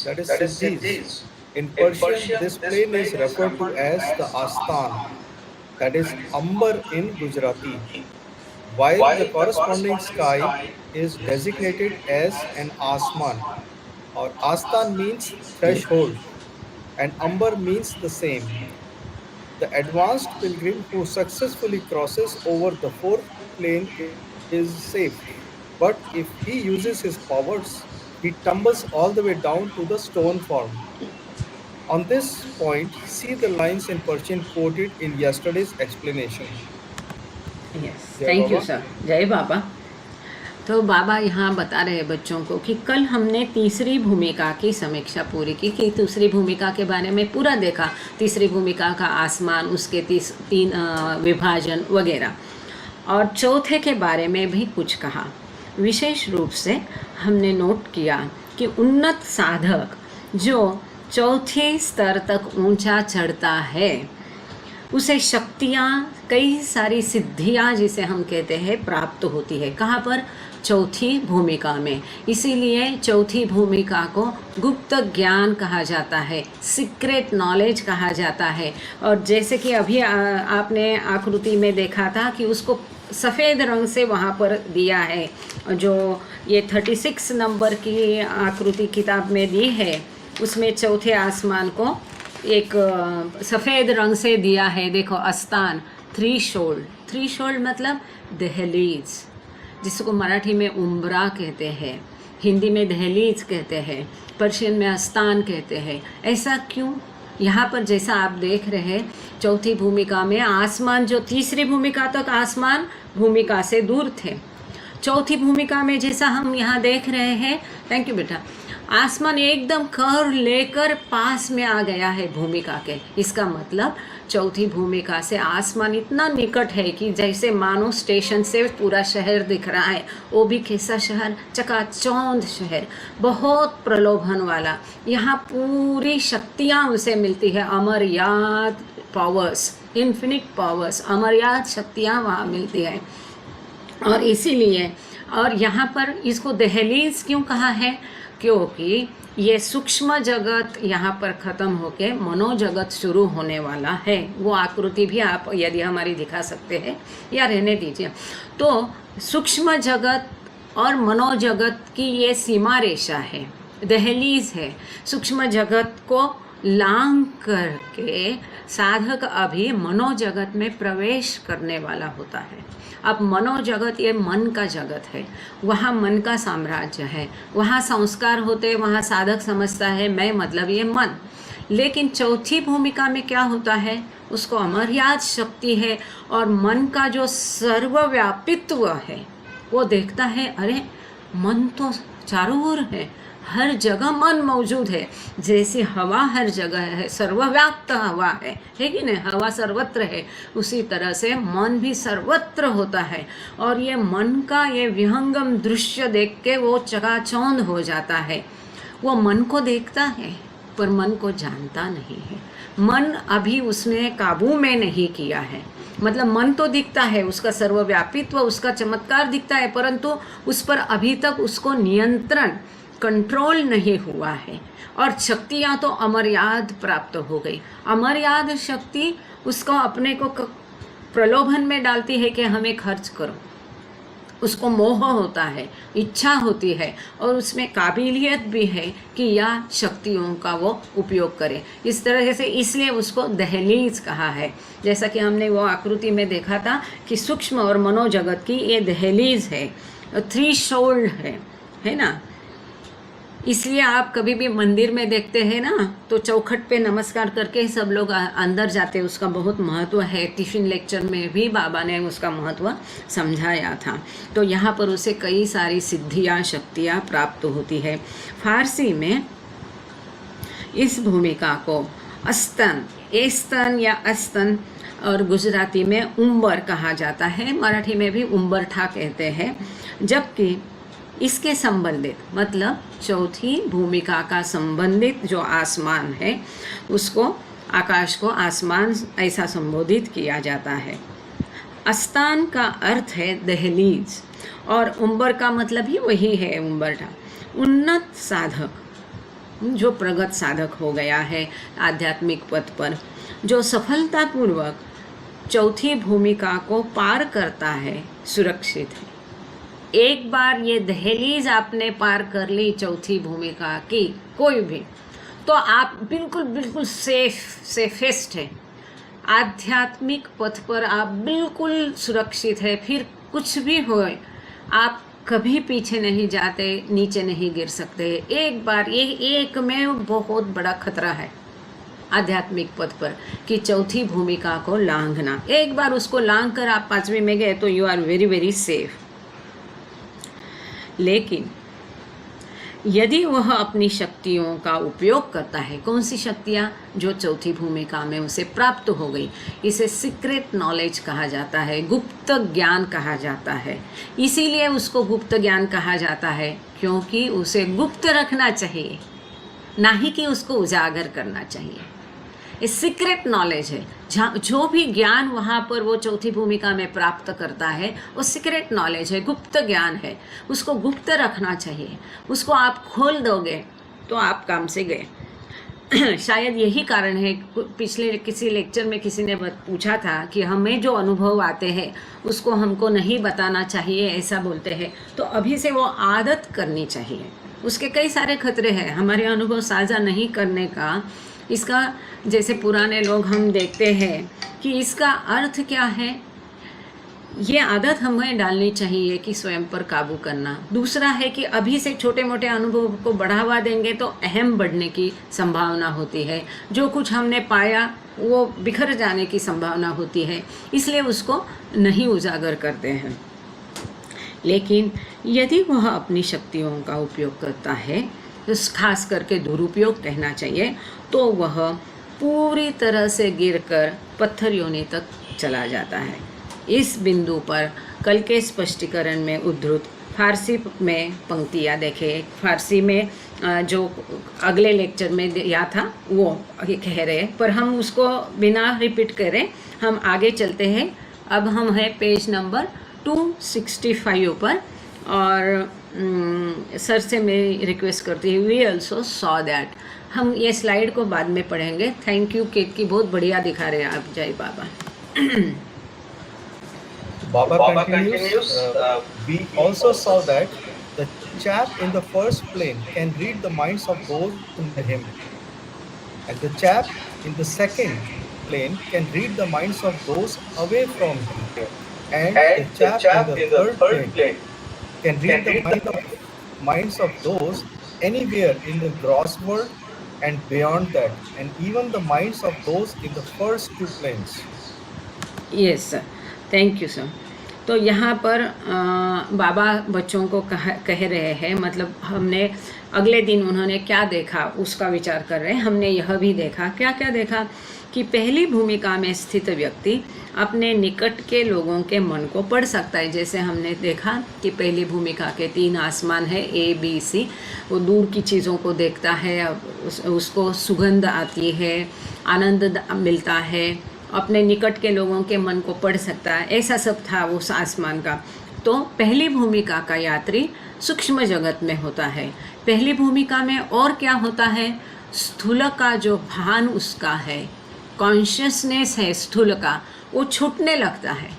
that is Siddhis. In Persian, this plane is referred to as the Astan, that is Ambar in Gujarati, while the corresponding sky is designated as an Asman, or Astan means threshold, and Ambar means the same. The advanced pilgrim who successfully crosses over the fourth plane is safe, but if he uses his powers, he tumbles all the way down to the stone form. On this point, see the lines in Persian quoted in yesterday's explanation. Yes, Jai thank you Baba. Sir, जय बाबा। तो बाबा यहाँ बता रहे हैं बच्चों को कि कल हमने तीसरी भूमिका की समीक्षा पूरी की कि दूसरी भूमिका के बारे में पूरा देखा, तीसरी भूमिका का आसमान, उसके तीन विभाजन वगैरह, और चौथे के बारे में भी कुछ कहा। विशेष रूप से हमने नोट किया कि उन्नत साधक जो चौथे स्तर तक ऊंचा चढ़ता है उसे शक्तियाँ, कई सारी सिद्धियाँ जिसे हम कहते हैं प्राप्त होती है। कहाँ पर? चौथी भूमिका में। इसीलिए चौथी भूमिका को गुप्त ज्ञान कहा जाता है, सीक्रेट नॉलेज कहा जाता है। और जैसे कि अभी आपने आकृति में देखा था कि उसको सफ़ेद रंग से वहाँ पर दिया है, जो ये 36 नंबर की आकृति किताब में दी है, उसमें चौथे आसमान को एक सफ़ेद रंग से दिया है। देखो, आस्तान, थ्रीशोल्ड, थ्रीशोल्ड मतलब दहलीज, जिसको मराठी में उम्बरा कहते हैं, हिंदी में दहलीज कहते हैं, पर्शियन में आस्तान कहते हैं। ऐसा क्यों? यहाँ पर जैसा आप देख रहे हैं, चौथी भूमिका में आसमान, जो तीसरी भूमिका तक आसमान भूमिका से दूर थे, चौथी भूमिका में जैसा हम यहाँ देख रहे हैं, थैंक यू बेटा, आसमान एकदम कर्व लेकर पास में आ गया है भूमिका के। इसका मतलब चौथी भूमिका से आसमान इतना निकट है कि जैसे मानो स्टेशन से पूरा शहर दिख रहा है। वो भी कैसा शहर? चकाचौंध शहर, बहुत प्रलोभन वाला। यहाँ पूरी शक्तियाँ उसे मिलती है, अमर्याद पावर्स, इन्फिनिट पावर्स, अमर्याद शक्तियाँ वहाँ मिलती है। और इसीलिए, और यहाँ पर इसको दहलीज क्यों कहा है? क्योंकि ये सूक्ष्म जगत यहाँ पर ख़त्म होके मनोजगत शुरू होने वाला है। वो आकृति भी आप यदि हमारी दिखा सकते हैं, या रहने दीजिए। तो सूक्ष्म जगत और मनोजगत की ये सीमा रेखा है, दहलीज है। सूक्ष्म जगत को लांघ करके साधक अभी मनोजगत में प्रवेश करने वाला होता है। अब मनोजगत ये मन का जगत है, वहाँ मन का साम्राज्य है, वहाँ संस्कार होते हैं, वहाँ साधक समझता है मैं मतलब ये मन। लेकिन चौथी भूमिका में क्या होता है? उसको अमर्याद शक्ति है, और मन का जो सर्वव्यापित्व है वो देखता है, अरे मन तो चारों ओर है, हर जगह मन मौजूद है। जैसी हवा हर जगह है, सर्वव्याप्त हवा है कि नहीं? हवा सर्वत्र है, उसी तरह से मन भी सर्वत्र होता है। और ये मन का ये विहंगम दृश्य देख के वो चकाचौंध हो जाता है। वो मन को देखता है पर मन को जानता नहीं है। मन अभी उसने काबू में नहीं किया है। मतलब मन तो दिखता है, उसका सर्वव्यापित्व, उसका चमत्कार दिखता है, परंतु उस पर अभी तक उसको नियंत्रण, कंट्रोल नहीं हुआ है। और शक्तियाँ तो अमर्याद प्राप्त हो गई। अमर्याद शक्ति उसको अपने को प्रलोभन में डालती है कि हमें खर्च करो। उसको मोह होता है, इच्छा होती है, और उसमें काबिलियत भी है कि यह शक्तियों का वो उपयोग करे। इस तरह से इसलिए उसको दहलीज कहा है। जैसा कि हमने वो आकृति में देखा था कि सूक्ष्म और मनोजगत की ये दहलीज है, थ्रीशोल्ड है ना। इसलिए आप कभी भी मंदिर में देखते हैं ना, तो चौखट पे नमस्कार करके सब लोग अंदर जाते हैं। उसका बहुत महत्व है। टिफिन लेक्चर में भी बाबा ने उसका महत्व समझाया था। तो यहाँ पर उसे कई सारी सिद्धियाँ, शक्तियाँ प्राप्त होती है। फारसी में इस भूमिका को अस्तन, एस्तन या अस्तन, और गुजराती में उम्बर कहा जाता है। मराठी में भी उम्बरठा कहते हैं। जबकि इसके संबंधित, मतलब चौथी भूमिका का संबंधित जो आसमान है, उसको, आकाश को आसमान ऐसा संबोधित किया जाता है। आस्तान का अर्थ है दहलीज, और उम्बर का मतलब ही वही है, उम्बरठा। उन्नत साधक जो प्रगत साधक हो गया है आध्यात्मिक पथ पर, जो सफलतापूर्वक चौथी भूमिका को पार करता है, सुरक्षित है। एक बार ये दहलीज आपने पार कर ली चौथी भूमिका की, कोई भी, तो आप बिल्कुल बिल्कुल सेफेस्ट है। आध्यात्मिक पथ पर आप बिल्कुल सुरक्षित है। फिर कुछ भी हो, आप कभी पीछे नहीं जाते, नीचे नहीं गिर सकते। एक बार ये एक में बहुत बड़ा खतरा है आध्यात्मिक पथ पर कि चौथी भूमिका को लांघना। एक बार उसको लांघ कर आप पांचवी में गए तो you are very very safe. लेकिन यदि वह अपनी शक्तियों का उपयोग करता है, कौन सी शक्तियाँ? जो चौथी भूमिका में उसे प्राप्त हो गई, इसे सीक्रेट नॉलेज कहा जाता है, गुप्त ज्ञान कहा जाता है। इसीलिए उसको गुप्त ज्ञान कहा जाता है क्योंकि उसे गुप्त रखना चाहिए, ना ही कि उसको उजागर करना चाहिए। ये सीक्रेट नॉलेज है। जो भी ज्ञान वहाँ पर वो चौथी भूमिका में प्राप्त करता है वो सीक्रेट नॉलेज है, गुप्त ज्ञान है। उसको गुप्त रखना चाहिए। उसको आप खोल दोगे तो आप काम से गए। शायद यही कारण है, पिछले किसी लेक्चर में किसी ने पूछा था कि हमें जो अनुभव आते हैं उसको हमको नहीं बताना चाहिए, ऐसा बोलते हैं। तो अभी से वो आदत करनी चाहिए। उसके कई सारे खतरे हैं हमारे अनुभव साझा नहीं करने का। इसका जैसे पुराने लोग हम देखते हैं कि इसका अर्थ क्या है, ये आदत हमें डालनी चाहिए कि स्वयं पर काबू करना। दूसरा है कि अभी से छोटे मोटे अनुभव को बढ़ावा देंगे तो अहम बढ़ने की संभावना होती है। जो कुछ हमने पाया वो बिखर जाने की संभावना होती है, इसलिए उसको नहीं उजागर करते हैं। लेकिन यदि वह अपनी शक्तियों का उपयोग करता है, तो खास करके दुरुपयोग कहना चाहिए, तो वह पूरी तरह से गिरकर पत्थर योनि तक चला जाता है। इस बिंदु पर कल के स्पष्टीकरण में उद्धृत फारसी में पंक्तियाँ देखें। फारसी में जो अगले लेक्चर में दिया था वो कह रहे हैं, पर हम उसको बिना रिपीट करें हम आगे चलते हैं। अब हम हैं पेज नंबर 265 पर, और सर से मैं रिक्वेस्ट करती हूँ, वी ऑल्सो सॉ दैट। हम ये स्लाइड को बाद में पढ़ेंगे। थैंक यू केत की, बहुत बढ़िया दिखा रहे हैं आप। जय बाबा। Baba continues, we also saw that the chap in the first plane can read the minds of those near him, and the chap in the second plane can read the minds of those away from him, and the chap in the third plane can read the minds of those anywhere in the gross world and beyond that, and even the minds of those in the first two planes. Yes sir, thank you sir. तो यहाँ पर बाबा बच्चों को कह रहे हैं, मतलब हमने अगले दिन उन्होंने क्या देखा उसका विचार कर रहे हैं। हमने यह भी देखा, क्या क्या देखा, कि पहली भूमिका में स्थित व्यक्ति अपने निकट के लोगों के मन को पढ़ सकता है। जैसे हमने देखा कि पहली भूमिका के 3 आसमान है, A, B, C। वो दूर की चीज़ों को देखता है, उसको सुगंध आती है, आनंद मिलता है, अपने निकट के लोगों के मन को पढ़ सकता है, ऐसा सब था उस आसमान का। तो पहली भूमिका का यात्री सूक्ष्म जगत में होता है। पहली भूमिका में और क्या होता है, स्थूल का जो भान उसका है, कॉन्शियसनेस है स्थूल का, वो छूटने लगता है।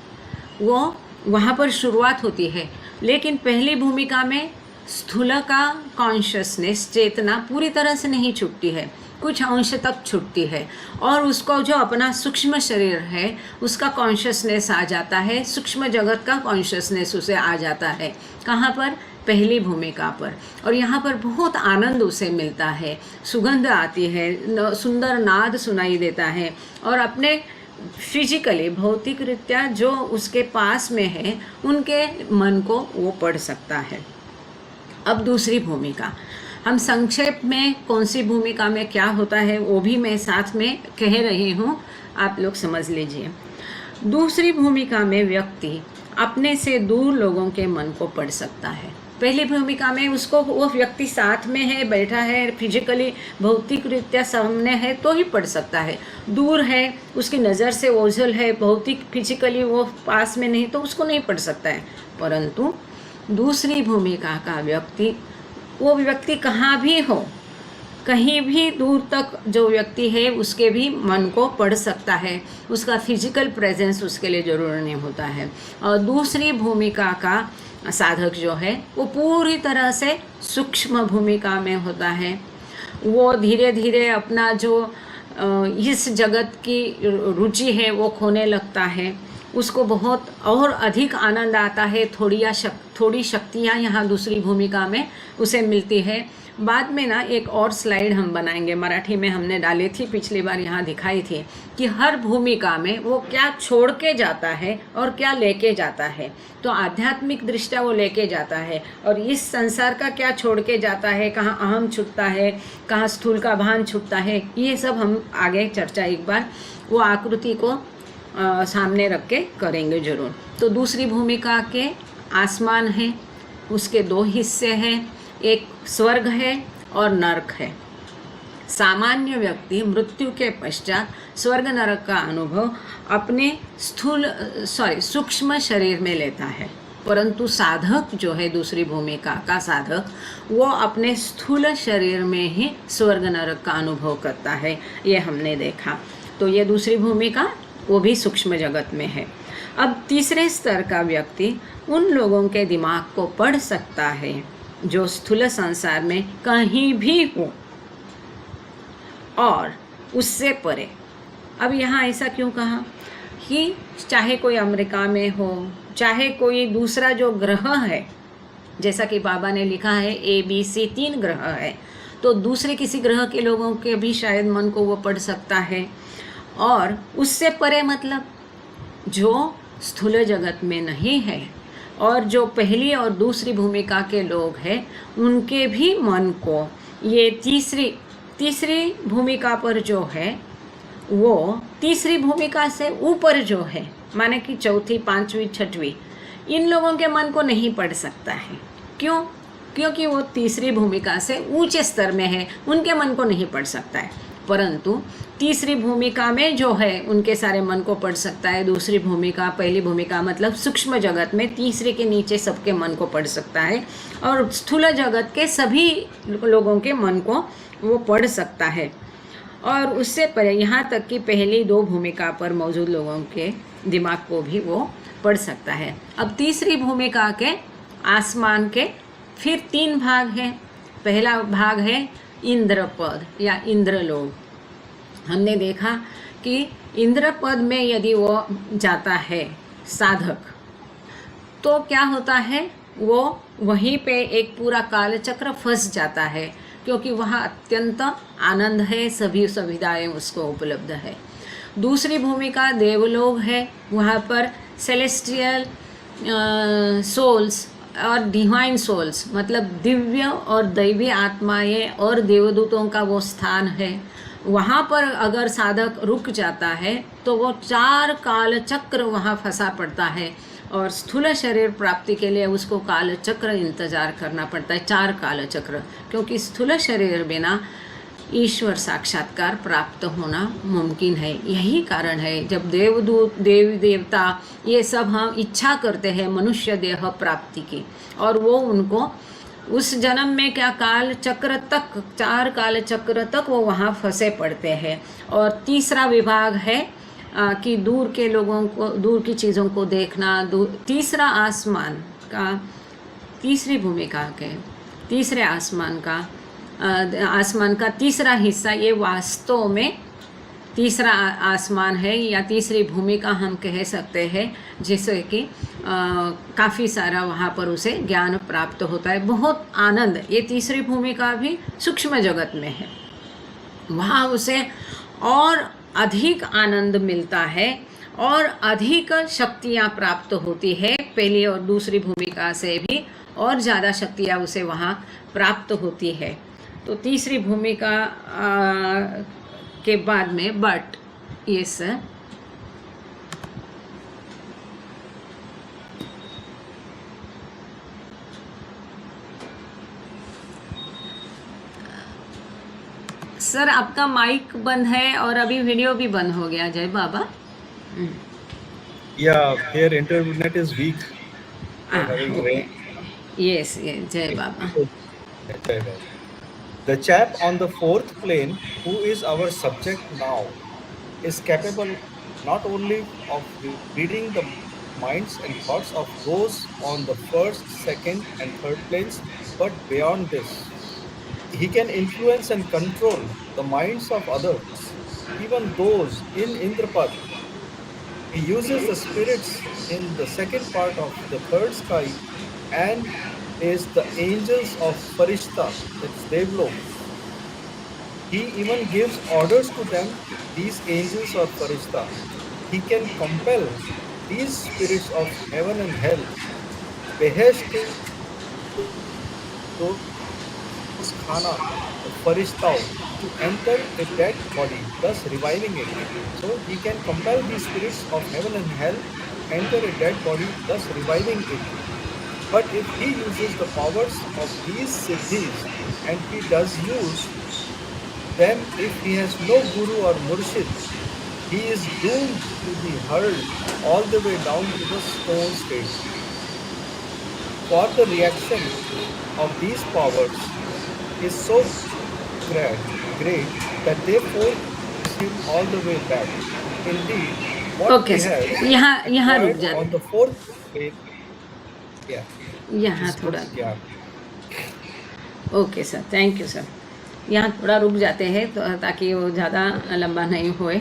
वो वहाँ पर शुरुआत होती है। लेकिन पहली भूमिका में स्थूल का कॉन्शियसनेस, चेतना पूरी तरह से नहीं छूटती है, कुछ अंश तक छूटती है, और उसको जो अपना सूक्ष्म शरीर है उसका कॉन्शियसनेस आ जाता है, सूक्ष्म जगत का कॉन्शियसनेस उसे आ जाता है। कहाँ पर? पहली भूमिका पर। और यहाँ पर बहुत आनंद उसे मिलता है, सुगंध आती है, सुंदर नाद सुनाई देता है, और अपने फिजिकली भौतिक रीत्या जो उसके पास में है उनके मन को वो पढ़ सकता है। अब दूसरी भूमिका, हम संक्षेप में कौन सी भूमिका में क्या होता है वो भी मैं साथ में कह रही हूँ, आप लोग समझ लीजिए। दूसरी भूमिका में व्यक्ति अपने से दूर लोगों के मन को पढ़ सकता है। पहली भूमिका में उसको वो व्यक्ति साथ में है, बैठा है, फिजिकली भौतिक रीत्या सामने है तो ही पढ़ सकता है। दूर है, उसकी नज़र से ओझल है, भौतिक फिजिकली वो पास में नहीं, तो उसको नहीं पढ़ सकता है। परंतु दूसरी भूमिका का व्यक्ति, वो व्यक्ति कहाँ भी हो, कहीं भी दूर तक जो व्यक्ति है उसके भी मन को पढ़ सकता है, उसका फिजिकल प्रेजेंस उसके लिए ज़रूर नहीं होता है। और दूसरी भूमिका का साधक जो है वो पूरी तरह से सूक्ष्म भूमिका में होता है। वो धीरे धीरे अपना जो इस जगत की रुचि है वो खोने लगता है, उसको बहुत और अधिक आनंद आता है, थोड़ी शक्तियाँ यहाँ दूसरी भूमिका में उसे मिलती है। बाद में ना एक और स्लाइड हम बनाएंगे, मराठी में हमने डाली थी पिछली बार, यहाँ दिखाई थी कि हर भूमिका में वो क्या छोड़ के जाता है और क्या लेके जाता है। तो आध्यात्मिक दृष्टया वो लेके जाता है और इस संसार का क्या छोड़ के जाता है, कहाँ अहम छूटता है, कहाँ स्थूल का भान छूटता है, ये सब हम आगे चर्चा एक बार वो आकृति को सामने रख के करेंगे ज़रूर। तो दूसरी भूमिका के आसमान है, उसके दो हिस्से हैं, एक स्वर्ग है और नरक है। सामान्य व्यक्ति मृत्यु के पश्चात स्वर्ग नरक का अनुभव अपने सूक्ष्म शरीर में लेता है, परंतु साधक जो है दूसरी भूमिका का साधक वो अपने स्थूल शरीर में ही स्वर्ग नरक का अनुभव करता है, ये हमने देखा। तो ये दूसरी भूमिका वो भी सूक्ष्म जगत में है। अब तीसरे स्तर का व्यक्ति उन लोगों के दिमाग को पढ़ सकता है जो स्थूल संसार में कहीं भी हो और उससे परे। अब यहाँ ऐसा क्यों कहा कि चाहे कोई अमेरिका में हो, चाहे कोई दूसरा जो ग्रह है, जैसा कि बाबा ने लिखा है ABC 3 ग्रह है, तो दूसरे किसी ग्रह के लोगों के भी शायद मन को वो पढ़ सकता है। और उससे परे मतलब जो स्थूल जगत में नहीं है और जो पहली और दूसरी भूमिका के लोग हैं उनके भी मन को ये तीसरी भूमिका पर जो है वो तीसरी भूमिका से ऊपर जो है, माने कि चौथी, पांचवी, छठवीं, इन लोगों के मन को नहीं पढ़ सकता है। क्यों? क्योंकि वो तीसरी भूमिका से ऊंचे स्तर में है, उनके मन को नहीं पढ़ सकता है। परंतु तीसरी भूमिका में जो है उनके सारे मन को पढ़ सकता है। दूसरी भूमिका, पहली भूमिका मतलब सूक्ष्म जगत में तीसरे के नीचे सबके मन को पढ़ सकता है और स्थूल जगत के सभी लोगों के मन को वो पढ़ सकता है। और उससे परे यहाँ तक कि पहली दो भूमिका पर मौजूद लोगों के दिमाग को भी वो पढ़ सकता है। अब तीसरी भूमिका के आसमान के फिर 3 भाग हैं। पहला भाग है इंद्रपद या इंद्रलोक। हमने देखा कि इंद्रपद में यदि वो जाता है साधक, तो क्या होता है, वो वहीं पे एक पूरा कालचक्र फंस जाता है, क्योंकि वहाँ अत्यंत आनंद है, सभी सुविधाएं उसको उपलब्ध है। दूसरी भूमिका देवलोक है, वहाँ पर सेलेस्टियल सोल्स और डिवाइन सोल्स मतलब दिव्य और दैवी आत्माएं और देवदूतों का वो स्थान है। वहाँ पर अगर साधक रुक जाता है तो वो 4 काल चक्र वहाँ फंसा पड़ता है और स्थूल शरीर प्राप्ति के लिए उसको काल चक्र इंतजार करना पड़ता है, 4 काल चक्र, क्योंकि स्थूल शरीर बिना ईश्वर साक्षात्कार प्राप्त होना मुमकिन है। यही कारण है जब देवदूत, देवी देवता ये सब हम इच्छा करते हैं मनुष्य देह प्राप्ति की, और वो उनको उस जन्म में क्या काल चक्र तक, 4 काल चक्र तक वो वहाँ फंसे पड़ते हैं। और तीसरा विभाग है कि दूर के लोगों को, दूर की चीज़ों को देखना। तीसरा आसमान का, तीसरी भूमिका के तीसरे आसमान का तीसरा हिस्सा, ये वास्तव में तीसरा आसमान है या तीसरी भूमिका हम कह सकते हैं, जिससे कि काफ़ी सारा वहाँ पर उसे ज्ञान प्राप्त होता है, बहुत आनंद। ये तीसरी भूमिका भी सूक्ष्म जगत में है, वहाँ उसे और अधिक आनंद मिलता है और अधिक शक्तियाँ प्राप्त होती है। पहली और दूसरी भूमिका से भी और ज़्यादा शक्तियाँ उसे वहाँ प्राप्त होती है। तो तीसरी भूमिका के बाद में बट ये सर सर आपका माइक बंद है और अभी वीडियो भी बंद हो गया। जय बाबा। Here internet is weak. Yes, जय बाबा। जय बाबा। The chap on the fourth plane, who is our subject now, is capable not only of reading the minds and thoughts of those on the first, second, and third planes, but beyond this. He can influence and control the minds of others, even those in Indrapad. He uses the spirits in the second part of the third sky and is the angels of Farishta, that's Devlok. He even gives orders to them, these angels or Farishta. He can compel these spirits of heaven and hell, behest those khana, the Farishtao, to enter a dead body, thus reviving it. So he can compel these spirits of heaven and hell to enter a dead body, thus reviving it. But if he uses the powers of these siddhis, and he does use them if he has no guru or murshid, he is doomed to be hurled all the way down to the stone state. For the reaction of these powers is so great that they force him all the way back. Indeed, what okay he sir, has यहाँ रुक acquired जाते, on the fourth plane, yeah, यहाँ is थोड़ा, good ज्ञान. Okay sir, thank you sir. यहाँ थोड़ा रुक जाते हैं तो ताकि वो ज़्यादा लंबा नहीं होए।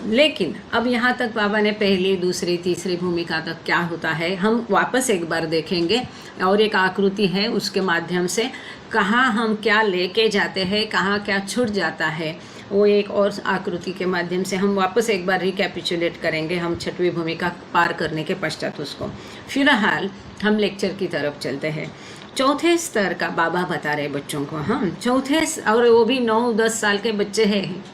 लेकिन अब यहाँ तक बाबा ने पहली, दूसरी, तीसरी भूमिका तक क्या होता है हम वापस एक बार देखेंगे, और एक आकृति है उसके माध्यम से कहाँ हम क्या लेके जाते हैं, कहाँ क्या छूट जाता है, वो एक और आकृति के माध्यम से हम वापस एक बार रिकैपिचुलेट करेंगे हम छठवीं भूमिका पार करने के पश्चात उसको। फिलहाल हम लेक्चर की तरफ चलते हैं। चौथे स्तर का बाबा बता रहे बच्चों को, हाँ चौथे, और वो भी 9-10 साल के बच्चे हैं,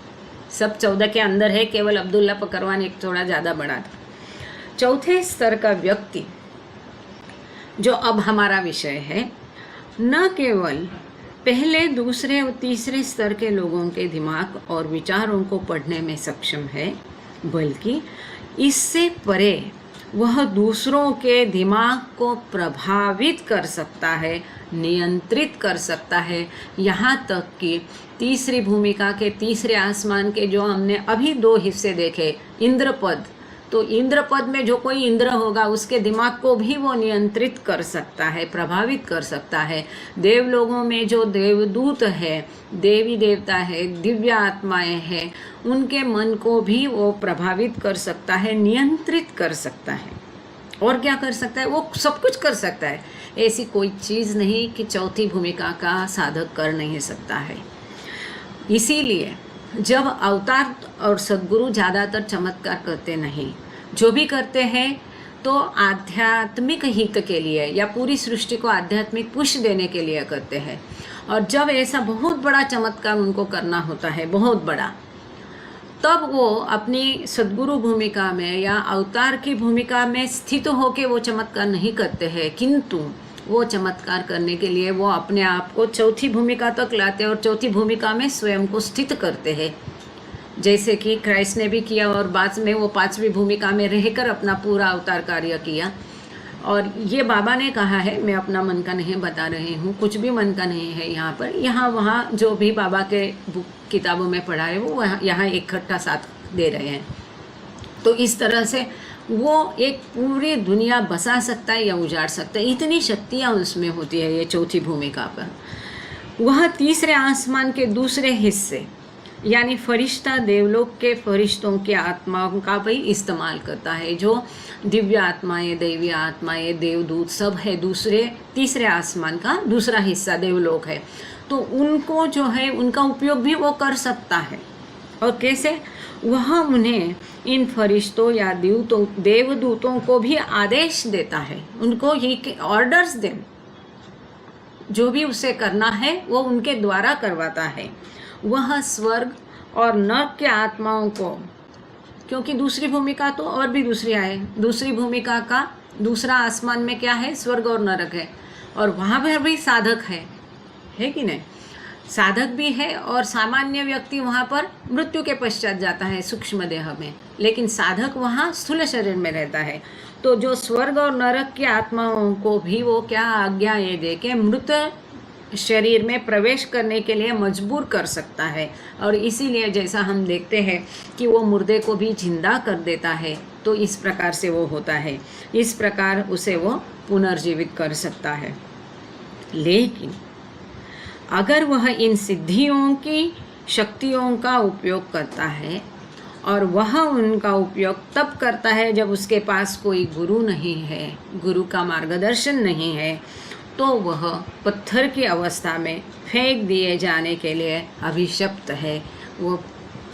सब 14 के अंदर है, केवल अब्दुल्ला पकरवान एक थोड़ा ज़्यादा बड़ा था। चौथे स्तर का व्यक्ति, जो अब हमारा विषय है, न केवल पहले, दूसरे और तीसरे स्तर के लोगों के दिमाग और विचारों को पढ़ने में सक्षम है, बल्कि इससे परे वह दूसरों के दिमाग को प्रभावित कर सकता है, नियंत्रित कर सकता है। यहाँ तक कि तीसरी भूमिका के तीसरे आसमान के जो हमने अभी 2 हिस्से देखे, इंद्रपद, तो इंद्रपद में जो कोई इंद्र होगा उसके दिमाग को भी वो नियंत्रित कर सकता है, प्रभावित कर सकता है। देवलोगों में जो देवदूत है, देवी देवता है, दिव्य आत्माएं हैं, उनके मन को भी वो प्रभावित कर सकता है, नियंत्रित कर सकता है। और क्या कर सकता है? वो सब कुछ कर सकता है। ऐसी कोई चीज़ नहीं कि चौथी भूमिका का साधक कर नहीं सकता है। इसीलिए जब अवतार और सद्गुरु ज़्यादातर चमत्कार करते नहीं, जो भी करते हैं तो आध्यात्मिक हित के लिए या पूरी सृष्टि को आध्यात्मिक पुश देने के लिए करते हैं। और जब ऐसा बहुत बड़ा चमत्कार उनको करना होता है, बहुत बड़ा, तब वो अपनी सद्गुरु भूमिका में या अवतार की भूमिका में स्थित होकर वो चमत्कार नहीं करते हैं, किंतु वो चमत्कार करने के लिए वो अपने आप को चौथी भूमिका तक लाते और चौथी भूमिका में स्वयं को स्थित करते हैं, जैसे कि क्राइस्ट ने भी किया, और बाद में वो 5वीं भूमिका में रहकर अपना पूरा अवतार कार्य किया। और ये बाबा ने कहा है, मैं अपना मन का नहीं बता रही हूँ, कुछ भी मन का नहीं है यहाँ पर, यहाँ वहाँ जो भी बाबा के किताबों में पढ़ा है वो यहाँ इकट्ठा साथ दे रहे हैं। तो इस तरह से वो एक पूरी दुनिया बसा सकता है या उजाड़ सकता है, इतनी शक्तियाँ उसमें होती है ये चौथी भूमिका पर। वह तीसरे आसमान के दूसरे हिस्से यानी फरिश्ता, देवलोक के फरिश्तों के आत्माओं का भी इस्तेमाल करता है, जो दिव्य आत्माएं, दैवी आत्माएं, देवदूत सब है, तीसरे आसमान का दूसरा हिस्सा देवलोक है। तो उनको जो है उनका उपयोग भी वो कर सकता है। और कैसे? वह उन्हें इन फरिश्तों या देवदूतों को भी आदेश देता है, उनको ये ऑर्डर्स दें, जो भी उसे करना है वो उनके द्वारा करवाता है। वह स्वर्ग और नरक के आत्माओं को, क्योंकि दूसरी भूमिका तो और भी दूसरी आए, दूसरी भूमिका का दूसरा आसमान में क्या है? स्वर्ग और नरक है, और वहाँ पर भी साधक है कि नहीं? साधक भी है, और सामान्य व्यक्ति वहाँ पर मृत्यु के पश्चात जाता है सूक्ष्म देह में, लेकिन साधक वहाँ स्थूल शरीर में रहता है। तो जो स्वर्ग और नरक की आत्माओं को भी वो क्या आज्ञा ये दे के मृत शरीर में प्रवेश करने के लिए मजबूर कर सकता है। और इसीलिए जैसा हम देखते हैं कि वो मुर्दे को भी जिंदा कर देता है, तो इस प्रकार से वो होता है, इस प्रकार उसे वो पुनर्जीवित कर सकता है। लेकिन अगर वह इन सिद्धियों की शक्तियों का उपयोग करता है, और वह उनका उपयोग तब करता है जब उसके पास कोई गुरु नहीं है, गुरु का मार्गदर्शन नहीं है, तो वह पत्थर की अवस्था में फेंक दिए जाने के लिए अभिशप्त है। वो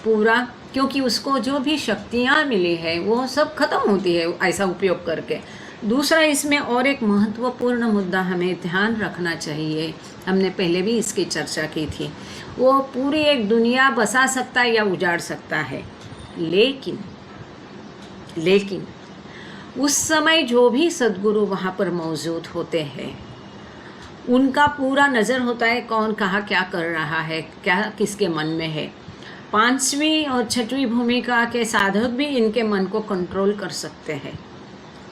पूरा, क्योंकि उसको जो भी शक्तियाँ मिली है वो सब खत्म होती है ऐसा उपयोग करके। दूसरा, इसमें और एक महत्वपूर्ण मुद्दा हमें ध्यान रखना चाहिए, हमने पहले भी इसकी चर्चा की थी। वो पूरी एक दुनिया बसा सकता है या उजाड़ सकता है, लेकिन उस समय जो भी सद्गुरु वहाँ पर मौजूद होते हैं, उनका पूरा नज़र होता है कौन कहाँ क्या कर रहा है, क्या किसके मन में है। 5वीं और 6वीं भूमिका के साधक भी इनके मन को कंट्रोल कर सकते हैं,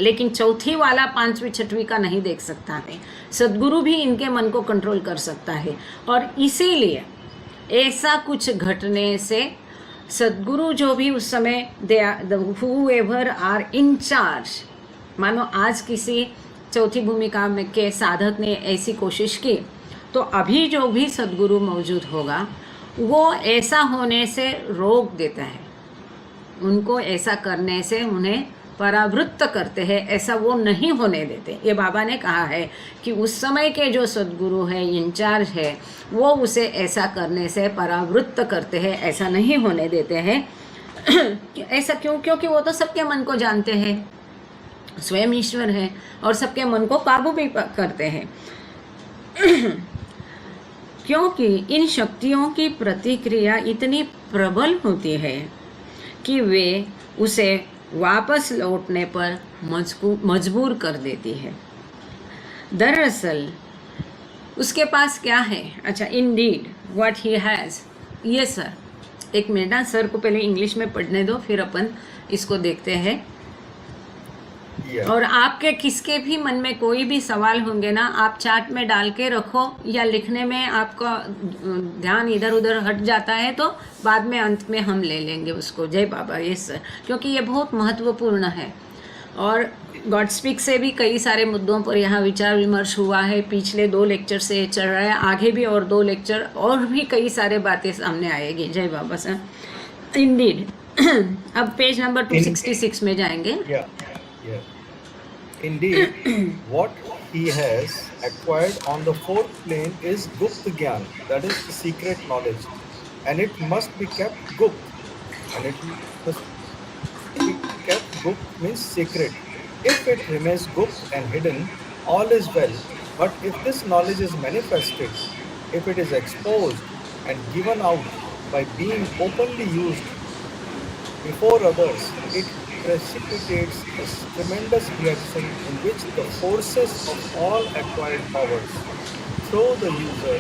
लेकिन चौथी वाला 5वीं 6वीं का नहीं देख सकता है। सद्गुरु भी इनके मन को कंट्रोल कर सकता है, और इसीलिए ऐसा कुछ घटने से सद्गुरु जो भी उस समय whoever आर इन चार्ज, मानो आज किसी चौथी भूमिका में के साधक ने ऐसी कोशिश की, तो अभी जो भी सद्गुरु मौजूद होगा वो ऐसा होने से रोक देता है, उनको ऐसा करने से उन्हें परावृत्त करते हैं, ऐसा वो नहीं होने देते। ये बाबा ने कहा है कि उस समय के जो सद्गुरु है, इंचार्ज है, वो उसे ऐसा करने से परावृत्त करते हैं, ऐसा नहीं होने देते हैं। ऐसा क्यों? क्योंकि वो तो सबके मन को जानते हैं, स्वयं ईश्वर है और सबके मन को काबू भी करते हैं। क्योंकि इन शक्तियों की प्रतिक्रिया इतनी प्रबल होती है कि वे उसे वापस लौटने पर मजबूर कर देती है। दरअसल उसके पास क्या है? अच्छा, इंडीड व्हाट ही हैज़। ये सर, एक मिनट ना, सर को पहले इंग्लिश में पढ़ने दो, फिर अपन इसको देखते हैं। और आपके किसके भी मन में कोई भी सवाल होंगे ना, आप चार्ट में डाल के रखो, या लिखने में आपका ध्यान इधर उधर हट जाता है तो बाद में अंत में हम ले लेंगे उसको। जय बाबा। यस सर, क्योंकि ये बहुत महत्वपूर्ण है। और गॉड स्पीक से भी कई सारे मुद्दों पर यहाँ विचार विमर्श हुआ है, पिछले 2 लेक्चर से चल रहा है, आगे भी और 2 लेक्चर और भी कई सारे बातें सामने आएगी। जय बाबा सर। इंडीड। अब पेज नंबर 266 में जाएंगे। Indeed, what he has acquired on the 4th plane is Gupt Gyan, that is the secret knowledge, and it must be kept Gupt, and it must be kept Gupt means secret. If it remains Gupt and hidden, all is well. But if this knowledge is manifested, if it is exposed and given out by being openly used before others, it precipitates a tremendous reaction in which the forces of all acquired powers throw the user,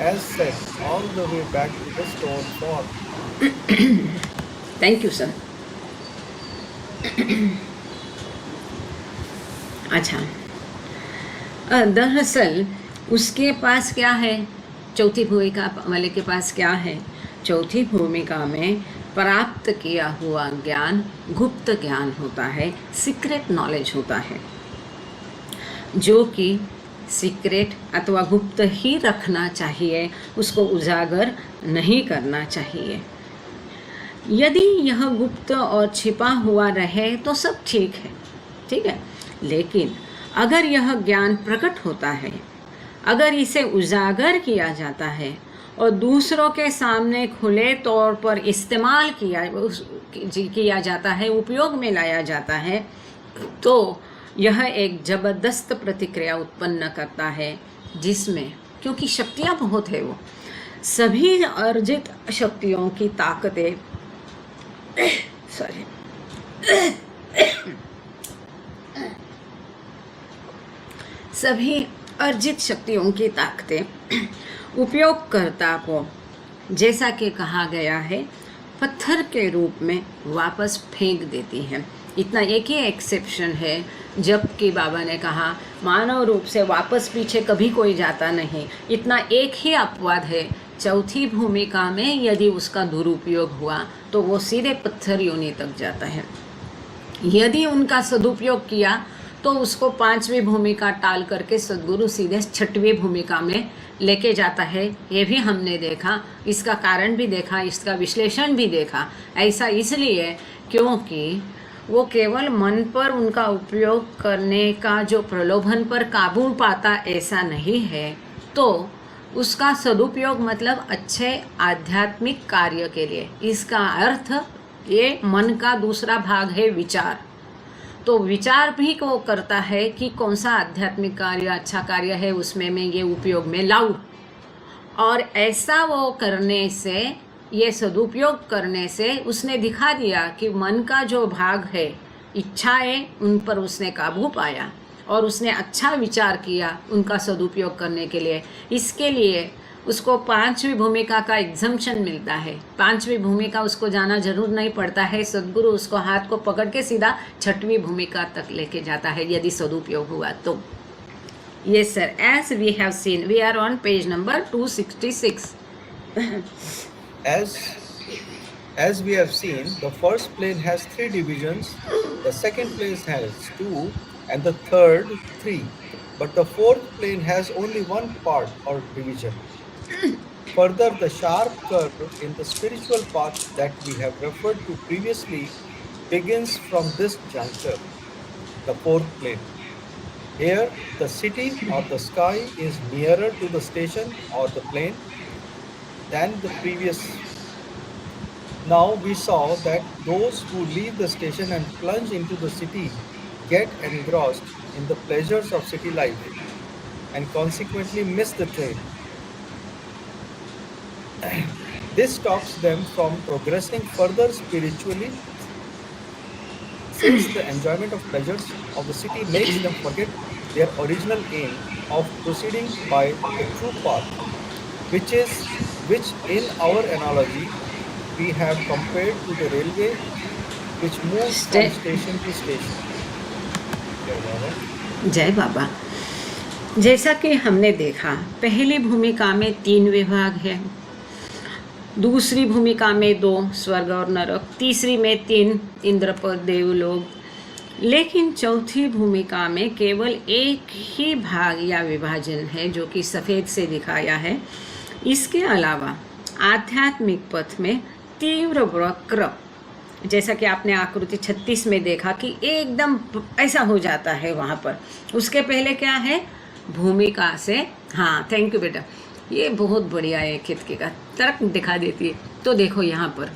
as said, all the way back to the stone form. Thank you, sir. अच्छा, दरअसल उसके पास क्या है? चौथी भूमिका वाले के पास क्या है? चौथी भूमिका में प्राप्त किया हुआ ज्ञान गुप्त ज्ञान होता है, सीक्रेट नॉलेज होता है, जो कि सीक्रेट अथवा गुप्त ही रखना चाहिए, उसको उजागर नहीं करना चाहिए। यदि यह गुप्त और छिपा हुआ रहे तो सब ठीक है, ठीक है। लेकिन अगर यह ज्ञान प्रकट होता है, अगर इसे उजागर किया जाता है और दूसरों के सामने खुले तौर पर इस्तेमाल किया जाता है, उपयोग में लाया जाता है, तो यह एक ज़बरदस्त प्रतिक्रिया उत्पन्न करता है, जिसमें क्योंकि शक्तियाँ बहुत है, वो सभी अर्जित शक्तियों की ताकतें सभी अर्जित शक्तियों की ताकतें उपयोगकर्ता को, जैसा कि कहा गया है, पत्थर के रूप में वापस फेंक देती हैं। इतना एक ही एक्सेप्शन है, जबकि बाबा ने कहा मानव रूप से वापस पीछे कभी कोई जाता नहीं। इतना एक ही अपवाद है, चौथी भूमिका में यदि उसका दुरुपयोग हुआ तो वो सीधे पत्थर योनि तक जाता है। यदि उनका सदुपयोग किया तो उसको पांचवी भूमिका टाल करके सद्गुरु सीधे छठवीं भूमिका में लेके जाता है। ये भी हमने देखा, इसका कारण भी देखा, इसका विश्लेषण भी देखा। ऐसा इसलिए क्योंकि वो केवल मन पर उनका उपयोग करने का जो प्रलोभन पर काबू पाता ऐसा नहीं है, तो उसका सदुपयोग मतलब अच्छे आध्यात्मिक कार्य के लिए। इसका अर्थ ये मन का दूसरा भाग है विचार। तो विचार भी को करता है कि कौन सा आध्यात्मिक कार्य अच्छा कार्य है, उसमें मैं ये उपयोग में लाऊं। और ऐसा वो करने से, ये सदुपयोग करने से उसने दिखा दिया कि मन का जो भाग है, इच्छाएं, उन पर उसने काबू पाया और उसने अच्छा विचार किया उनका सदुपयोग करने के लिए। इसके लिए उसको पांचवी भूमिका का एग्जम्पशन मिलता है। पांचवी भूमिका उसको जाना जरूर नहीं पड़ता है, सद्गुरु उसको हाथ को पकड़ के सीधा छठवीं भूमिका तक लेके जाता है यदि सदुपयोग हुआ तो। Yes sir, as we have seen, we are on page number 266. As we have seen, the first plane has 3 divisions, the second plane has 2, and the third 3. But the fourth plane has only one part or division. Further, the sharp curve in the spiritual path that we have referred to previously begins from this juncture, the fourth plane. Here, the city or the sky is nearer to the station or the plane than the previous. Now we saw that those who leave the station and plunge into the city get engrossed in the pleasures of city life and consequently miss the train. This stops them from progressing further spiritually, since the enjoyment of pleasures of the city makes them forget their original aim of proceeding by the true path, which in our analogy we have compared to the railway, which moves from station to station. जय बाबा। जैसा कि हमने देखा, पहली भूमिका में 3 विभाग है, दूसरी भूमिका में 2 स्वर्ग और नरक, तीसरी में 3 इंद्रपद देवलोक, लेकिन चौथी भूमिका में केवल एक ही भाग या विभाजन है जो कि सफ़ेद से दिखाया है। इसके अलावा आध्यात्मिक पथ में तीव्र वक्र, जैसा कि आपने आकृति 36 में देखा कि एकदम ऐसा हो जाता है वहाँ पर। उसके पहले क्या है, भूमिका से, हाँ थैंक यू बेटा, ये बहुत बढ़िया है, खिड़की का तर्क दिखा देती है। तो देखो यहाँ पर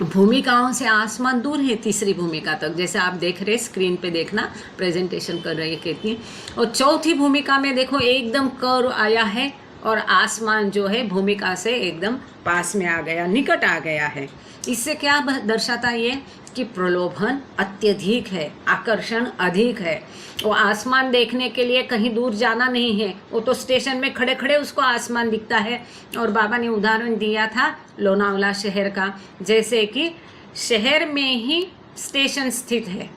भूमिकाओं से आसमान दूर है तीसरी भूमिका तक, जैसे आप देख रहे स्क्रीन पे, देखना प्रेजेंटेशन कर रही है कितनी। और चौथी भूमिका में देखो एकदम कर्व आया है और आसमान जो है भूमिका से एकदम पास में आ गया, निकट आ गया है। इससे क्या दर्शाता ये कि प्रलोभन अत्यधिक है, आकर्षण अधिक है। वो आसमान देखने के लिए कहीं दूर जाना नहीं है, वो तो स्टेशन में खड़े खड़े उसको आसमान दिखता है। और बाबा ने उदाहरण दिया था लोनावला शहर का, जैसे कि शहर में ही स्टेशन स्थित है,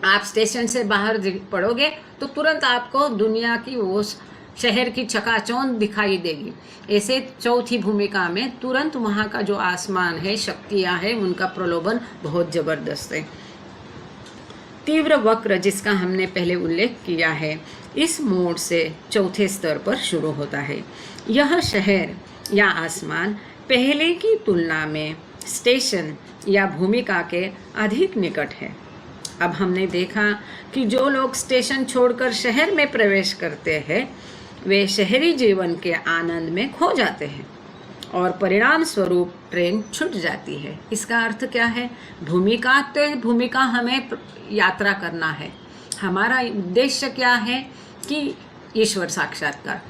आप स्टेशन से बाहर पड़ोगे तो तुरंत आपको दुनिया की वो शहर की चकाचौंध दिखाई देगी। ऐसे चौथी भूमिका में तुरंत वहाँ का जो आसमान है, शक्तियाँ हैं, उनका प्रलोभन बहुत ज़बरदस्त है। तीव्र वक्र जिसका हमने पहले उल्लेख किया है, इस मोड़ से चौथे स्तर पर शुरू होता है। यह शहर या आसमान पहले की तुलना में स्टेशन या भूमिका के अधिक निकट है। अब हमने देखा कि जो लोग स्टेशन छोड़कर शहर में प्रवेश करते हैं वे शहरी जीवन के आनंद में खो जाते हैं और परिणाम स्वरूप ट्रेन छूट जाती है। इसका अर्थ क्या है, भूमिका हमें यात्रा करना है, हमारा उद्देश्य क्या है कि ईश्वर साक्षात्कार।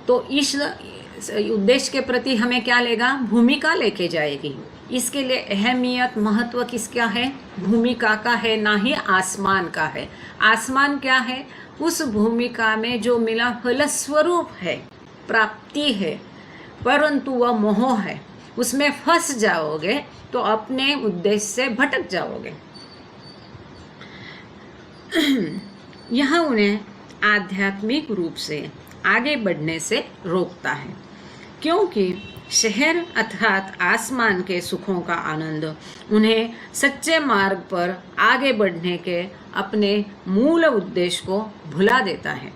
तो इस उद्देश्य के प्रति हमें क्या लेगा, भूमिका लेके जाएगी। इसके लिए अहमियत महत्व किसका है, भूमिका का है, ना ही आसमान का है। आसमान क्या है, उस भूमिका में जो मिला फलस्वरूप है, प्राप्ति है, परंतु वह मोह है, उसमें फंस जाओगे तो अपने उद्देश्य से भटक जाओगे। यह उन्हें आध्यात्मिक रूप से आगे बढ़ने से रोकता है, क्योंकि शहर अर्थात आसमान के सुखों का आनंद उन्हें सच्चे मार्ग पर आगे बढ़ने के अपने मूल उद्देश्य को भुला देता है,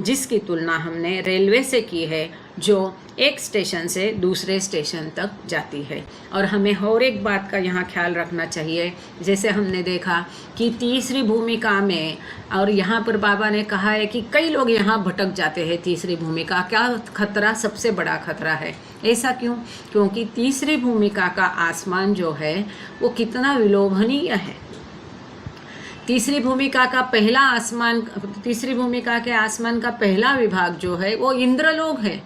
जिसकी तुलना हमने रेलवे से की है, जो एक स्टेशन से दूसरे स्टेशन तक जाती है। और हमें और एक बात का यहाँ ख्याल रखना चाहिए, जैसे हमने देखा कि तीसरी भूमिका में, और यहाँ पर बाबा ने कहा है कि कई लोग यहाँ भटक जाते हैं तीसरी भूमिका। क्या खतरा? सबसे बड़ा खतरा है। ऐसा क्यों? क्योंकि तीसरी भूमिका का आसमान जो है वो कितना विलोभनीय है। तीसरी भूमिका के आसमान का पहला विभाग जो है वो इंद्रलोक है।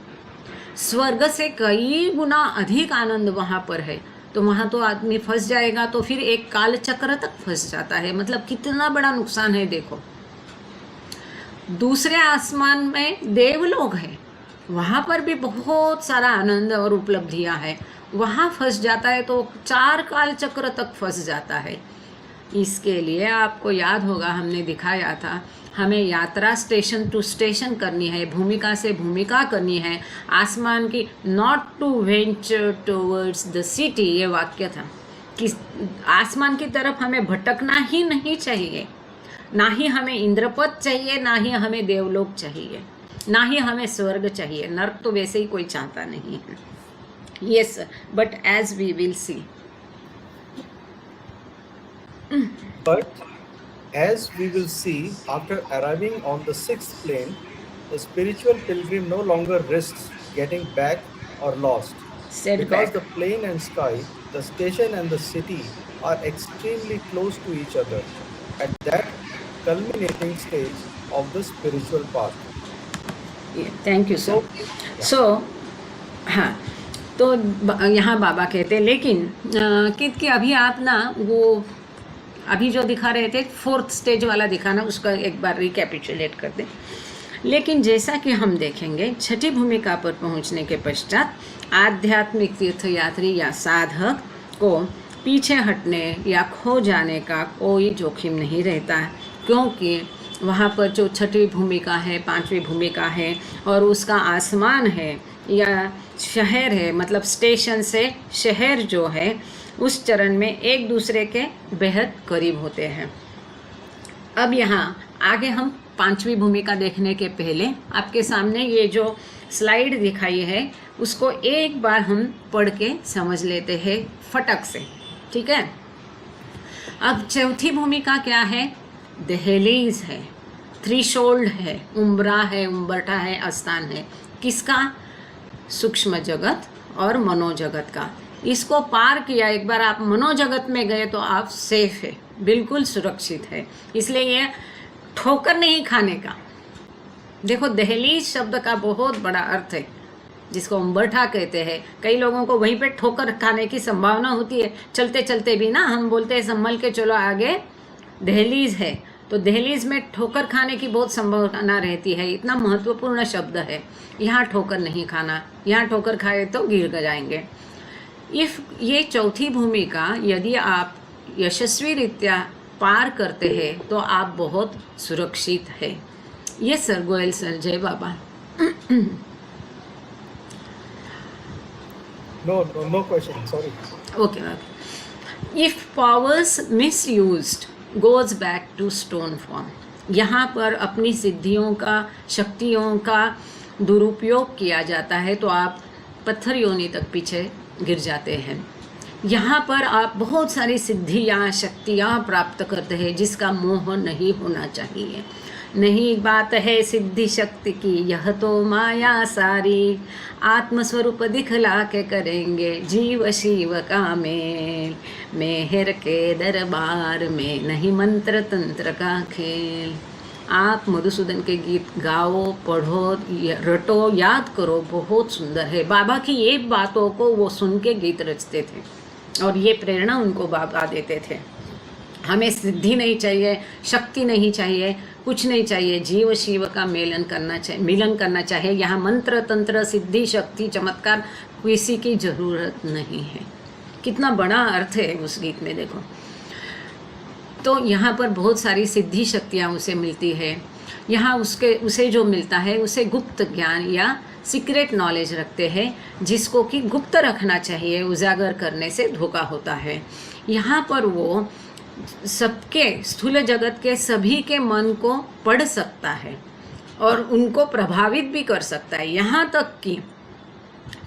स्वर्ग से कई गुना अधिक आनंद वहाँ पर है। तो वहाँ तो आदमी फंस जाएगा तो फिर एक काल चक्र तक फंस जाता है। मतलब कितना बड़ा नुकसान है। देखो, दूसरे आसमान में देवलोक है, वहाँ पर भी बहुत सारा आनंद और उपलब्धियाँ हैं। वहाँ फंस जाता है तो 4 काल चक्र तक फंस जाता है। इसके लिए आपको याद होगा हमने दिखाया था, हमें यात्रा स्टेशन टू स्टेशन करनी है, भूमिका से भूमिका करनी है आसमान की। Not to venture towards the city, ये वाक्य था कि आसमान की तरफ हमें भटकना ही नहीं चाहिए। ना ही हमें इंद्रपद चाहिए, ना ही हमें देवलोक चाहिए, ना ही हमें स्वर्ग चाहिए। नर्क तो वैसे ही कोई चाहता नहीं है। Yes, but as we will see. But as we will see, after arriving on the 6th plane, the spiritual pilgrim no longer risks getting back or lost, Set because back. the plane and sky, the station and the city are extremely close to each other at that culminating stage of the spiritual path. Thank you so हाँ, तो यहाँ बाबा कहते हैं, लेकिन कि अभी आप ना वो अभी जो दिखा रहे थे 4th स्टेज वाला दिखाना, उसका एक बार रिकैपिचुलेट कर दें। लेकिन जैसा कि हम देखेंगे, छठी भूमिका पर पहुंचने के पश्चात आध्यात्मिक तीर्थयात्री या साधक को पीछे हटने या खो जाने का कोई जोखिम नहीं रहता है, क्योंकि वहाँ पर जो छठी भूमिका है, 5वीं भूमिका है और उसका आसमान है या शहर है, मतलब स्टेशन से शहर जो है, उस चरण में एक दूसरे के बेहद करीब होते हैं। अब यहाँ आगे हम 5वीं भूमिका देखने के पहले आपके सामने ये जो स्लाइड दिखाई है उसको एक बार हम पढ़ के समझ लेते हैं फटक से, ठीक है। अब चौथी भूमिका क्या है? दहलीज है, थ्रीशोल्ड है, उम्बरा है, उम्बरठा है, आस्थान है। किसका? सूक्ष्म जगत और मनोजगत का। इसको पार किया, एक बार आप मनोजगत में गए तो आप सेफ है, बिल्कुल सुरक्षित है। इसलिए ये ठोकर नहीं खाने का। देखो, दहलीज शब्द का बहुत बड़ा अर्थ है, जिसको उम्बरठा कहते हैं। कई लोगों को वहीं पे ठोकर खाने की संभावना होती है। चलते चलते भी ना हम बोलते हैं संभल के चलो, आगे दहलीज है, तो दहलीज में ठोकर खाने की बहुत संभावना रहती है। इतना महत्वपूर्ण शब्द है। यहाँ ठोकर नहीं खाना, यहाँ ठोकर खाए तो गिर जाएंगे। ये चौथी भूमिका यदि आप यशस्वी रीत्या पार करते हैं तो आप बहुत सुरक्षित है। ये सर गोयल सर, जय बाबा। No question, sorry. Okay. If powers misused goes back to stone form. यहाँ पर अपनी सिद्धियों का, शक्तियों का दुरुपयोग किया जाता है तो आप पत्थर योनि तक पीछे गिर जाते हैं। यहाँ पर आप बहुत सारी सिद्धियाँ, शक्तियाँ प्राप्त करते हैं, जिसका मोह नहीं होना चाहिए। नहीं बात है सिद्धि शक्ति की, यह तो माया सारी, आत्मस्वरूप दिखला के करेंगे जीव शिव का मेल, मेहर के दरबार में नहीं मंत्र तंत्र का खेल। आप मधुसूदन के गीत गाओ, पढ़ो, रटो, याद करो, बहुत सुंदर है। बाबा की ये बातों को वो सुन के गीत रचते थे और ये प्रेरणा उनको बाबा देते थे। हमें सिद्धि नहीं चाहिए, शक्ति नहीं चाहिए, कुछ नहीं चाहिए, जीव शिव का मिलन करना चाहिए। यहाँ मंत्र तंत्र, सिद्धि, शक्ति, चमत्कार किसी की जरूरत नहीं है। कितना बड़ा अर्थ है उस गीत में, देखो। तो यहाँ पर बहुत सारी सिद्धि शक्तियाँ उसे मिलती है। यहाँ उसे जो मिलता है उसे गुप्त ज्ञान या सीक्रेट नॉलेज रखते हैं, जिसको कि गुप्त रखना चाहिए, उजागर करने से धोखा होता है। यहाँ पर वो सबके स्थूल जगत के सभी के मन को पढ़ सकता है और उनको प्रभावित भी कर सकता है। यहाँ तक कि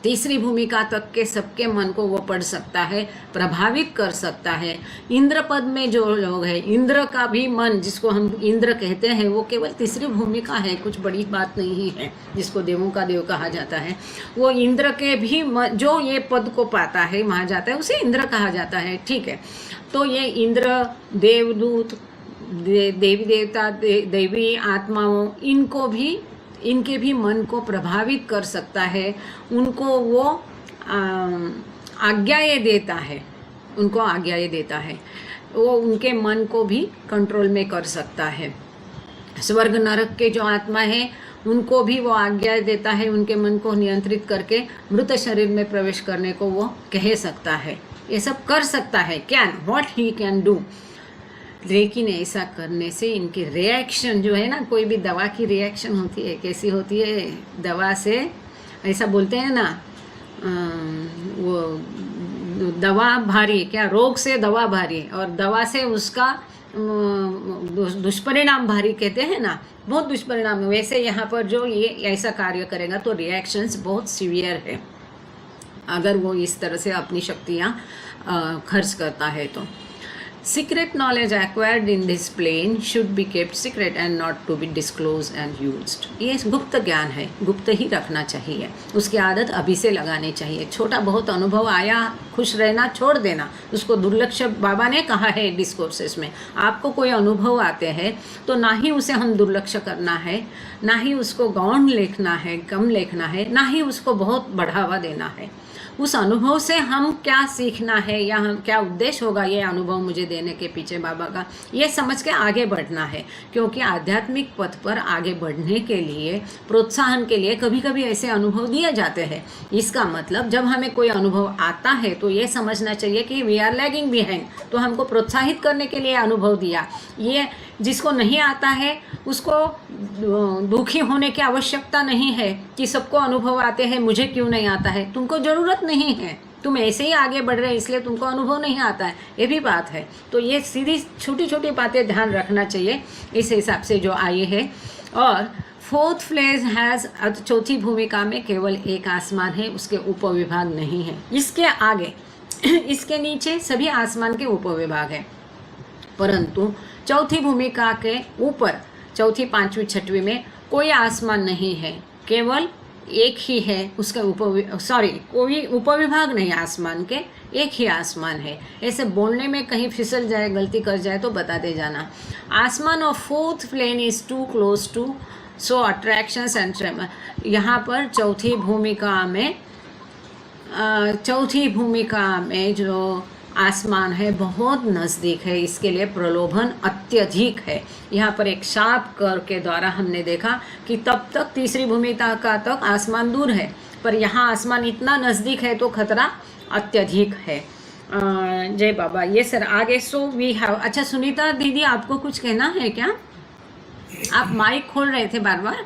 तीसरी भूमिका तक के सबके मन को वो पढ़ सकता है, प्रभावित कर सकता है। इंद्र पद में जो लोग हैं, इंद्र का भी मन, जिसको हम इंद्र कहते हैं, वो केवल तीसरी भूमिका है, कुछ बड़ी बात नहीं है, जिसको देवों का देव कहा जाता है। वो इंद्र के भी जो ये पद को पाता है, वहाँ जाता है, उसे इंद्र कहा जाता है, ठीक है। तो ये इंद्र, देवदूत, देवी देवता, देवी आत्माओं, इनके भी मन को प्रभावित कर सकता है। उनको वो आज्ञाएं देता है, वो उनके मन को भी कंट्रोल में कर सकता है। स्वर्ग नरक के जो आत्मा है, उनको भी वो आज्ञा देता है, उनके मन को नियंत्रित करके मृत शरीर में प्रवेश करने को वो कह सकता है। ये सब कर सकता है, व्हाट ही कैन डू। लेकिन ऐसा करने से इनकी रिएक्शन जो है ना, कोई भी दवा की रिएक्शन होती है, कैसी होती है? दवा से ऐसा बोलते हैं ना, वो दवा भारी, क्या रोग से दवा भारी और दवा से उसका दुष्परिणाम भारी कहते हैं ना, बहुत दुष्परिणाम। वैसे यहाँ पर जो ये ऐसा कार्य करेगा तो रिएक्शंस बहुत सीवियर है, अगर वो इस तरह से अपनी शक्तियाँ खर्च करता है तो। Secret knowledge acquired in this plane should be kept secret and not to be disclosed and used. ये गुप्त ज्ञान है, गुप्त ही रखना चाहिए, उसकी आदत अभी से लगानी चाहिए। छोटा बहुत अनुभव आया, खुश रहना छोड़ देना, उसको दुर्लक्ष्य, बाबा ने कहा है डिस्कोर्सेस में, आपको कोई अनुभव आते हैं तो ना ही उसे हम दुर्लक्ष्य करना है, ना ही उसको गौण लिखना है, कम लिखना है, ना ही उसको बहुत बढ़ावा देना है। उस अनुभव से हम क्या सीखना है या हम क्या उद्देश्य होगा ये अनुभव मुझे देने के पीछे बाबा का, ये समझ के आगे बढ़ना है। क्योंकि आध्यात्मिक पथ पर आगे बढ़ने के लिए, प्रोत्साहन के लिए कभी कभी ऐसे अनुभव दिए जाते हैं। इसका मतलब जब हमें कोई अनुभव आता है तो ये समझना चाहिए कि वी आर लैगिंग बिहाइंड, तो हमको प्रोत्साहित करने के लिए अनुभव दिया। ये जिसको नहीं आता है उसको दुखी होने की आवश्यकता नहीं है कि सबको अनुभव आते हैं, मुझे क्यों नहीं आता है। तुमको ज़रूरत नहीं है, तुम ऐसे ही आगे बढ़ रहे इसलिए तुमको अनुभव नहीं आता है, ये भी बात है। तो ये सीधी छोटी छोटी बातें ध्यान रखना चाहिए इस हिसाब से जो आई है। और फोर्थ प्लेस हैज़, चौथी भूमिका में केवल एक आसमान है, उसके उपविभाग नहीं है। इसके आगे इसके नीचे सभी आसमान के उपविभाग हैं, परंतु चौथी भूमिका के ऊपर, चौथी, पांचवी, छठवीं में कोई आसमान नहीं है, केवल एक ही है उसका कोई उपविभाग नहीं आसमान के, एक ही आसमान है। ऐसे बोलने में कहीं फिसल जाए, गलती कर जाए तो बताते जाना। आसमान of fourth plane is too close to so attractions and tremor. यहाँ पर चौथी भूमिका में जो आसमान है बहुत नज़दीक है, इसके लिए प्रलोभन अत्यधिक है। यहाँ पर एक शाप कर के द्वारा हमने देखा कि तब तक तीसरी भूमिका का तक आसमान दूर है, पर यहाँ आसमान इतना नज़दीक है तो खतरा अत्यधिक है। जय बाबा। ये सर आगे सो वी हैव। अच्छा सुनीता दीदी, आपको कुछ कहना है क्या? आप माइक खोल रहे थे बार बार।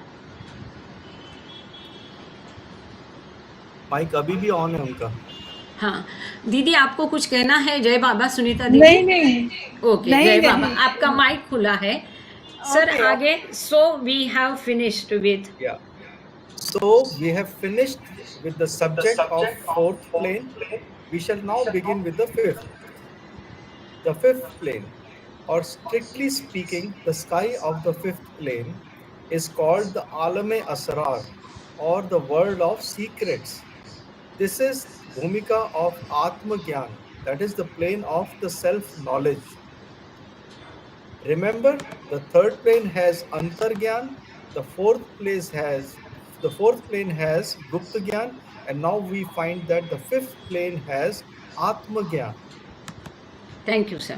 माइक अभी भी ऑन है उनका। हाँ दीदी, आपको कुछ कहना है? जय बाबा। सुनीता दीदी नहीं। ओके, जय बाबा। आपका माइक खुला है सर। आगे so we have finished with, so we have finished with the subject of fourth plane. We shall now begin with the fifth plane, or strictly speaking the sky of the fifth plane is called the Alam-e Asrar, or the world of secrets. This is Bhumika of Atma Gyan, that is the plane of the self-knowledge. Remember, the third plane has Antar Gyan, the fourth plane has Gupta Gyan, and now we find that the fifth plane has Atma Gyan. Thank you sir.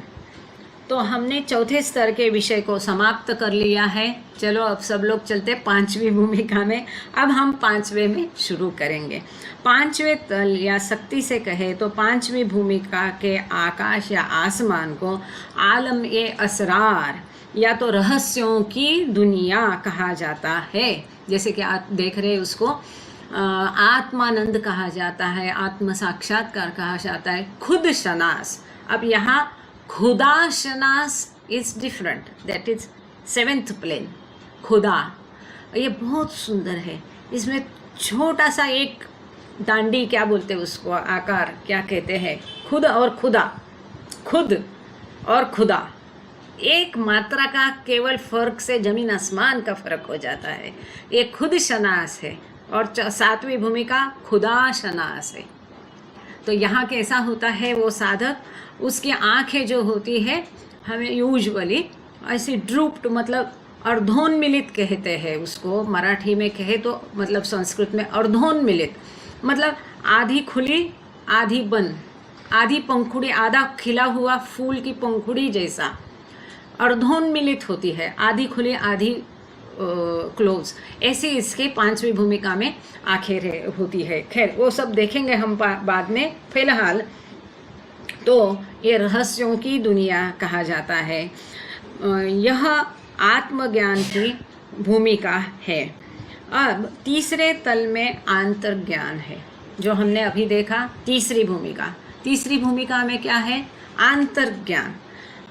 तो हमने चौथे स्तर के विषय को समाप्त कर लिया है। चलो अब सब लोग चलते पांचवी भूमिका में। अब हम पांचवे में शुरू करेंगे। पांचवे तल या शक्ति से कहे तो पांचवी भूमिका के आकाश या आसमान को आलम ए असरार या तो रहस्यों की दुनिया कहा जाता है। जैसे कि आप देख रहे हैं उसको आत्मानंद कहा जाता है, आत्म साक्षात्कार कहा जाता है, खुद शनास। अब यहाँ खुदा शनास is different, that is seventh plane. खुदा ये बहुत सुंदर है। इसमें छोटा सा एक डांडी, क्या बोलते हैं उसको, आकार क्या कहते हैं, खुद और खुदा, खुद और खुदा, एक मात्रा का केवल फर्क से जमीन आसमान का फर्क हो जाता है। ये खुद शनास है और सातवीं भूमिका खुदा शनास है। तो यहाँ कैसा होता है वो साधक, उसकी आंखें जो होती है हमें यूजुअली ऐसी ड्रूप्ड, मतलब अर्धोन्मिलित कहते हैं उसको, मराठी में कहे तो, मतलब संस्कृत में अर्धोन्मिलित, मतलब आधी खुली आधी बंद, आधी पंखुड़ी, आधा खिला हुआ फूल की पंखुड़ी जैसा अर्धोन्मिलित होती है, आधी खुली आधी क्लोज। ऐसी इसके पांचवी भूमिका में आखिर होती है। खैर वो सब देखेंगे हम बाद में। फिलहाल तो ये रहस्यों की दुनिया कहा जाता है। यह आत्मज्ञान की भूमिका है। अब तीसरे तल में आंतर्ज्ञान है, जो हमने अभी देखा। तीसरी भूमिका में क्या है, आंतर्ज्ञान।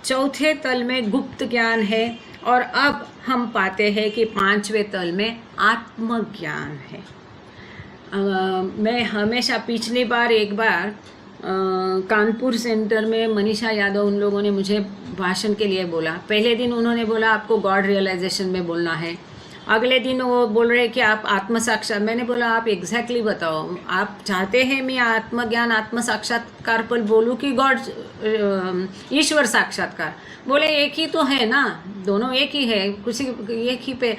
चौथे तल में गुप्त ज्ञान है और अब हम पाते हैं कि पांचवें तल में आत्मज्ञान है। मैं हमेशा पिछली बार एक बार कानपुर सेंटर में मनीषा यादव उन लोगों ने मुझे भाषण के लिए बोला। पहले दिन उन्होंने बोला आपको गॉड रियलाइजेशन में बोलना है, अगले दिन वो बोल रहे कि आप आत्म साक्षात। मैंने बोला आप एग्जैक्टली बताओ, आप चाहते हैं मैं आत्मज्ञान आत्म साक्षात्कार पर बोलूँ कि गॉड ईश्वर साक्षात्कार? बोले एक ही तो है ना, दोनों एक ही है, कुछ एक ही पे।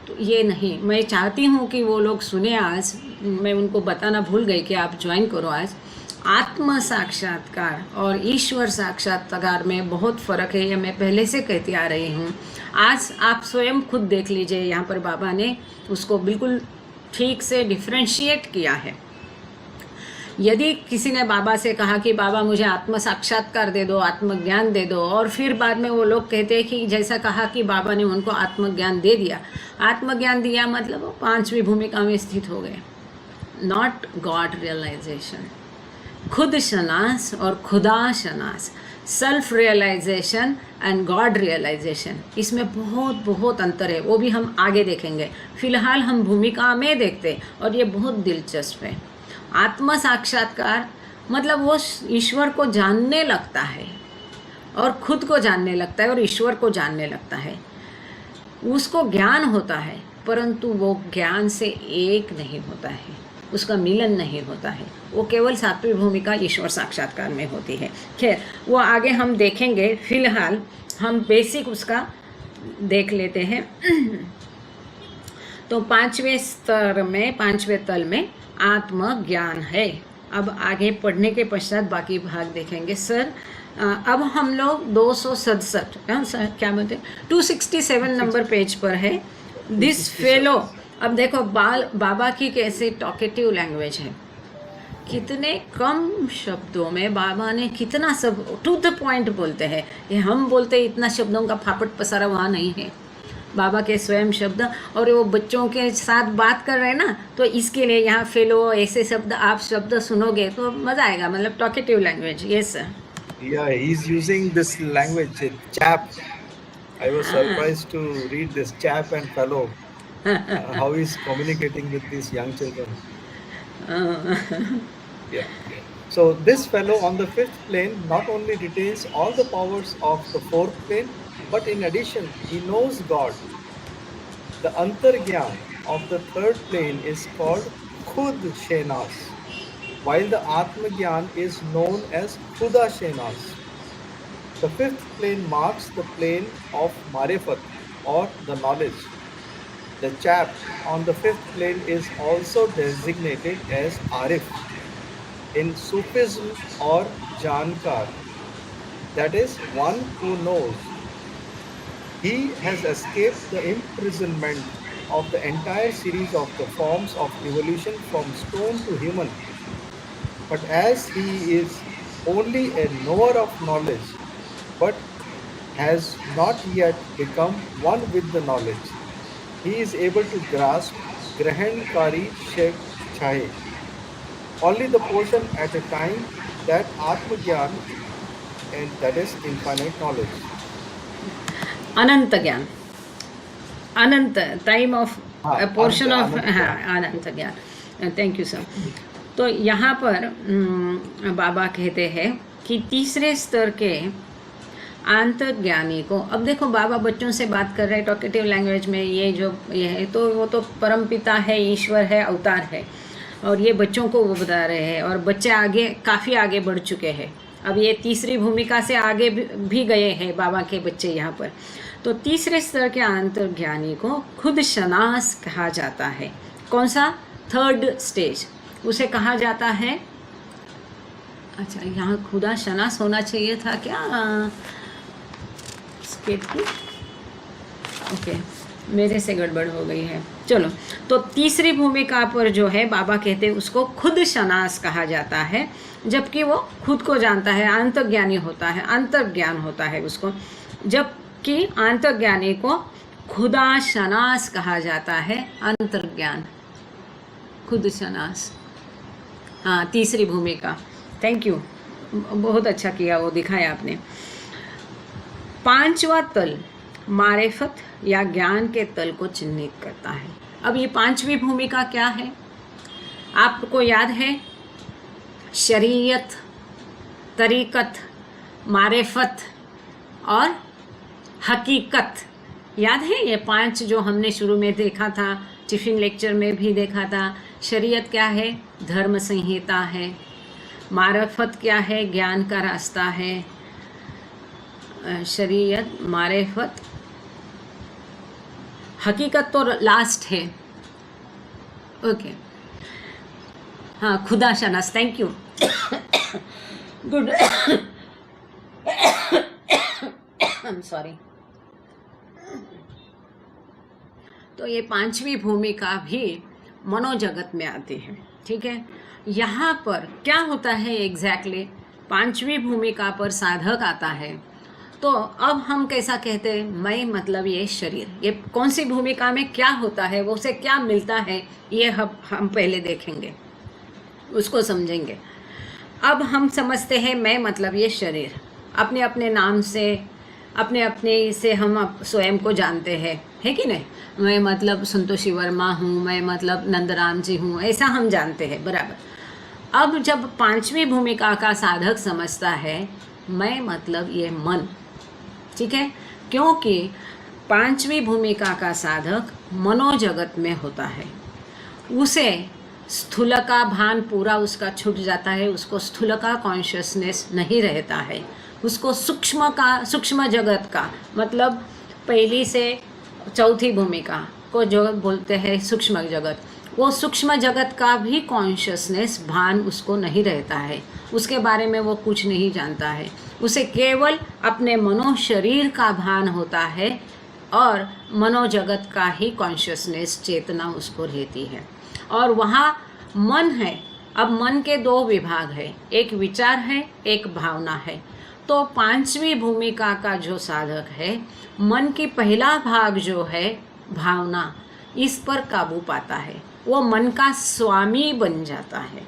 तो ये नहीं, मैं चाहती हूँ कि वो लोग सुने। आज मैं उनको बताना भूल गई कि आप ज्वाइन करो आज। आत्म साक्षात्कार और ईश्वर साक्षात्कार में बहुत फ़र्क है, ये मैं पहले से कहती आ रही हूँ। आज आप स्वयं खुद देख लीजिए, यहाँ पर बाबा ने उसको बिल्कुल ठीक से डिफ्रेंशिएट किया है। यदि किसी ने बाबा से कहा कि बाबा मुझे आत्म साक्षात्कार दे दो, आत्मज्ञान दे दो, और फिर बाद में वो लोग कहते हैं कि जैसा कहा कि बाबा ने उनको आत्मज्ञान दे दिया, आत्मज्ञान दिया मतलब वो पांचवी भूमिका में स्थित हो गए। नॉट गॉड रियलाइजेशन, खुद शनास और खुदा शनास, self realization and God realization, इसमें बहुत बहुत अंतर है। वो भी हम आगे देखेंगे, फिलहाल हम भूमिका में देखते और ये बहुत दिलचस्प है। आत्म साक्षात्कार मतलब वो ईश्वर को जानने लगता है और खुद को जानने लगता है और ईश्वर को जानने लगता है। उसको ज्ञान होता है परंतु वो ज्ञान से एक नहीं होता है, उसका मिलन नहीं होता है। वो केवल सातवीं भूमिका ईश्वर साक्षात्कार में होती है। खैर वो आगे हम देखेंगे, फिलहाल हम बेसिक उसका देख लेते हैं। तो पांचवें स्तर में, पांचवें तल में आत्मज्ञान है। अब आगे पढ़ने के पश्चात बाकी भाग देखेंगे। सर अब हम लोग 267 क्या बोलते हैं 267 नंबर पेज पर है। दिस फेलो, अब देखो बाबा की कैसे टॉकेटिव लैंग्वेज है, कितने कम शब्दों में बाबा ने कितना सब टू द पॉइंट बोलते हैं। ये हम बोलते हैं इतना शब्दों का फापट पसारा, वहाँ नहीं है। बाबा के स्वयं शब्द, और वो बच्चों के साथ बात कर रहे हैं ना, तो इसके लिए यहाँ फेलो ऐसे शब्द आप शब्द सुनोगे तो मज़ा आएगा। मतलब talkative language. Yes sir. Yeah, he's using this language, chap. I was surprised to read this chap and fellow. How he's communicating with these young children. Yeah. So this fellow on the fifth plane not only retains all the powers of the fourth plane, but in addition, he knows God. The Antargyan of the third plane is called Khud Shenas, while the Atmagyan is known as Khuda Shenas. The fifth plane marks the plane of Marifat or the knowledge. The chap on the fifth plane is also designated as Arif in Sufism or Jankar. that is, one who knows. He has escaped the imprisonment of the entire series of the forms of evolution from stone to human. But as he is only a knower of knowledge, but has not yet become one with the knowledge, he is able to grasp Grahankari Sheikh Chahe, only the portion at a time that Atmagyan, and that is infinite knowledge. अनंत ज्ञान, अनंत time of हाँ, portion Anant- of, अनंत हाँ ज्ञान। अनंत ज्ञान। Thank you sir. तो यहाँ पर बाबा कहते हैं कि तीसरे स्तर के अंतर्ज्ञानी को, अब देखो बाबा बच्चों से बात कर रहे हैं टॉकेटिव लैंग्वेज में, ये है तो वो तो परमपिता है, ईश्वर है, अवतार है, और ये बच्चों को वो बता रहे हैं, और बच्चे आगे काफ़ी आगे बढ़ चुके हैं। अब ये तीसरी भूमिका से आगे भी गए हैं बाबा के बच्चे यहाँ पर। तो तीसरे स्तर के अंतर्ज्ञानी को खुद शनास कहा जाता है। कौन सा? थर्ड स्टेज उसे कहा जाता है। अच्छा, यहाँ खुदा शनास होना चाहिए था क्या? स्केट की ओके, मेरे से गड़बड़ हो गई है। चलो, तो तीसरी भूमिका पर जो है बाबा कहते हैं उसको खुद शनास कहा जाता है, जबकि वो खुद को जानता है, अंतर्ज्ञानी होता है, अंतर्ज्ञान होता है उसको, जबकि अंतर्ज्ञानी को खुदा शनास कहा जाता है। अंतर्ज्ञान, खुद शनास, हाँ तीसरी भूमिका। थैंक यू, बहुत अच्छा किया, वो दिखाया आपने। पांचवा तल मारिफत या ज्ञान के तल को चिन्हित करता है। अब ये पांचवी भूमिका क्या है? आपको याद है? शरीयत, तरीकत, मारिफत और हकीकत। याद है ये पांच जो हमने शुरू में देखा था, टिफिन लेक्चर में भी देखा था। शरीयत क्या है? धर्म संहिता है। मारिफत क्या है? ज्ञान का रास्ता है। शरीयत, मारिफत, हकीकत तो लास्ट है। ओके, हाँ खुदा शनास, thank you, good, I am sorry. तो ये पांचवी भूमिका भी मनोजगत में आती है, ठीक है। यहाँ पर क्या होता है एग्जैक्टली? पांचवी भूमिका पर साधक आता है, तो अब हम कैसा कहते हैं? मैं मतलब ये शरीर, ये कौन सी भूमिका में क्या होता है, वो उसे क्या मिलता है, ये हम पहले देखेंगे, उसको समझेंगे। अब हम समझते हैं मैं मतलब ये शरीर, अपने अपने नाम से, अपने अपने से हम स्वयं को जानते हैं, है कि नहीं? मैं मतलब संतोषी वर्मा हूँ, मैं मतलब नंदराम जी हूँ, ऐसा हम जानते हैं, बराबर। अब जब पांचवी भूमिका का साधक समझता है मैं मतलब ये मन, ठीक है, क्योंकि पांचवी भूमिका का साधक मनोजगत में होता है, उसे स्थूल का भान पूरा उसका छूट जाता है, उसको स्थूल का कॉन्शियसनेस नहीं रहता है, उसको सूक्ष्म जगत का, मतलब पहली से चौथी भूमिका को जो बोलते हैं सूक्ष्म जगत, वो सूक्ष्म जगत का भी कॉन्शियसनेस भान उसको नहीं रहता है, उसके बारे में वो कुछ नहीं जानता है, उसे केवल अपने मनो शरीर का भान होता है और मनोजगत का ही कॉन्शियसनेस, चेतना उसको रहती है। और वहाँ मन है। अब मन के दो विभाग है, एक विचार है, एक भावना है। तो पांचवी भूमिका का जो साधक है, मन की पहला भाग जो है भावना, इस पर काबू पाता है, वो मन का स्वामी बन जाता है,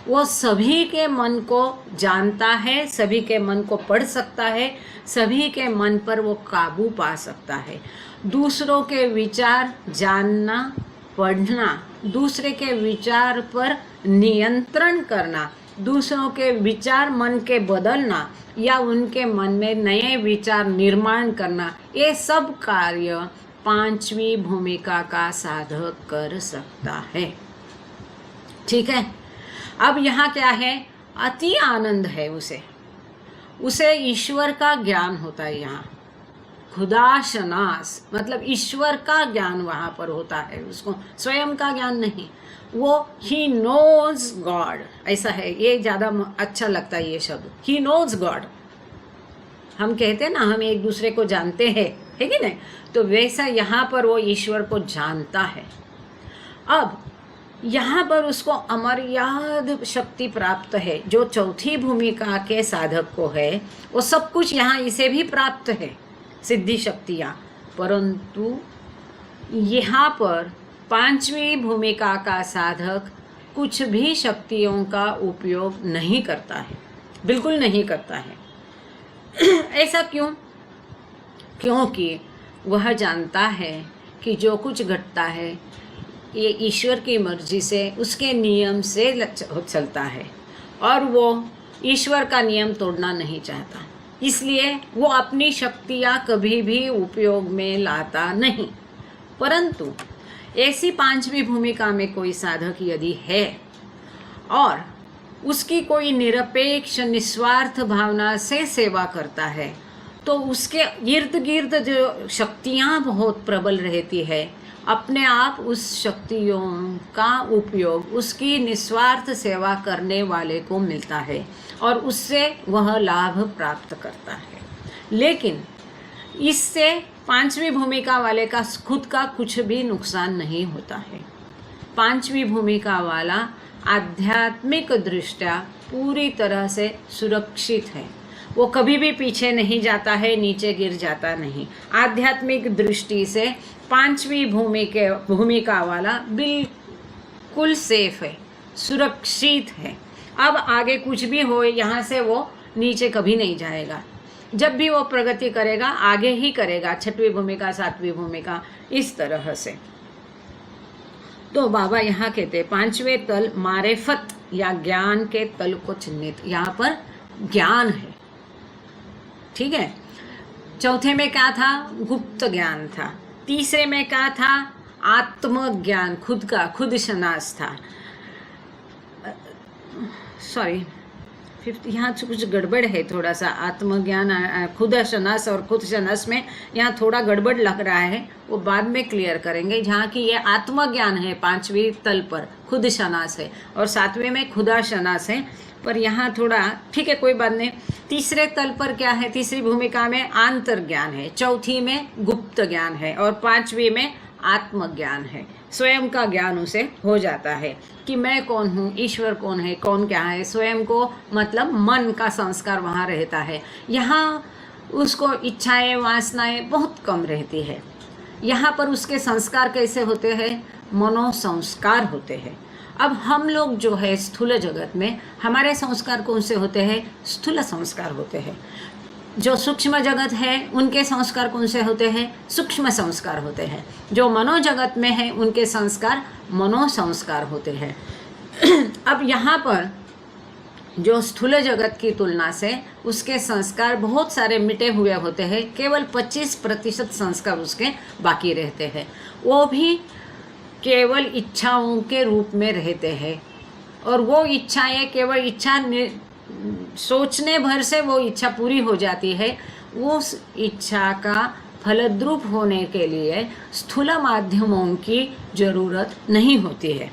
वो सभी के मन को जानता है, सभी के मन को पढ़ सकता है, सभी के मन पर वो काबू पा सकता है। दूसरों के विचार जानना, पढ़ना, दूसरे के विचार पर नियंत्रण करना, दूसरों के विचार मन के बदलना या उनके मन में नए विचार निर्माण करना, ये सब कार्य पांचवी भूमिका का साधक कर सकता है, ठीक है। अब यहाँ क्या है? अति आनंद है, उसे ईश्वर का ज्ञान होता है। यहाँ खुदा शनास मतलब ईश्वर का ज्ञान वहाँ पर होता है, उसको स्वयं का ज्ञान नहीं, वो ही नोज गॉड, ऐसा है, ये ज़्यादा अच्छा लगता है ये शब्द, ही नोज गॉड, हम कहते हैं ना हम एक दूसरे को जानते हैं, है कि नहीं? तो वैसा यहाँ पर वो ईश्वर को जानता है। अब यहाँ पर उसको अमर्याद शक्ति प्राप्त है, जो चौथी भूमिका के साधक को है वो सब कुछ यहाँ इसे भी प्राप्त है, सिद्धि शक्तियाँ। परंतु यहाँ पर पांचवी भूमिका का साधक कुछ भी शक्तियों का उपयोग नहीं करता है, बिल्कुल नहीं करता है। ऐसा क्यों? क्योंकि वह जानता है कि जो कुछ घटता है ये ईश्वर की मर्जी से, उसके नियम से चलता है और वो ईश्वर का नियम तोड़ना नहीं चाहता, इसलिए वो अपनी शक्तियाँ कभी भी उपयोग में लाता नहीं। परंतु ऐसी पांचवी भूमिका में कोई साधक यदि है और उसकी कोई निरपेक्ष निस्वार्थ भावना से सेवा करता है, तो उसके इर्द गिर्द जो शक्तियाँ बहुत प्रबल रहती है, अपने आप उस शक्तियों का उपयोग उसकी निस्वार्थ सेवा करने वाले को मिलता है और उससे वह लाभ प्राप्त करता है। लेकिन इससे पांचवी भूमिका वाले का खुद का कुछ भी नुकसान नहीं होता है। पांचवी भूमिका वाला आध्यात्मिक दृष्टया पूरी तरह से सुरक्षित है, वो कभी भी पीछे नहीं जाता है, नीचे गिर जाता नहीं। आध्यात्मिक दृष्टि से पांचवी भूमिका वाला बिल्कुल सेफ है, सुरक्षित है। अब आगे कुछ भी हो, यहाँ से वो नीचे कभी नहीं जाएगा। जब भी वो प्रगति करेगा आगे ही करेगा, छठवीं भूमिका, सातवीं भूमिका, इस तरह से। तो बाबा यहाँ कहते पांचवें तल मारेफत या ज्ञान के तल को चिन्हित, यहाँ पर ज्ञान है, ठीक है। चौथे में क्या था? गुप्त ज्ञान था। तीसरे में क्या था? आत्मज्ञान, खुद का खुद शनास था। सॉरी, फिफ्थ यहाँ कुछ गड़बड़ है थोड़ा सा। आत्मज्ञान, खुद शनास और खुद शनास में यहाँ थोड़ा गड़बड़ लग रहा है, वो बाद में क्लियर करेंगे। जहाँ की ये आत्मज्ञान है पांचवी तल पर, खुद शनास है, और सातवें में खुदा शनास है, पर यहाँ थोड़ा ठीक है, कोई बात नहीं। तीसरे तल पर क्या है? तीसरी भूमिका में आंतर ज्ञान है, चौथी में गुप्त ज्ञान है और पांचवी में आत्मज्ञान है। स्वयं का ज्ञान उसे हो जाता है कि मैं कौन हूँ, ईश्वर कौन है, कौन क्या है। स्वयं को मतलब मन का संस्कार वहाँ रहता है। यहाँ उसको इच्छाएं, वासनाएं बहुत कम रहती है। यहाँ पर उसके संस्कार कैसे होते हैं? मनोसंस्कार होते हैं। अब हम लोग जो है स्थूल जगत में, हमारे संस्कार कौन से होते हैं? स्थूल संस्कार होते हैं। जो सूक्ष्म जगत है उनके संस्कार कौन से होते हैं? सूक्ष्म संस्कार होते हैं। जो मनोजगत में है उनके संस्कार मनोसंस्कार होते हैं। अब यहाँ पर जो स्थूल जगत की तुलना से उसके संस्कार बहुत सारे मिटे हुए होते हैं, केवल 25% संस्कार उसके बाकी रहते हैं। वो भी केवल इच्छाओं के रूप में रहते हैं, और वो इच्छाएं केवल इच्छा सोचने भर से वो इच्छा पूरी हो जाती है। उस इच्छा का फलद्रूप होने के लिए स्थूल माध्यमों की जरूरत नहीं होती है।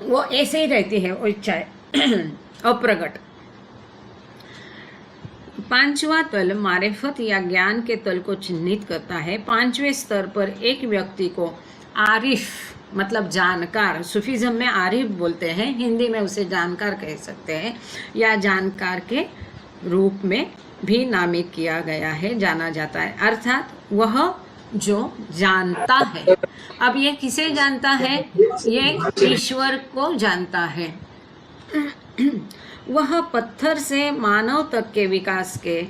वो ऐसे ही रहती है वो इच्छाएं अप्रगट। पांचवा तल मारिफत या ज्ञान के तल को चिन्हित करता है। पांचवें स्तर पर एक व्यक्ति को आरिफ मतलब जानकार, सूफीज़म में आरिफ बोलते हैं, हिंदी में उसे जानकार कह सकते हैं, या जानकार के रूप में भी नामित किया गया है, जाना जाता है। अर्थात वह जो जानता है। अब ये किसे जानता है? ये ईश्वर को जानता है। वह पत्थर से मानव तक के विकास के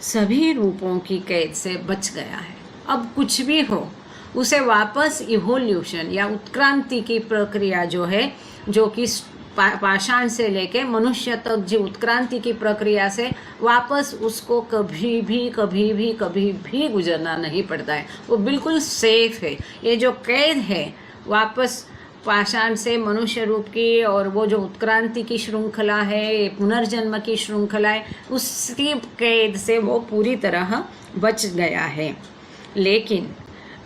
सभी रूपों की कैद से बच गया है। अब कुछ भी हो, उसे वापस इवोल्यूशन या उत्क्रांति की प्रक्रिया जो है, जो कि पाषाण से लेके मनुष्य तक जो उत्क्रांति की प्रक्रिया से वापस उसको कभी भी गुजरना नहीं पड़ता है। वो बिल्कुल सेफ है। ये जो कैद है वापस पाषाण से मनुष्य रूप की, और वो जो उत्क्रांति की श्रृंखला है, पुनर्जन्म की श्रृंखला है, उसकी कैद से वो पूरी तरह बच गया है। लेकिन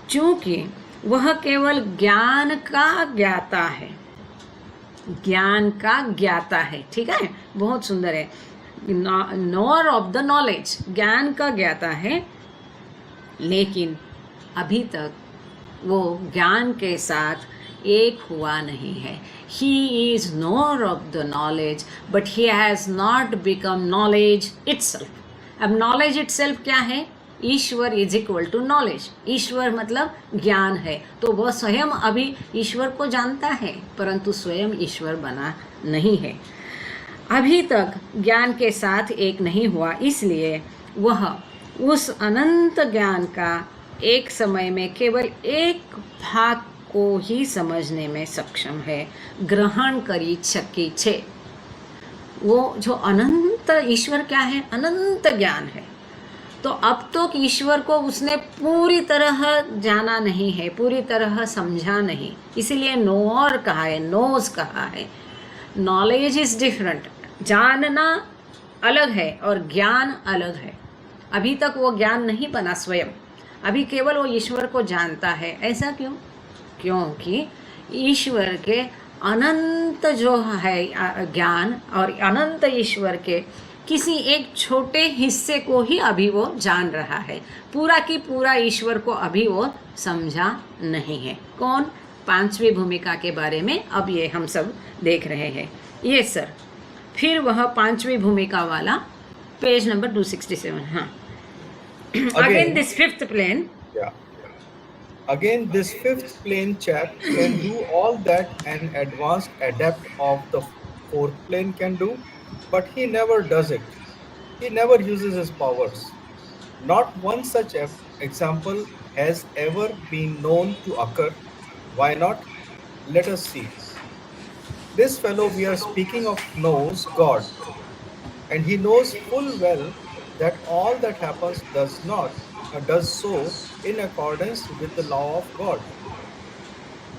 चूंकि वह केवल ज्ञान का ज्ञाता है, ज्ञान का ज्ञाता है, ठीक है, बहुत सुंदर है। नॉर ऑफ द नॉलेज, ज्ञान का ज्ञाता है, लेकिन अभी तक वो ज्ञान के साथ एक हुआ नहीं है. He is knower of the knowledge, but he has not become knowledge itself. अब knowledge itself क्या है? ईश्वर इज इक्वल टू नॉलेज. ईश्वर मतलब ज्ञान है, तो वह स्वयं अभी ईश्वर को जानता है, परंतु स्वयं ईश्वर बना नहीं है. अभी तक ज्ञान के साथ एक नहीं हुआ, इसलिए वह उस अनंत ज्ञान का एक समय में केवल एक भाग को ही समझने में सक्षम है. ग्रहण करी शकी छे. वो जो अनंत ईश्वर क्या है? अनंत ज्ञान है. तो अब तो ईश्वर को उसने पूरी तरह जाना नहीं है, पूरी तरह समझा नहीं, इसीलिए नोअर कहा है, नोज कहा है. Knowledge is different. जानना अलग है और ज्ञान अलग है. अभी तक वो ज्ञान नहीं बना स्वयं, अभी केवल वो ईश्वर को जानता है. ऐसा क्यों? क्योंकि ईश्वर के अनंत जो है ज्ञान और अनंत ईश्वर के किसी एक छोटे हिस्से को ही अभी वो जान रहा है. पूरा की पूरा ईश्वर को अभी वो समझा नहीं है. कौन? पांचवी भूमिका के बारे में अब ये हम सब देख रहे हैं. ये सर, फिर वह पांचवी भूमिका वाला पेज नंबर 267. हाँ, again this fifth plane. Again, this fifth plane chap can do all that an advanced adept of the fourth plane can do, but he never does it. He never uses his powers. Not one such example has ever been known to occur. Why not? Let us see. This fellow we are speaking of knows God, and he knows full well that all that happens does so in accordance with the law of God.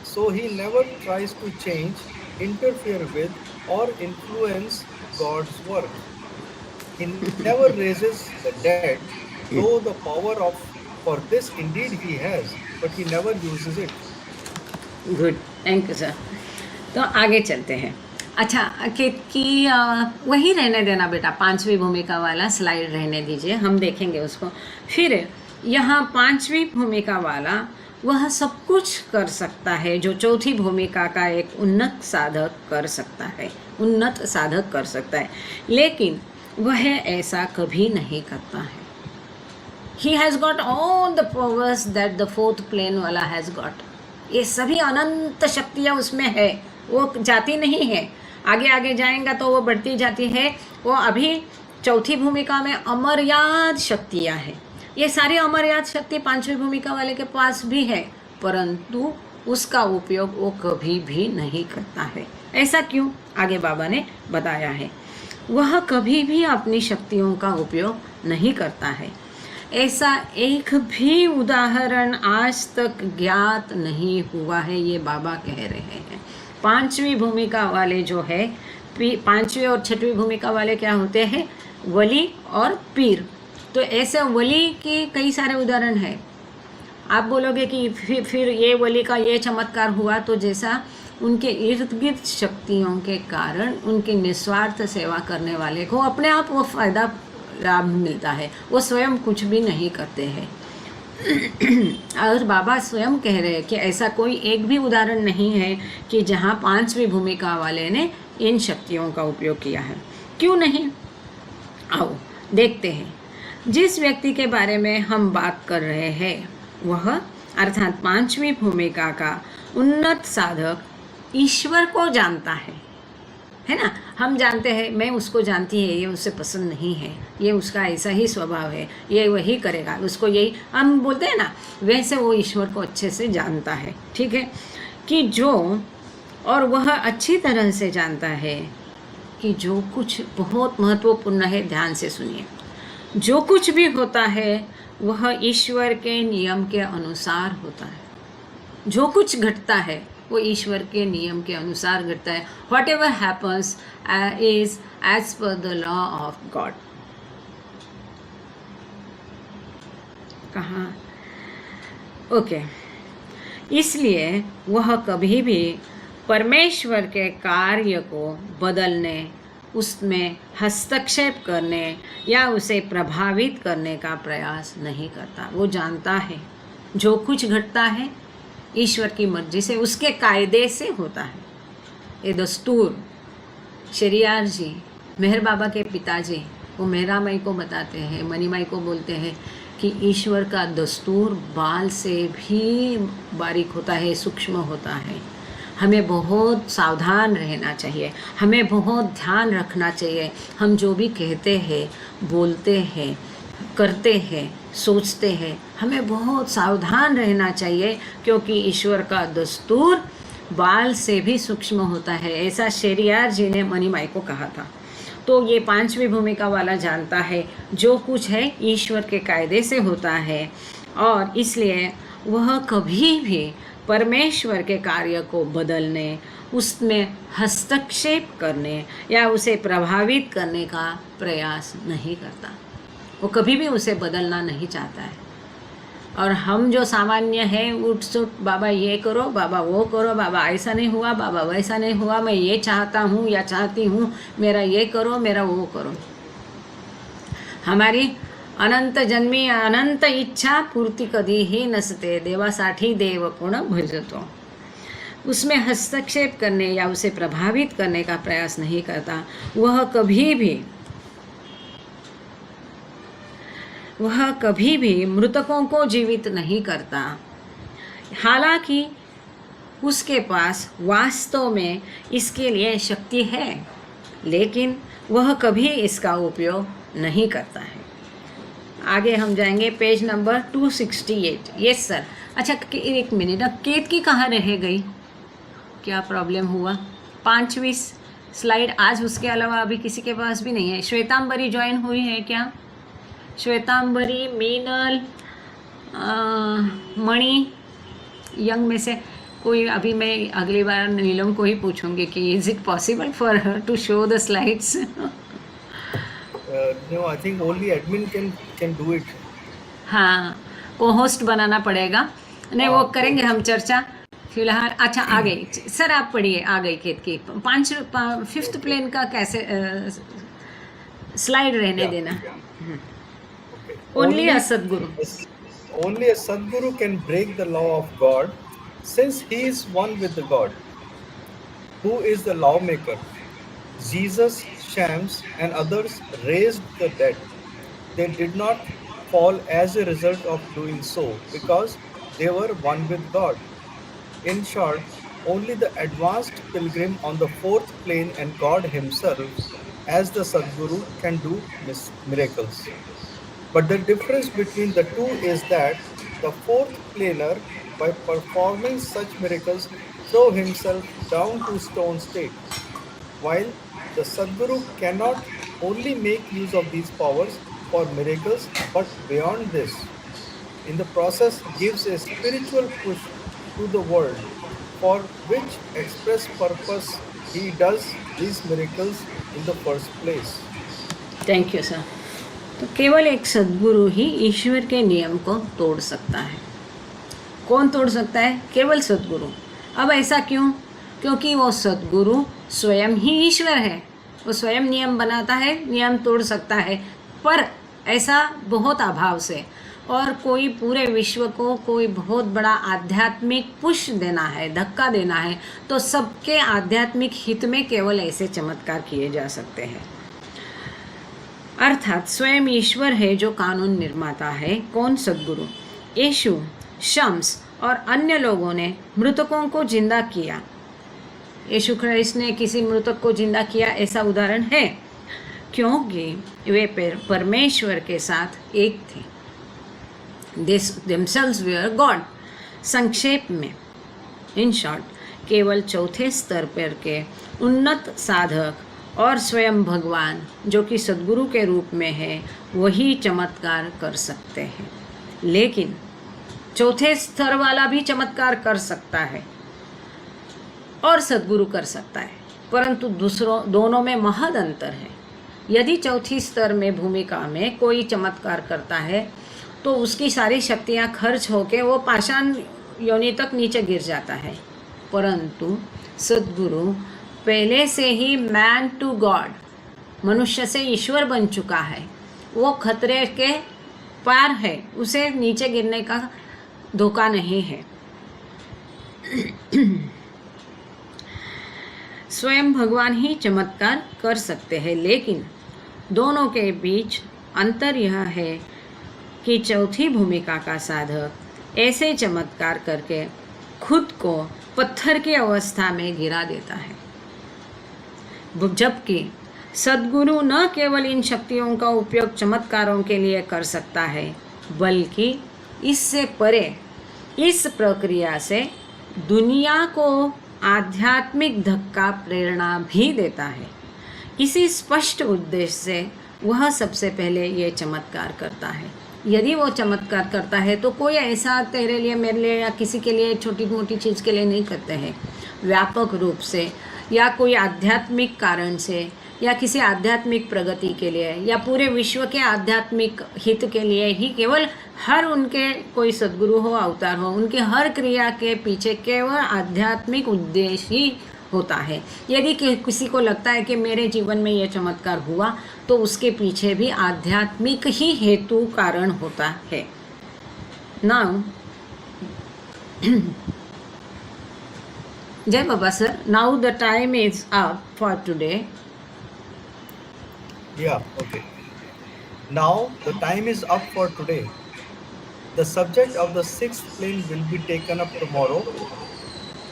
So he never tries to change, interfere with, or influence God's work. He never raises the dead, though the power for this indeed he has, but he never uses it. Good, thank you sir. तो आगे चलते हैं. अच्छा, कि वही रहने देना बेटा, पांचवी भूमिका वाला स्लाइड रहने दीजिए, हम देखेंगे उसको. फिर यहाँ पांचवी भूमिका वाला वह सब कुछ कर सकता है जो चौथी भूमिका का एक उन्नत साधक कर सकता है, लेकिन वह ऐसा कभी नहीं करता है. He has got all the powers that the fourth plane वाला has got. ये सभी अनंत शक्तियाँ उसमें है, वो जाती नहीं है. आगे आगे जाएगा तो वो बढ़ती जाती है. वो अभी चौथी भूमिका में अमर्याद शक्तियाँ हैं. ये सारी अमर्याद शक्ति पांचवी भूमिका वाले के पास भी है, परंतु उसका उपयोग वो कभी भी नहीं करता है. ऐसा क्यों? आगे बाबा ने बताया है. वह कभी भी अपनी शक्तियों का उपयोग नहीं करता है. ऐसा एक भी उदाहरण आज तक ज्ञात नहीं हुआ है, ये बाबा कह रहे हैं. पांचवी भूमिका वाले जो है, पांचवी और छठवीं भूमिका वाले क्या होते हैं? वली और पीर. तो ऐसे वली के कई सारे उदाहरण हैं. आप बोलोगे कि फिर ये वली का ये चमत्कार हुआ, तो जैसा उनके इर्द गिर्द शक्तियों के कारण उनके निस्वार्थ सेवा करने वाले को अपने आप वो फ़ायदा लाभ मिलता है, वो स्वयं कुछ भी नहीं करते हैं. और बाबा स्वयं कह रहे हैं कि ऐसा कोई एक भी उदाहरण नहीं है कि जहाँ पांचवी भूमिका वाले ने इन शक्तियों का उपयोग किया है. क्यों नहीं? आओ देखते हैं. जिस व्यक्ति के बारे में हम बात कर रहे हैं वह अर्थात पांचवी भूमिका का उन्नत साधक ईश्वर को जानता है ना. हम जानते हैं, मैं उसको जानती है, ये उससे पसंद नहीं है, ये उसका ऐसा ही स्वभाव है, ये वही करेगा, उसको यही हम बोलते हैं ना, वैसे वो ईश्वर को अच्छे से जानता है. ठीक है कि जो, और वह अच्छी तरह से जानता है कि जो कुछ बहुत महत्वपूर्ण है, ध्यान से सुनिए, जो कुछ भी होता है वह ईश्वर के नियम के अनुसार होता है. जो कुछ घटता है वो ईश्वर के नियम के अनुसार घटता है. Whatever happens is as per the law of God. कहाँ? ओके. इसलिए वह कभी भी परमेश्वर के कार्य को बदलने, उसमें हस्तक्षेप करने या उसे प्रभावित करने का प्रयास नहीं करता। वो जानता है जो कुछ घटता है ईश्वर की मर्जी से, उसके कायदे से होता है। ये दस्तूर शरियार जी, मेहर बाबा के पिताजी, वो मेहरा माई को बताते हैं, मनी माई को बोलते हैं कि ईश्वर का दस्तूर बाल से भी बारीक होता है, सूक्ष्म होता है। हमें बहुत सावधान रहना चाहिए, हमें बहुत ध्यान रखना चाहिए। हम जो भी कहते हैं, बोलते हैं, करते हैं, सोचते हैं, हमें बहुत सावधान रहना चाहिए, क्योंकि ईश्वर का दस्तूर बाल से भी सूक्ष्म होता है। ऐसा शेरियार जी ने मनी माई को कहा था। तो ये पांचवी भूमिका वाला जानता है जो कुछ है ईश्वर के कायदे से होता है, और इसलिए वह कभी भी परमेश्वर के कार्य को बदलने, उसमें हस्तक्षेप करने या उसे प्रभावित करने का प्रयास नहीं करता। वो कभी भी उसे बदलना नहीं चाहता है। और हम जो सामान्य हैं, उठ सुट, बाबा ये करो, बाबा वो करो, बाबा ऐसा नहीं हुआ, बाबा वैसा नहीं हुआ, मैं ये चाहता हूँ या चाहती हूँ, मेरा ये करो, मेरा वो करो। हमारी अनंत जन्मी अनंत इच्छा पूर्ती कधीही नसते, देवासाठी देव कोण भजतो। उसमें हस्तक्षेप करने या उसे प्रभावित करने का प्रयास नहीं करता। वह कभी भी मृतकों को जीवित नहीं करता। हालांकि उसके पास वास्तव में इसके लिए शक्ति है, लेकिन वह कभी इसका उपयोग नहीं करता है। आगे हम जाएंगे पेज नंबर 268। Yes sir. अच्छा एक मिनट, अब केत की कहाँ रह गई? क्या प्रॉब्लम हुआ? 5वीं स्लाइड आज उसके अलावा अभी किसी के पास भी नहीं है। श्वेतांबरी ज्वाइन हुई है क्या? श्वेतांबरी, मीनल, मणि, यंग में से कोई? अभी मैं अगली बार नीलम को ही पूछूंगी कि is it possible for her to show the slides? No, I think only admin can do it. हाँ, को होस्ट बनाना पड़ेगा। नहीं, वो करेंगे हम चर्चा फिलहाल। अच्छा आ गई सर, आप पढ़िए। आ गई खेत की 5th प्लेन का कैसे स्लाइड रहने देना। Only a Sadguru. Only a Sadguru can break the law of God, since he is one with the God, who is the lawmaker. Jesus, Shams, and others raised the dead. They did not fall as a result of doing so, because they were one with God. In short, only the advanced pilgrim on the 4th plane and God himself, as the Sadguru, can do miracles. But the difference between the two is that the 4th planer, by performing such miracles, throw himself down to stone state, while the Sadguru cannot only make use of these powers for miracles, but beyond this, in the process gives a spiritual push to the world, for which express purpose he does these miracles in the first place. Thank you sir. तो केवल एक सद्गुरु ही ईश्वर के नियम को तोड़ सकता है। कौन तोड़ सकता है? केवल सद्गुरु। अब ऐसा क्यों? क्योंकि वो सद्गुरु स्वयं ही ईश्वर है। वो स्वयं नियम बनाता है, नियम तोड़ सकता है, पर ऐसा बहुत अभाव से। और कोई पूरे विश्व को कोई बहुत बड़ा आध्यात्मिक पुश देना है, धक्का देना है, तो सबके आध्यात्मिक हित में केवल ऐसे चमत्कार किए जा सकते हैं। अर्थात स्वयं ईश्वर है जो कानून निर्माता है। कौन? सद्गुरु। यीशु, शम्स और अन्य लोगों ने मृतकों को जिंदा किया। यीशु क्राइस्ट ने किसी मृतक को जिंदा किया, ऐसा उदाहरण है, क्योंकि वे परमेश्वर के साथ एक थे। themselves were God। संक्षेप में, इन शॉर्ट, केवल चौथे स्तर पर के उन्नत साधक और स्वयं भगवान जो कि सद्गुरु के रूप में है, वही चमत्कार कर सकते हैं। लेकिन चौथे स्तर वाला भी चमत्कार कर सकता है और सद्गुरु कर सकता है, परंतु दोनों में महद अंतर है। यदि चौथी स्तर में भूमिका में कोई चमत्कार करता है तो उसकी सारी शक्तियाँ खर्च होके वो पाषाण योनि तक नीचे गिर जाता है, परंतु सद्गुरु पहले से ही मैन टू गॉड, मनुष्य से ईश्वर बन चुका है, वो खतरे के पार है, उसे नीचे गिरने का धोखा नहीं है। स्वयं भगवान ही चमत्कार कर सकते हैं, लेकिन दोनों के बीच अंतर यह है कि चौथी भूमिका का साधक ऐसे चमत्कार करके खुद को पत्थर की अवस्था में गिरा देता है, जबकि सद्गुरु न केवल इन शक्तियों का उपयोग चमत्कारों के लिए कर सकता है, बल्कि इससे परे इस प्रक्रिया से दुनिया को आध्यात्मिक धक्का प्रेरणा भी देता है। किसी स्पष्ट उद्देश्य से वह सबसे पहले ये चमत्कार करता है। यदि वो चमत्कार करता है तो कोई ऐसा तेरे लिए, मेरे लिए या किसी के लिए छोटी मोटी चीज़ के लिए नहीं करते हैं, व्यापक रूप से या कोई आध्यात्मिक कारण से या किसी आध्यात्मिक प्रगति के लिए या पूरे विश्व के आध्यात्मिक हित के लिए ही केवल हर उनके कोई सद्गुरु हो, अवतार हो, उनकी हर क्रिया के पीछे केवल आध्यात्मिक उद्देश्य ही होता है। यदि किसी को लगता है कि मेरे जीवन में ये चमत्कार हुआ तो उसके पीछे भी आध्यात्मिक ही हेतु कारण होता है। Now Jai Baba sir, now the time is up for today. Yeah, okay. Now the time is up for today. The subject of the sixth plane will be taken up tomorrow.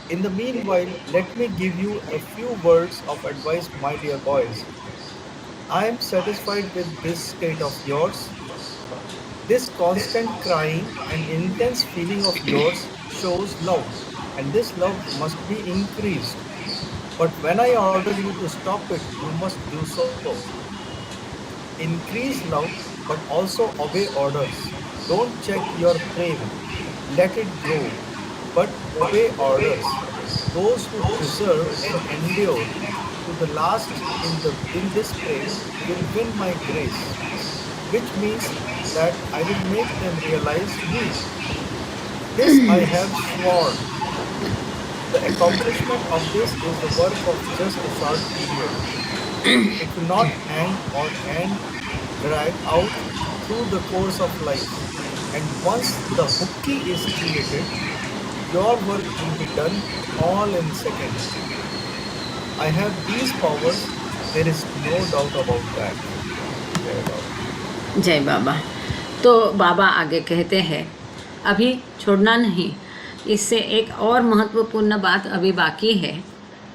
In the meanwhile, let me give you a few words of advice, my dear boys. I am satisfied with this state of yours. This constant crying and intense feeling of yours shows love, and this love must be increased. But when I order you to stop it, you must do so. Increase love, but also obey orders. Don't check your flame, let it grow, but obey orders. Those who preserve and endure to the last in this place will win my grace, which means that I will make them realize me. This I have sworn. The accomplishment of this is the work of just a short period. It will not hang or drag out through the course of life. And once the hookey is created, your work will be done all in seconds. I have these powers, there is no doubt about that. जय बाबा। तो बाबा आगे कहते हैं, अभी छोड़ना नहीं, इससे एक और महत्वपूर्ण बात अभी बाकी है।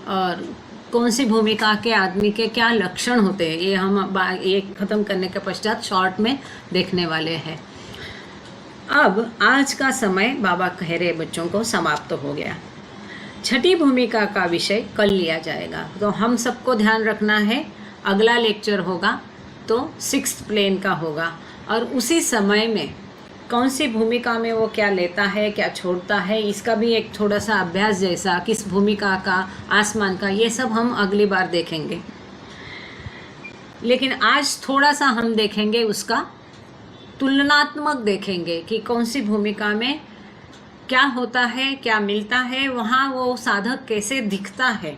और कौन सी भूमिका के आदमी के क्या लक्षण होते हैं ये हम ये ख़त्म करने के पश्चात शॉर्ट में देखने वाले हैं। अब आज का समय बाबा कह रहे बच्चों को समाप्त हो गया। छठी भूमिका का विषय कल लिया जाएगा, तो हम सबको ध्यान रखना है। अगला लेक्चर होगा तो सिक्स्थ प्लेन का होगा, और उसी समय में कौन सी भूमिका में वो क्या लेता है, क्या छोड़ता है, इसका भी एक थोड़ा सा अभ्यास जैसा, किस भूमिका का, आसमान का, ये सब हम अगली बार देखेंगे। लेकिन आज थोड़ा सा हम देखेंगे उसका तुलनात्मक देखेंगे कि कौन सी भूमिका में क्या होता है, क्या मिलता है, वहाँ वो साधक कैसे दिखता है,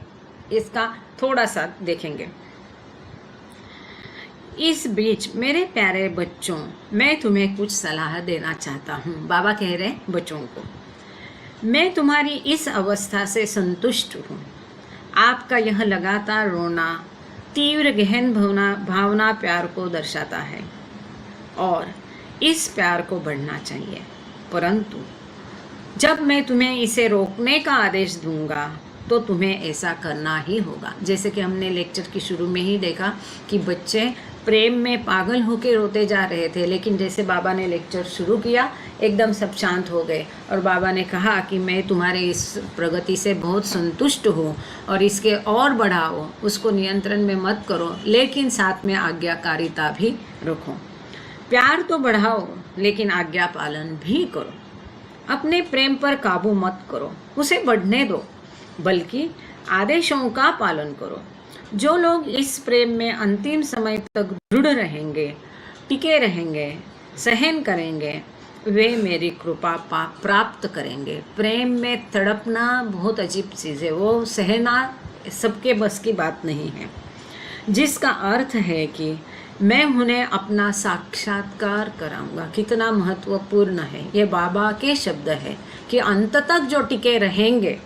इसका थोड़ा सा देखेंगे। इस बीच मेरे प्यारे बच्चों, मैं तुम्हें कुछ सलाह देना चाहता हूँ। बाबा कह रहे बच्चों को, मैं तुम्हारी इस अवस्था से संतुष्ट हूँ। आपका यह लगातार रोना तीव्र गहन भावना प्यार को दर्शाता है और इस प्यार को बढ़ना चाहिए, परंतु जब मैं तुम्हें इसे रोकने का आदेश दूंगा तो तुम्हें ऐसा करना ही होगा। जैसे कि हमने लेक्चर की शुरू में ही देखा कि बच्चे प्रेम में पागल होकर रोते जा रहे थे, लेकिन जैसे बाबा ने लेक्चर शुरू किया एकदम सब शांत हो गए और बाबा ने कहा कि मैं तुम्हारे इस प्रगति से बहुत संतुष्ट हूँ और इसके और बढ़ाओ, उसको नियंत्रण में मत करो, लेकिन साथ में आज्ञाकारिता भी रखो। प्यार तो बढ़ाओ लेकिन आज्ञा पालन भी करो। अपने प्रेम पर काबू मत करो, उसे बढ़ने दो, बल्कि आदेशों का पालन करो। जो लोग इस प्रेम में अंतिम समय तक दृढ़ रहेंगे, टिके रहेंगे, सहन करेंगे, वे मेरी कृपा प्राप्त करेंगे। प्रेम में तड़पना बहुत अजीब चीज़ है, वो सहना सबके बस की बात नहीं है। जिसका अर्थ है कि मैं उन्हें अपना साक्षात्कार कराऊंगा। कितना महत्वपूर्ण है, ये बाबा के शब्द है कि अंत तक जो टिके रहेंगे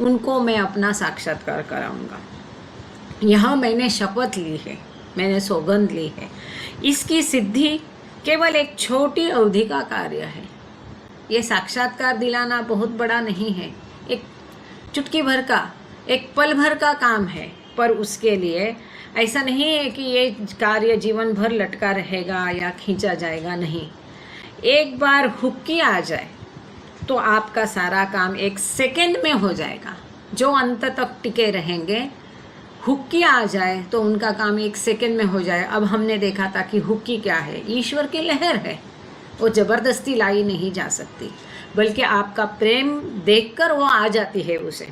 उनको मैं अपना साक्षात्कार कराऊंगा। यह मैंने शपथ ली है, मैंने सौगंध ली है। इसकी सिद्धि केवल एक छोटी अवधि का कार्य है। ये साक्षात्कार दिलाना बहुत बड़ा नहीं है, एक चुटकी भर का, एक पल भर का काम है। पर उसके लिए ऐसा नहीं है कि ये कार्य जीवन भर लटका रहेगा या खींचा जाएगा, नहीं। एक बार हुक्की आ जाए तो आपका सारा काम 1 सेकेंड में हो जाएगा। जो अंत तक टिके रहेंगे, हुक्की आ जाए तो उनका काम 1 सेकेंड में हो जाए। अब हमने देखा था कि हुक्की क्या है, ईश्वर की लहर है, वो ज़बरदस्ती लाई नहीं जा सकती, बल्कि आपका प्रेम देखकर वो आ जाती है उसे।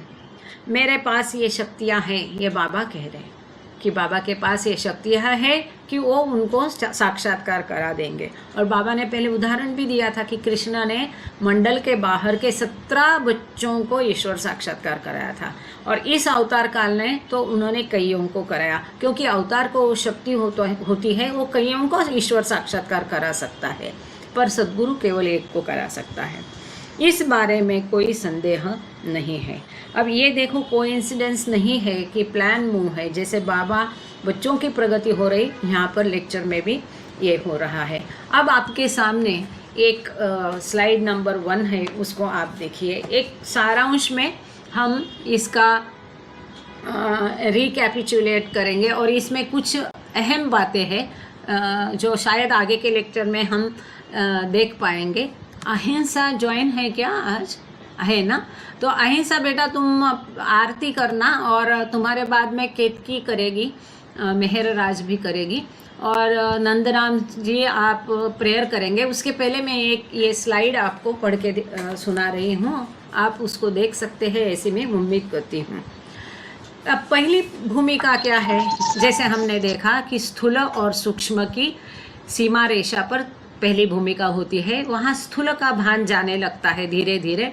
मेरे पास ये शक्तियाँ हैं, ये बाबा कह रहे हैं कि बाबा के पास ये शक्तियाँ हैं कि वो उनको साक्षात्कार करा देंगे। और बाबा ने पहले उदाहरण भी दिया था कि कृष्णा ने मंडल के बाहर के 17 बच्चों को ईश्वर साक्षात्कार कराया था, और इस अवतार काल ने तो उन्होंने कईयों को कराया, क्योंकि अवतार को वो शक्ति होती है, वो कईयों को ईश्वर साक्षात्कार करा सकता है, पर सद्गुरु केवल एक को करा सकता है। इस बारे में कोई संदेह नहीं है। अब ये देखो, कोइंसिडेंस नहीं है कि प्लान मूव है। जैसे बाबा बच्चों की प्रगति हो रही, यहाँ पर लेक्चर में भी ये हो रहा है। अब आपके सामने एक स्लाइड नंबर 1 है, उसको आप देखिए। एक सारांश में हम इसका रिकैपिचुलेट करेंगे, और इसमें कुछ अहम बातें हैं जो शायद आगे के लेक्चर में हम देख पाएंगे। अहिंसा ज्वाइन है क्या आज? है ना? तो अहिंसा बेटा तुम आरती करना, और तुम्हारे बाद में केतकी करेगी, मेहर राज भी करेगी, और नंदराम जी आप प्रेयर करेंगे। उसके पहले मैं एक ये स्लाइड आपको पढ़ के सुना रही हूँ, आप उसको देख सकते हैं, ऐसी मैं उम्मीद करती हूँ। अब पहली भूमिका क्या है? जैसे हमने देखा कि स्थूल और सूक्ष्म की सीमा रेखा पर पहली भूमिका होती है। वहाँ स्थूल का भान जाने लगता है धीरे धीरे,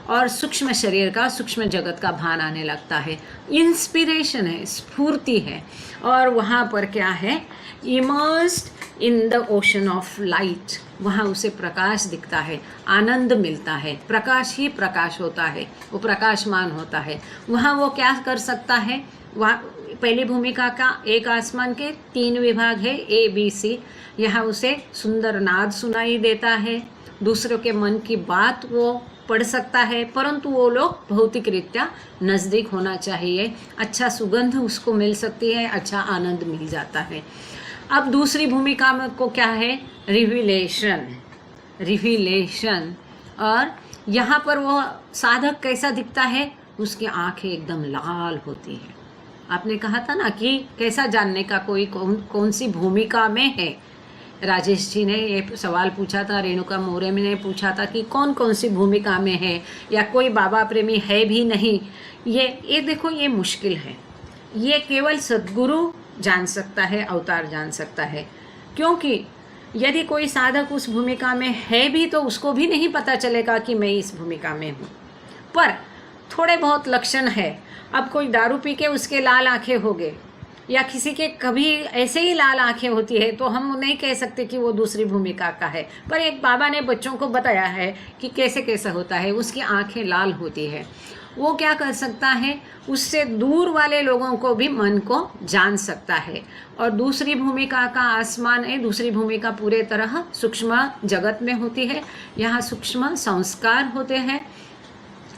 और सूक्ष्म शरीर का, सूक्ष्म जगत का भान आने लगता है। इंस्पिरेशन है, स्फूर्ति है, और वहाँ पर क्या है? Immersed in the ocean of light, वहाँ उसे प्रकाश दिखता है, आनंद मिलता है, प्रकाश ही प्रकाश होता है, वो प्रकाशमान होता है। वहाँ वो क्या कर सकता है? वहाँ पहली भूमिका का एक आसमान के 3 विभाग है, ABC। यहाँ उसे सुंदर नाद सुनाई देता है, दूसरों के मन की बात वो पढ़ सकता है, परंतु वो लोग भौतिक रीत्या नज़दीक होना चाहिए, अच्छा सुगंध उसको मिल सकती है, अच्छा आनंद मिल जाता है। अब दूसरी भूमिका में को क्या है? रिविलेशन। और यहाँ पर वो साधक कैसा दिखता है? उसकी आंखें एकदम लाल होती है। आपने कहा था ना कि कैसा जानने का कोई कौन सी भूमिका में है। राजेश जी ने ये सवाल पूछा था, रेणुका मौर्य ने पूछा था कि कौन कौन सी भूमिका में है, या कोई बाबा प्रेमी है भी नहीं। ये देखो, ये मुश्किल है, ये केवल सद्गुरु जान सकता है, अवतार जान सकता है। क्योंकि यदि कोई साधक उस भूमिका में है भी तो उसको भी नहीं पता चलेगा कि मैं इस भूमिका में हूँ, पर थोड़े बहुत लक्षण है। अब कोई दारू पी के उसके लाल आंखें हो गए, या किसी के कभी ऐसे ही लाल आंखें होती है, तो हम नहीं कह सकते कि वो दूसरी भूमिका का है। पर एक बाबा ने बच्चों को बताया है कि कैसे कैसा होता है, उसकी आंखें लाल होती है। वो क्या कर सकता है? उससे दूर वाले लोगों को भी मन को जान सकता है। और दूसरी भूमिका का आसमान है, दूसरी भूमिका पूरे तरह सूक्ष्म जगत में होती है। यहाँ सूक्ष्म संस्कार होते हैं,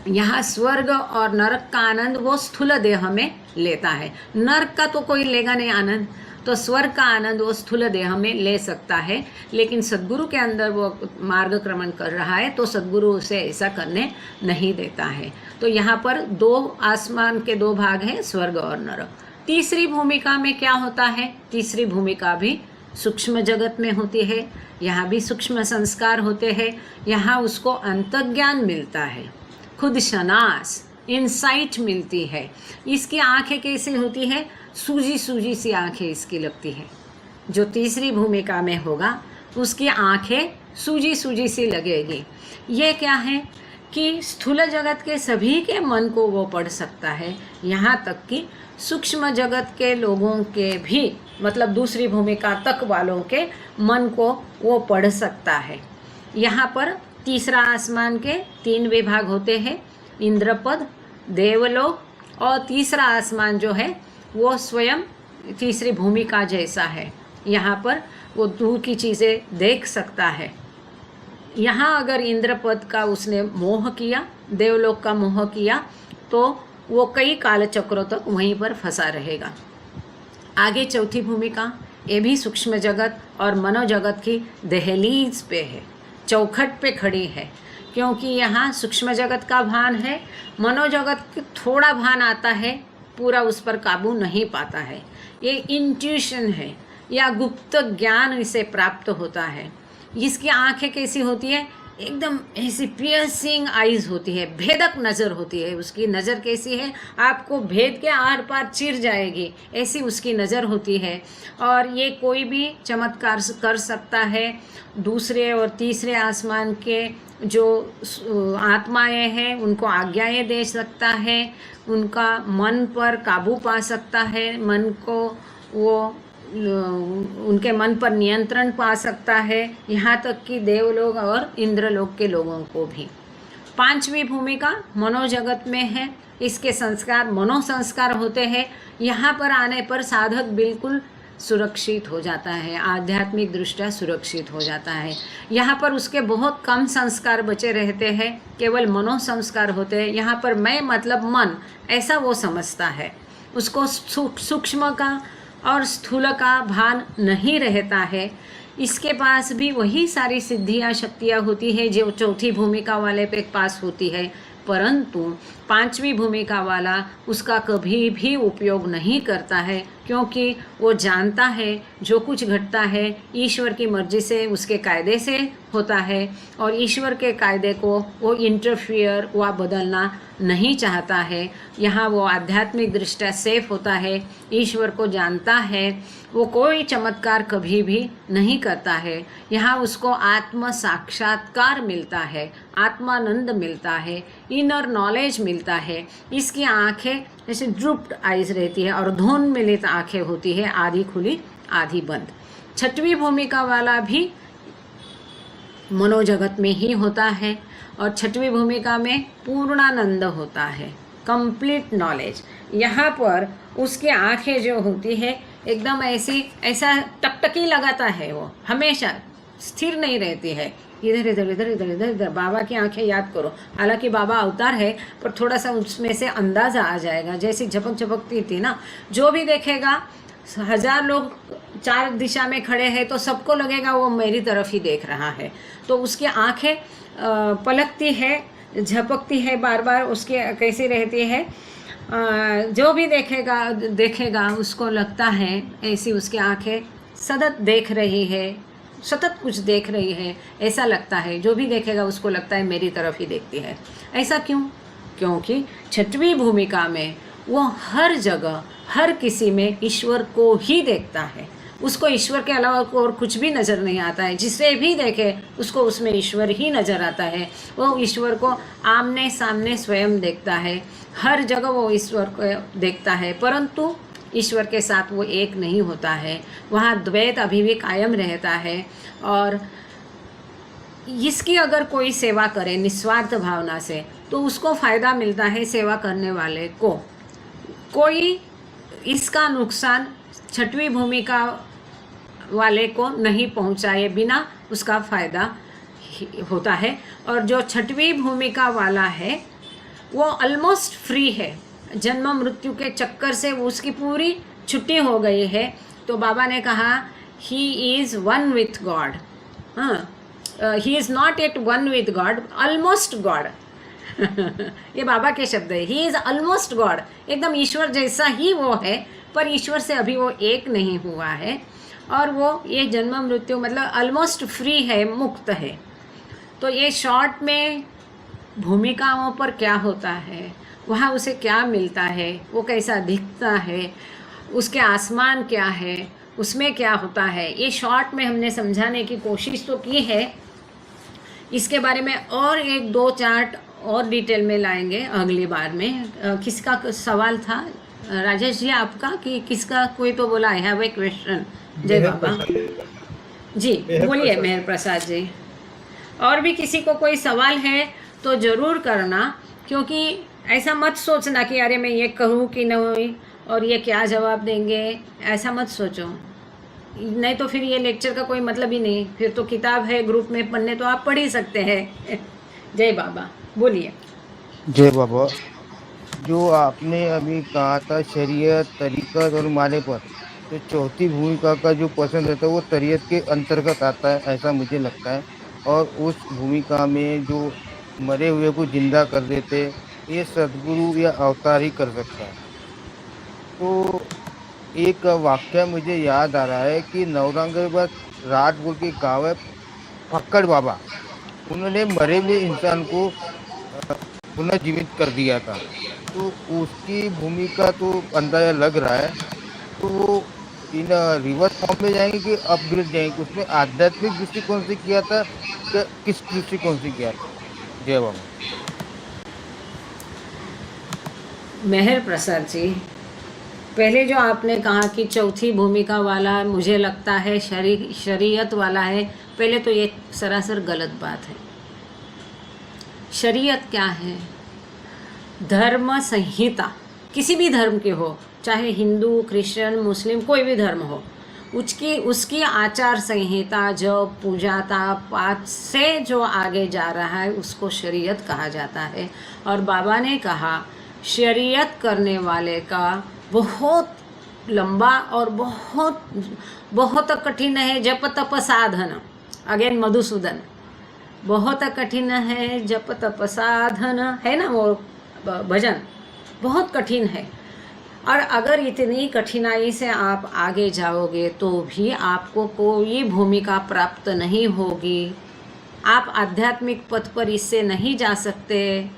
यहाँ स्वर्ग और नरक का आनंद वो स्थूल देह में लेता है। नरक का तो कोई लेगा नहीं आनंद, तो स्वर्ग का आनंद वो स्थूल देह में ले सकता है। लेकिन सद्गुरु के अंदर वो मार्गक्रमण कर रहा है, तो सद्गुरु उसे ऐसा करने नहीं देता है। तो यहाँ पर 2 आसमान के 2 भाग हैं, स्वर्ग और नरक। तीसरी भूमिका में क्या होता है? तीसरी भूमिका भी सूक्ष्म जगत में होती है। यहाँ भी सूक्ष्म संस्कार होते हैं। यहाँ उसको अंतर्ज्ञान मिलता है, खुद शनास, इंसाइट मिलती है। इसकी आंखें कैसी होती है? सूजी सूजी सी आंखें इसकी लगती है। जो तीसरी भूमिका में होगा उसकी आंखें सूजी सूजी सी लगेगी। ये क्या है कि स्थूल जगत के सभी के मन को वो पढ़ सकता है, यहाँ तक कि सूक्ष्म जगत के लोगों के भी, मतलब दूसरी भूमिका तक वालों के मन को वो पढ़ सकता है। यहाँ पर तीसरा आसमान के 3 विभाग होते हैं, इंद्रपद, देवलोक, और तीसरा आसमान जो है वो स्वयं तीसरी भूमिका जैसा है। यहाँ पर वो दूर की चीज़ें देख सकता है। यहाँ अगर इंद्रपद का उसने मोह किया, देवलोक का मोह किया, तो वो कई काल चक्रों तक वहीं पर फंसा रहेगा। आगे चौथी भूमिका, ये भी सूक्ष्म जगत और मनोजगत की दहलीज पे है, चौखट पे खड़ी है, क्योंकि यहाँ सूक्ष्म जगत का भान है, मनोजगत की थोड़ा भान आता है, पूरा उस पर काबू नहीं पाता है। ये इंट्यूशन है या गुप्त ज्ञान इसे प्राप्त होता है। इसकी आंखें कैसी होती है, एकदम ऐसी पियर्सिंग आइज होती है, भेदक नज़र होती है। उसकी नज़र कैसी है, आपको भेद के आर पार चिर जाएगी, ऐसी उसकी नज़र होती है। और ये कोई भी चमत्कार कर सकता है। दूसरे और तीसरे आसमान के जो आत्माएं हैं उनको आज्ञाएं दे सकता है, उनका मन पर काबू पा सकता है, मन को वो उनके मन पर नियंत्रण पा सकता है, यहाँ तक कि देवलोक और इंद्रलोक के लोगों को भी। 5वीं भूमिका मनोजगत में है। इसके संस्कार मनोसंस्कार होते हैं। यहाँ पर आने पर साधक बिल्कुल सुरक्षित हो जाता है, आध्यात्मिक दृष्टया सुरक्षित हो जाता है। यहाँ पर उसके बहुत कम संस्कार बचे रहते हैं, केवल मनोसंस्कार होते हैं। यहाँ पर मैं मतलब मन, ऐसा वो समझता है। उसको सूक्ष्म का और स्थूल का भान नहीं रहता है। इसके पास भी वही सारी सिद्धियाँ शक्तियाँ होती है जो चौथी भूमिका वाले पे पास होती है, परंतु 5वीं भूमिका वाला उसका कभी भी उपयोग नहीं करता है, क्योंकि वो जानता है जो कुछ घटता है ईश्वर की मर्जी से, उसके कायदे से होता है, और ईश्वर के कायदे को वो इंटरफियर व बदलना नहीं चाहता है। यहाँ वो आध्यात्मिक दृष्टया सेफ होता है, ईश्वर को जानता है, वो कोई चमत्कार कभी भी नहीं करता है। यहाँ उसको आत्म साक्षात्कार मिलता है, आत्मानंद मिलता है, इनर नॉलेज मिलता है। इसकी आंखें जैसे ड्रूप्ड आइज रहती है और धुन मिलित आंखें होती है, आधी खुली आधी बंद। 6वीं भूमिका वाला भी मनोजगत में ही होता है, और 6वीं भूमिका में पूर्णानंद होता है, कंप्लीट नॉलेज। यहाँ पर उसकी आंखें जो होती है एकदम ऐसा टकटकी लगाता है, वो हमेशा स्थिर नहीं रहती है, इधर इधर इधर इधर इधर इधर। बाबा की आंखें याद करो, हालांकि बाबा अवतार है पर थोड़ा सा उसमें से अंदाज़ा आ जाएगा, जैसी झपक झपकती थी ना। जो भी देखेगा, 1000 लोग 4 दिशा में खड़े हैं तो सबको लगेगा वो मेरी तरफ ही देख रहा है। तो उसकी आंखें पलकती है, झपकती है बार बार, उसकी कैसी रहती है, जो भी देखेगा उसको लगता है ऐसी उसकी आंखें सतत देख रही है, सतत कुछ देख रही है, ऐसा लगता है। जो भी देखेगा उसको लगता है मेरी तरफ ही देखती है। ऐसा क्यों? क्योंकि 6वीं भूमिका में वो हर जगह हर किसी में ईश्वर को ही देखता है, उसको ईश्वर के अलावा और कुछ भी नज़र नहीं आता है। जिसे भी देखे उसको उसमें ईश्वर ही नज़र आता है। वो ईश्वर को आमने सामने स्वयं देखता है, हर जगह वो ईश्वर को देखता है, परंतु ईश्वर के साथ वो एक नहीं होता है। वहाँ द्वैत अभी भी कायम रहता है। और इसकी अगर कोई सेवा करे निस्वार्थ भावना से तो उसको फ़ायदा मिलता है, सेवा करने वाले को। कोई इसका नुकसान 6वीं भूमिका वाले को नहीं पहुँचाए बिना उसका फ़ायदा होता है। और जो 6वीं भूमिका वाला है वो ऑलमोस्ट फ्री है, जन्म मृत्यु के चक्कर से वो उसकी पूरी छुट्टी हो गई है। तो बाबा ने कहा he is one with God. He is not at one with God, almost God. ये बाबा के शब्द है, ही इज़ ऑलमोस्ट गॉड, एकदम ईश्वर जैसा ही वो है, पर ईश्वर से अभी वो एक नहीं हुआ है। और वो ये जन्म मृत्यु मतलब ऑलमोस्ट फ्री है, मुक्त है। तो ये शॉर्ट में भूमिकाओं पर क्या होता है, वहाँ उसे क्या मिलता है, वो कैसा दिखता है, उसके आसमान क्या है, उसमें क्या होता है, ये शॉर्ट में हमने समझाने की कोशिश तो की है। इसके बारे में और 1-2 चार्ट और डिटेल में लाएंगे अगली बार में। किसका सवाल था राजेश जी आपका, कि किसका, कोई तो बोला आई हैव ए क्वेश्चन। जय मेहर बाबा प्रसाद जी, मेहर बोलिए प्रसाद मेहर प्रसाद जी। और भी किसी को कोई सवाल है तो ज़रूर करना, क्योंकि ऐसा मत सोचना कि अरे मैं ये कहूँ कि नहीं और ये क्या जवाब देंगे, ऐसा मत सोचो, नहीं तो फिर ये लेक्चर का कोई मतलब ही नहीं। फिर तो किताब है ग्रुप में पढ़ने तो आप पढ़ ही सकते हैं। जय बाबा, बोलिए। जय बाबा। जो आपने अभी कहा था शरीयत, तरीक़त और मारिफत, तो चौथी भूमिका का जो पसंद रहता है वो तरीक़त के अंतर्गत आता है, ऐसा मुझे लगता है। और उस भूमिका में जो मरे हुए को जिंदा कर देते, ये सदगुरु या अवतार ही कर सकता है। तो एक वाक्य मुझे याद आ रहा है कि नवरंगाबाद रात बोल के गाँव है, फक्कड़ बाबा, उन्होंने मरे हुए इंसान को पुनः जीवित कर दिया था। तो उसकी भूमिका तो अंदाजा लग रहा है। तो वो इन रिवर्स फॉर्म में जाएंगे कि अपग्रेड जाएंगे, उसमें आध्यात्मिक दृष्टिकोण से किया था कि किस दृष्टिकोण से किया था? जय बाबा। मेहर प्रसाद जी, पहले जो आपने कहा कि चौथी भूमिका वाला मुझे लगता है शरीयत वाला है, पहले तो ये सरासर गलत बात है। शरीयत क्या है? धर्म संहिता, किसी भी धर्म के हो, चाहे हिंदू, क्रिश्चियन, मुस्लिम, कोई भी धर्म हो, उसकी आचार संहिता, जब पूजा पाठ से जो आगे जा रहा है उसको शरीयत कहा जाता है। और बाबा ने कहा शरीयत करने वाले का बहुत लंबा और बहुत बहुत कठिन है जप तप साधन। अगेन मधुसूदन, बहुत कठिन है जप तप साधन, है ना वो भजन, बहुत कठिन है। और अगर इतनी कठिनाई से आप आगे जाओगे तो भी आपको कोई भूमिका प्राप्त नहीं होगी, आप आध्यात्मिक पथ पर इससे नहीं जा सकते।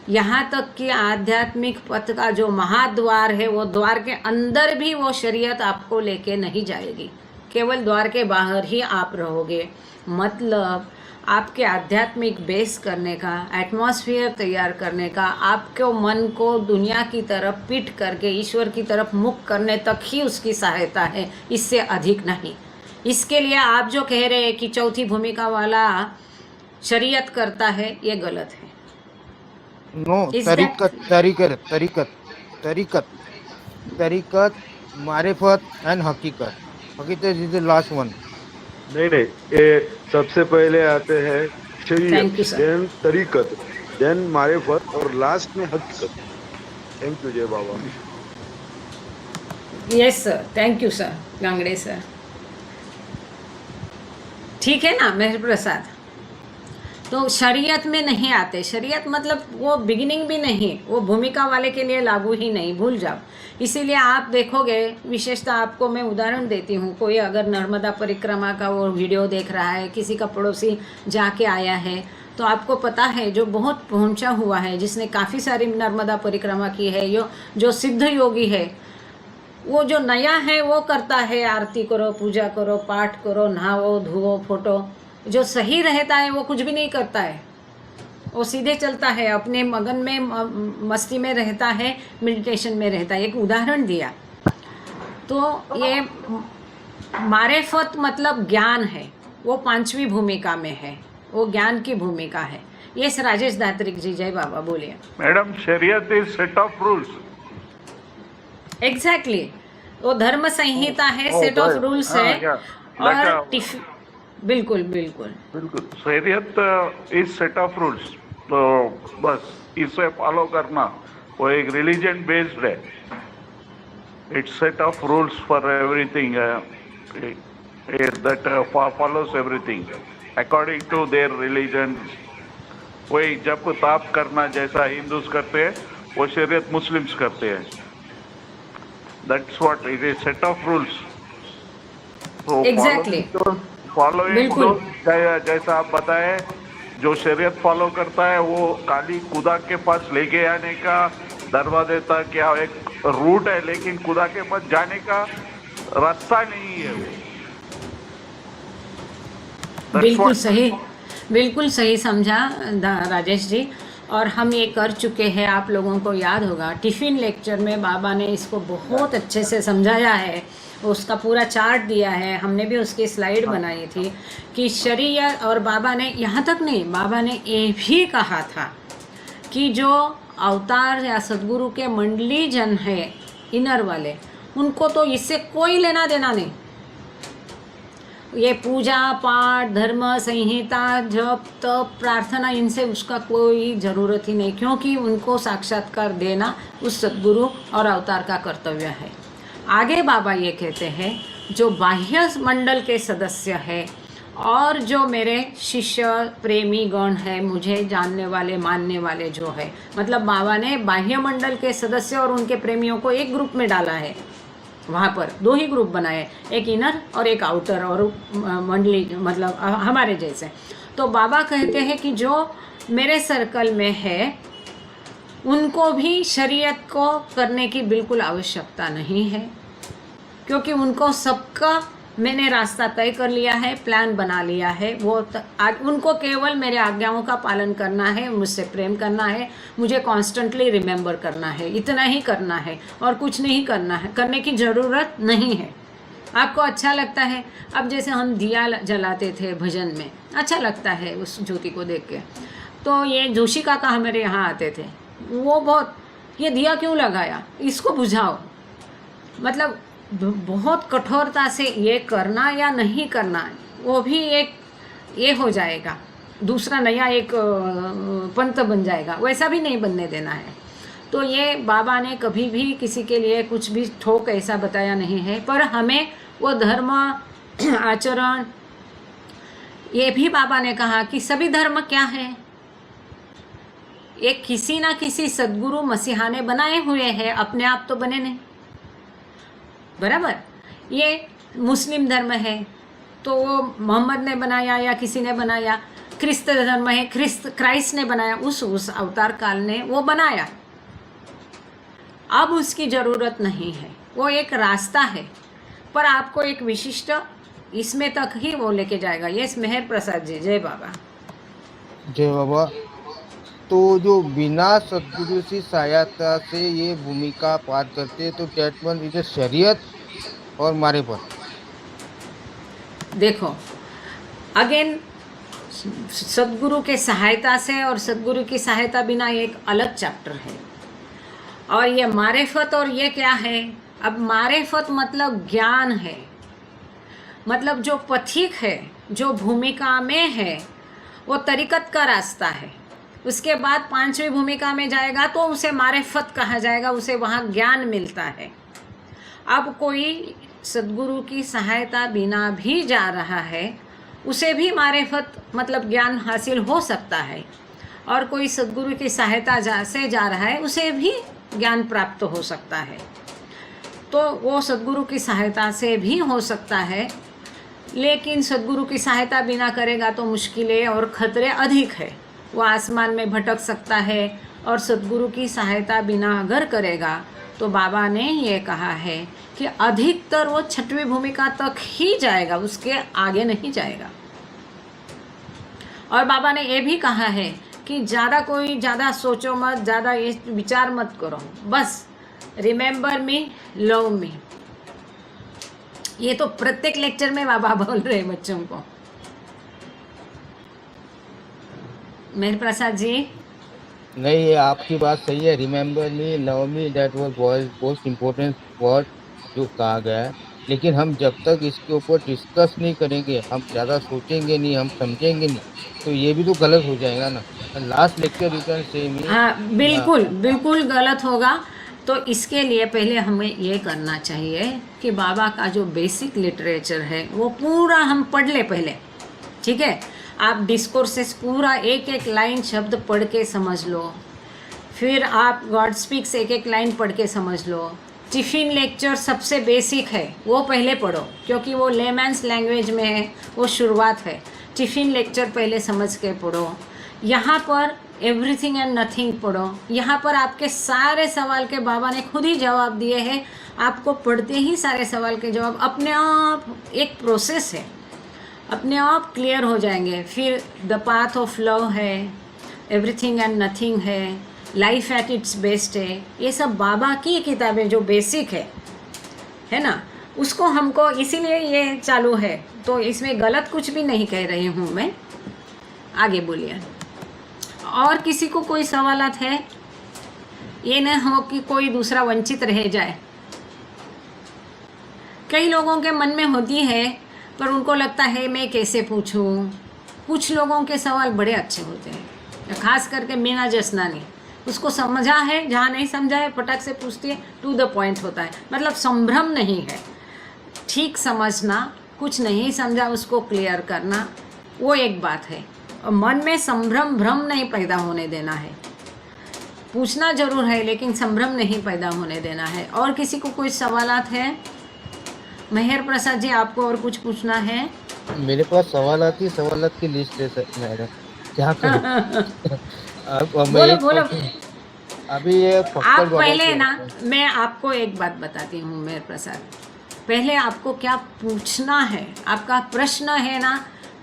यहाँ तक कि आध्यात्मिक पथ का जो महाद्वार है, वो द्वार के अंदर भी वो शरीयत आपको लेके नहीं जाएगी, केवल द्वार के बाहर ही आप रहोगे। मतलब आपके आध्यात्मिक बेस करने का, एटमॉस्फेयर तैयार करने का, आपके मन को दुनिया की तरफ पीट करके ईश्वर की तरफ मुख करने तक ही उसकी सहायता है, इससे अधिक नहीं। इसके लिए आप जो कह रहे हैं कि चौथी भूमिका वाला शरीयत करता है, ये गलत है। नो, तरीक़त, मारिफत एंड हकीकत। हकीकत इज द लास्ट वन। नहीं, ये सबसे पहले आते हैं Thank you, शरीयत, sir. देन तरीकत, देन मारिफत और लास्ट में हकीकत। Thank you Jai Baba. Yes sir, thank you sir, Gangde sir. ठीक है ना मेहर प्रसाद? तो शरीयत में नहीं आते। शरीयत मतलब वो बिगिनिंग भी नहीं, वो भूमिका वाले के लिए लागू ही नहीं, भूल जाओ। इसीलिए आप देखोगे, विशेषता आपको मैं उदाहरण देती हूँ, कोई अगर नर्मदा परिक्रमा का वो वीडियो देख रहा है, किसी का पड़ोसी जाके आया है, तो आपको पता है जो बहुत पहुँचा हुआ है, जिसने काफ़ी सारी नर्मदा परिक्रमा की है, जो सिद्ध योगी है, वो जो नया है वो करता है आरती करो, पूजा करो, पाठ करो, नहाओ धोओ, फोटो। जो सही रहता है वो कुछ भी नहीं करता है, वो सीधे चलता है, अपने मगन में मस्ती में रहता है, मेडिटेशन में रहता है। एक उदाहरण दिया। तो ये मारिफत मतलब ज्ञान है, वो पांचवी भूमिका में है, वो ज्ञान की भूमिका है। यस राजेश दात्रिक जी, जय बाबा, बोलिए। मैडम, शरीयत is set of rules. Exactly, वो धर्म संहिता है, सेट ऑफ रूल्स है। और बिल्कुल बिल्कुल बिल्कुल, शरीयत इज सेट ऑफ रूल्स, तो बस इसे फॉलो करना, वो एक रिलीजन बेस्ड है। It's set of rules for everything that follows everything according to their religion. वही जप ताप करना जैसा हिंदूज करते हैं, वो शरीयत मुस्लिम्स करते हैं। That's what it is, set of rules. Exactly, following, जैसा आप बताए, जो शरीयत फॉलो करता है वो काली खुदा के पास लेके आने का दरवाजे तक या एक रूट है, लेकिन खुदा के पास जाने का रास्ता नहीं है वो। बिल्कुल सही, बिल्कुल सही समझा राजेश जी। और हम ये कर चुके हैं, आप लोगों को याद होगा टिफ़िन लेक्चर में बाबा ने इसको बहुत अच्छे से समझाया है, उसका पूरा चार्ट दिया है, हमने भी उसकी स्लाइड बनाई थी कि शरीयत। और बाबा ने यहाँ तक नहीं, बाबा ने ये भी कहा था कि जो अवतार या सदगुरु के मंडली जन है इनर वाले, उनको तो इससे कोई लेना देना नहीं। ये पूजा पाठ धर्म संहिता जप तप प्रार्थना इनसे उसका कोई ज़रूरत ही नहीं, क्योंकि उनको साक्षात्कार देना उस सद्गुरु और अवतार का कर्तव्य है। आगे बाबा ये कहते हैं जो बाह्य मंडल के सदस्य है और जो मेरे शिष्य प्रेमी गण है, मुझे जानने वाले मानने वाले जो है, मतलब बाबा ने बाह्य मंडल के सदस्य और उनके प्रेमियों को एक ग्रुप में डाला है। वहाँ पर दो ही ग्रुप बनाए, एक इनर और एक आउटर, और मंडली मतलब हमारे जैसे। तो बाबा कहते हैं कि जो मेरे सर्कल में है उनको भी शरीयत को करने की बिल्कुल आवश्यकता नहीं है, क्योंकि उनको सबका मैंने रास्ता तय कर लिया है, प्लान बना लिया है। वो उनको केवल मेरे आज्ञाओं का पालन करना है, मुझसे प्रेम करना है, मुझे कॉन्स्टेंटली रिमेंबर करना है, इतना ही करना है और कुछ नहीं करना है, करने की ज़रूरत नहीं है। आपको अच्छा लगता है, अब जैसे हम दिया जलाते थे भजन में, अच्छा लगता है उस ज्योति को देख के। तो ये जोशी काका हमारे यहाँ आते थे, वो बहुत, ये दिया क्यों लगाया, इसको बुझाओ, मतलब बहुत कठोरता से ये करना या नहीं करना, वो भी एक ये हो जाएगा, दूसरा नया एक पंथ बन जाएगा, वैसा भी नहीं बनने देना है। तो ये बाबा ने कभी भी किसी के लिए कुछ भी ठोक ऐसा बताया नहीं है, पर हमें वो धर्म आचरण, ये भी बाबा ने कहा कि सभी धर्म क्या है, एक किसी ना किसी सद्गुरु मसीहा ने बनाए हुए हैं, अपने आप तो बने नहीं, बराबर। ये मुस्लिम धर्म है तो वो मोहम्मद ने बनाया या किसी ने बनाया, क्रिस्त धर्म है क्राइस्ट ने बनाया, उस अवतार काल ने वो बनाया, अब उसकी ज़रूरत नहीं है, वो एक रास्ता है, पर आपको एक विशिष्ट इसमें तक ही वो लेके जाएगा। ये मेहर प्रसाद जी, जय बाबा। जय बाबा। तो जो बिना सदगुरु की सहायता से ये भूमिका पार करते तो कैटमन इसे शरीयत और मारे पर देखो अगेन सदगुरु के सहायता से और सदगुरु की सहायता बिना एक अलग चैप्टर है। और ये मारिफत, और ये क्या है, अब मारिफत मतलब ज्ञान है, मतलब जो पथिक है, जो भूमिका में है, वो तरीकत का रास्ता है। उसके बाद पांचवी भूमिका में जाएगा तो उसे मारिफत कहा जाएगा, उसे वहाँ ज्ञान मिलता है। अब कोई सद्गुरु की सहायता बिना भी जा रहा है, उसे भी मारिफत मतलब ज्ञान हासिल हो सकता है, और कोई सद्गुरु की सहायता से जा रहा है, उसे भी ज्ञान प्राप्त हो सकता है। तो वो सद्गुरु की सहायता से भी हो सकता है, लेकिन सद्गुरु की सहायता बिना करेगा तो मुश्किलें और खतरे अधिक है, वो आसमान में भटक सकता है। और सद्गुरु की सहायता बिना अगर करेगा तो बाबा ने ये कहा है कि अधिकतर वो छठवीं भूमिका तक ही जाएगा, उसके आगे नहीं जाएगा। और बाबा ने ये भी कहा है कि ज़्यादा सोचो मत, ज़्यादा ये विचार मत करो, बस रिमेंबर मी, लव मी। ये तो प्रत्येक लेक्चर में बाबा बोल रहे हैं बच्चों को। मेहर प्रसाद जी, नहीं, ये आपकी बात सही है, remember me love me, that was most important word जो कहा गया है। लेकिन हम जब तक इसके ऊपर डिस्कस नहीं करेंगे, हम ज़्यादा सोचेंगे नहीं, हम समझेंगे नहीं, तो ये भी तो गलत हो जाएगा ना। Last lecture you can say मी, हाँ बिल्कुल गलत होगा। तो इसके लिए पहले हमें ये करना चाहिए कि बाबा का जो बेसिक लिटरेचर है वो पूरा हम पढ़ ले पहले, ठीक है। आप डिस्कोर्सेस पूरा एक एक लाइन शब्द पढ़ के समझ लो, फिर आप गॉड स्पीक्स एक एक लाइन पढ़ के समझ लो। टिफ़िन लेक्चर सबसे बेसिक है, वो पहले पढ़ो, क्योंकि वो लेमैन्स लैंग्वेज में है, वो शुरुआत है। टिफ़िन लेक्चर पहले समझ के पढ़ो। यहाँ पर एवरीथिंग एंड नथिंग पढ़ो। यहाँ पर आपके सारे सवाल के बाबा ने खुद ही जवाब दिए हैं, आपको पढ़ते ही सारे सवाल के जवाब अपने आप, एक प्रोसेस है, अपने आप क्लियर हो जाएंगे। फिर द पाथ ऑफ लव है, एवरीथिंग एंड नथिंग है, लाइफ एट इट्स बेस्ट है, ये सब बाबा की किताबें जो बेसिक है ना, उसको हमको इसीलिए ये चालू है। तो इसमें गलत कुछ भी नहीं कह रही हूँ मैं। आगे बोलिए। और किसी को कोई सवालात है? ये न हो कि कोई दूसरा वंचित रह जाए। कई लोगों के मन में होती है पर उनको लगता है मैं कैसे पूछूं। कुछ लोगों के सवाल बड़े अच्छे होते हैं, खास करके मीना जसनानी, उसको समझा है, जहाँ नहीं समझा है पटक से पूछती है, टू द पॉइंट होता है, मतलब संभ्रम नहीं है, ठीक समझना, कुछ नहीं समझा उसको क्लियर करना, वो एक बात है। और मन में संभ्रम भ्रम नहीं पैदा होने देना है, पूछना जरूर है लेकिन संभ्रम नहीं पैदा होने देना है। और किसी को कोई सवालात है? मेहर प्रसाद जी, आपको और कुछ पूछना है? मेरे पास सवालात की लिस्ट है सर मैडम, क्या करूं? बोलो बोलो। अभी ये आप पहले ना, मैं आपको एक बात बताती हूँ मेहर प्रसाद, पहले आपको क्या पूछना है, आपका प्रश्न है ना,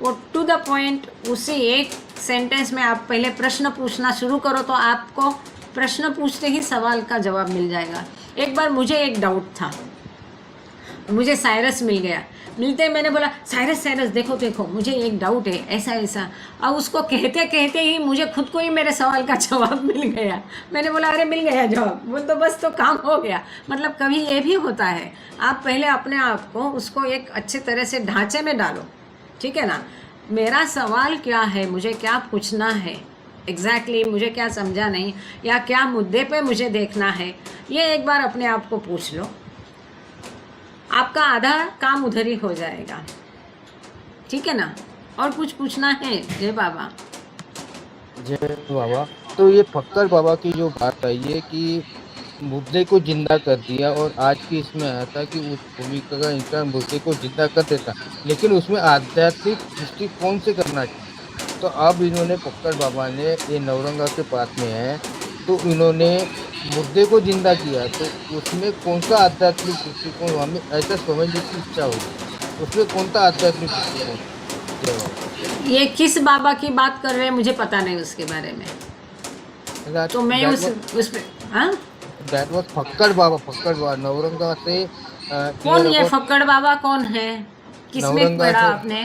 वो टू द पॉइंट, उसी एक सेंटेंस में आप पहले प्रश्न पूछना शुरू करो तो आपको प्रश्न पूछते ही सवाल का जवाब मिल जाएगा। एक बार मुझे एक डाउट था, मुझे साइरस मिल गया, मिलते मैंने बोला साइरस देखो देखो मुझे एक डाउट है ऐसा ऐसा, और उसको कहते कहते ही मुझे खुद को ही मेरे सवाल का जवाब मिल गया। मैंने बोला अरे मिल गया जवाब, वो तो बस तो काम हो गया। मतलब कभी ये भी होता है, आप पहले अपने आप को उसको एक अच्छे तरह से ढांचे में डालो, ठीक है ना। मेरा सवाल क्या है, मुझे क्या पूछना है एग्जैक्टली, मुझे क्या समझा नहीं या क्या मुद्दे पे मुझे देखना है, ये एक बार अपने आप को पूछ लो, आपका आधा काम उधर ही हो जाएगा, ठीक है ना। और कुछ पूछना है? जय बाबा। जय बाबा। तो ये फक्कर बाबा की जो बात आई है कि मुद्दे को जिंदा कर दिया, और आज की इसमें आया था कि उस भूमिका का इंसान मुद्दे को जिंदा कर देता, लेकिन उसमें आध्यात्मिक दृष्टिकोण से करना चाहिए। तो अब इन्होंने फक्कर बाबा ने, ये नवरंगा के पास में है, तो इन्होंने मुद्दे को जिंदा किया, तो उसमें कौन सा आध्यात्मिक दृष्टिकोण, हमें ऐसा समझने की इच्छा होगी, उसमें कौन सा आध्यात्मिक दृष्टिकोण? ये किस बाबा की बात कर रहे हैं मुझे पता नहीं उसके बारे में, तो मैं उस पे हाँ, दैट वाज फक्कर बाबा नवरंगा से। कौन ये फक्कड़ बाबा कौन है, किसमें पढ़ा आपने?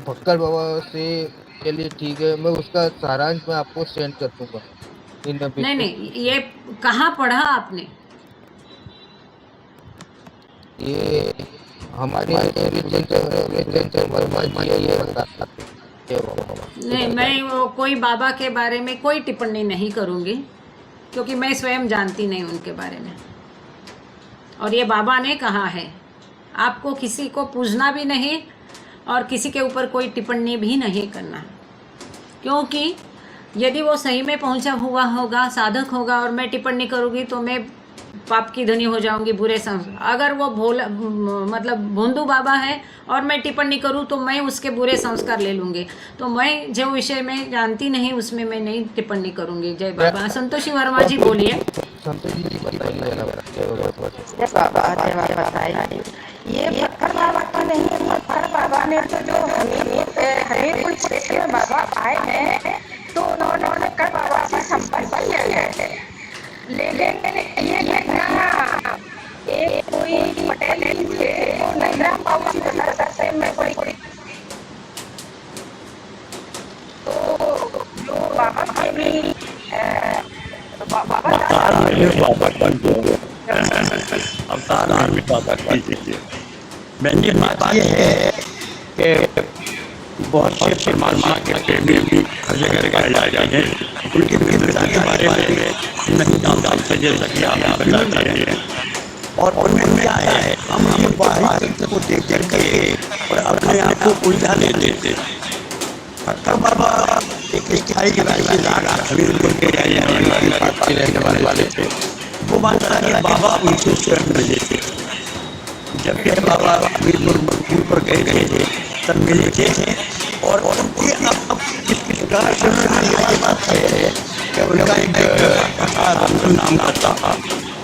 फक्कर बाबा से, चलिए ठीक है, मैं उसका सारांश मैं आपको सेंड कर दूंगा। नहीं, ये कहाँ पढ़ा आपने? ये हमारे नहीं, मैं वो कोई बाबा के बारे में कोई टिप्पणी नहीं करूँगी, क्योंकि मैं स्वयं जानती नहीं उनके बारे में। और ये बाबा ने कहा है, आपको किसी को पूछना भी नहीं और किसी के ऊपर कोई टिप्पणी भी नहीं करना, क्योंकि यदि वो सही में पहुंचा हुआ होगा, साधक होगा, और मैं टिप्पणी करूँगी तो मैं पाप की धनी हो जाऊंगी, बुरे संस्कार। अगर वो भोला मतलब भोंदू बाबा है और मैं टिप्पणी करूँ तो मैं उसके बुरे संस्कार ले लूँगी। तो मैं जो विषय में जानती नहीं उसमें मैं नहीं टिप्पणी करूँगी। जय बाबा। संतोषी वर्मा जी बोलिए। ये फक्कर बाबा का नहीं, फक्कर बाबा ने तो जो हमें कुछ बाबा आए हैं तो उन्होंने फक्कर बाबा से संपर्क किया है, लेकिन ये घटना एक कोई पटेल थे, वो नंदराम बाबू की बता सकते मैं कोई, तो जो बाबा के भी बात यह है कि बहुत से परमात्मा के प्रेमी भी हर जगह लगाए जाते हैं, उनकी विभिन्नता के बारे में नहीं जानते जैसा कि आप बताते हैं। और उनमें क्या है, हम बाहरी तत्व को देख करके और अपने आप को उलझा ले लेते। फक्कर बाबा एक स्थायी रहने वाले थे। वो बात अलग, बाबा उनसे स्वयं मिले थे। जब ये बाबा हमीरपुर पर गए थे तब मिले थे, और उनके अब किस प्रकार से ये बात है कि उनका एक नाम का था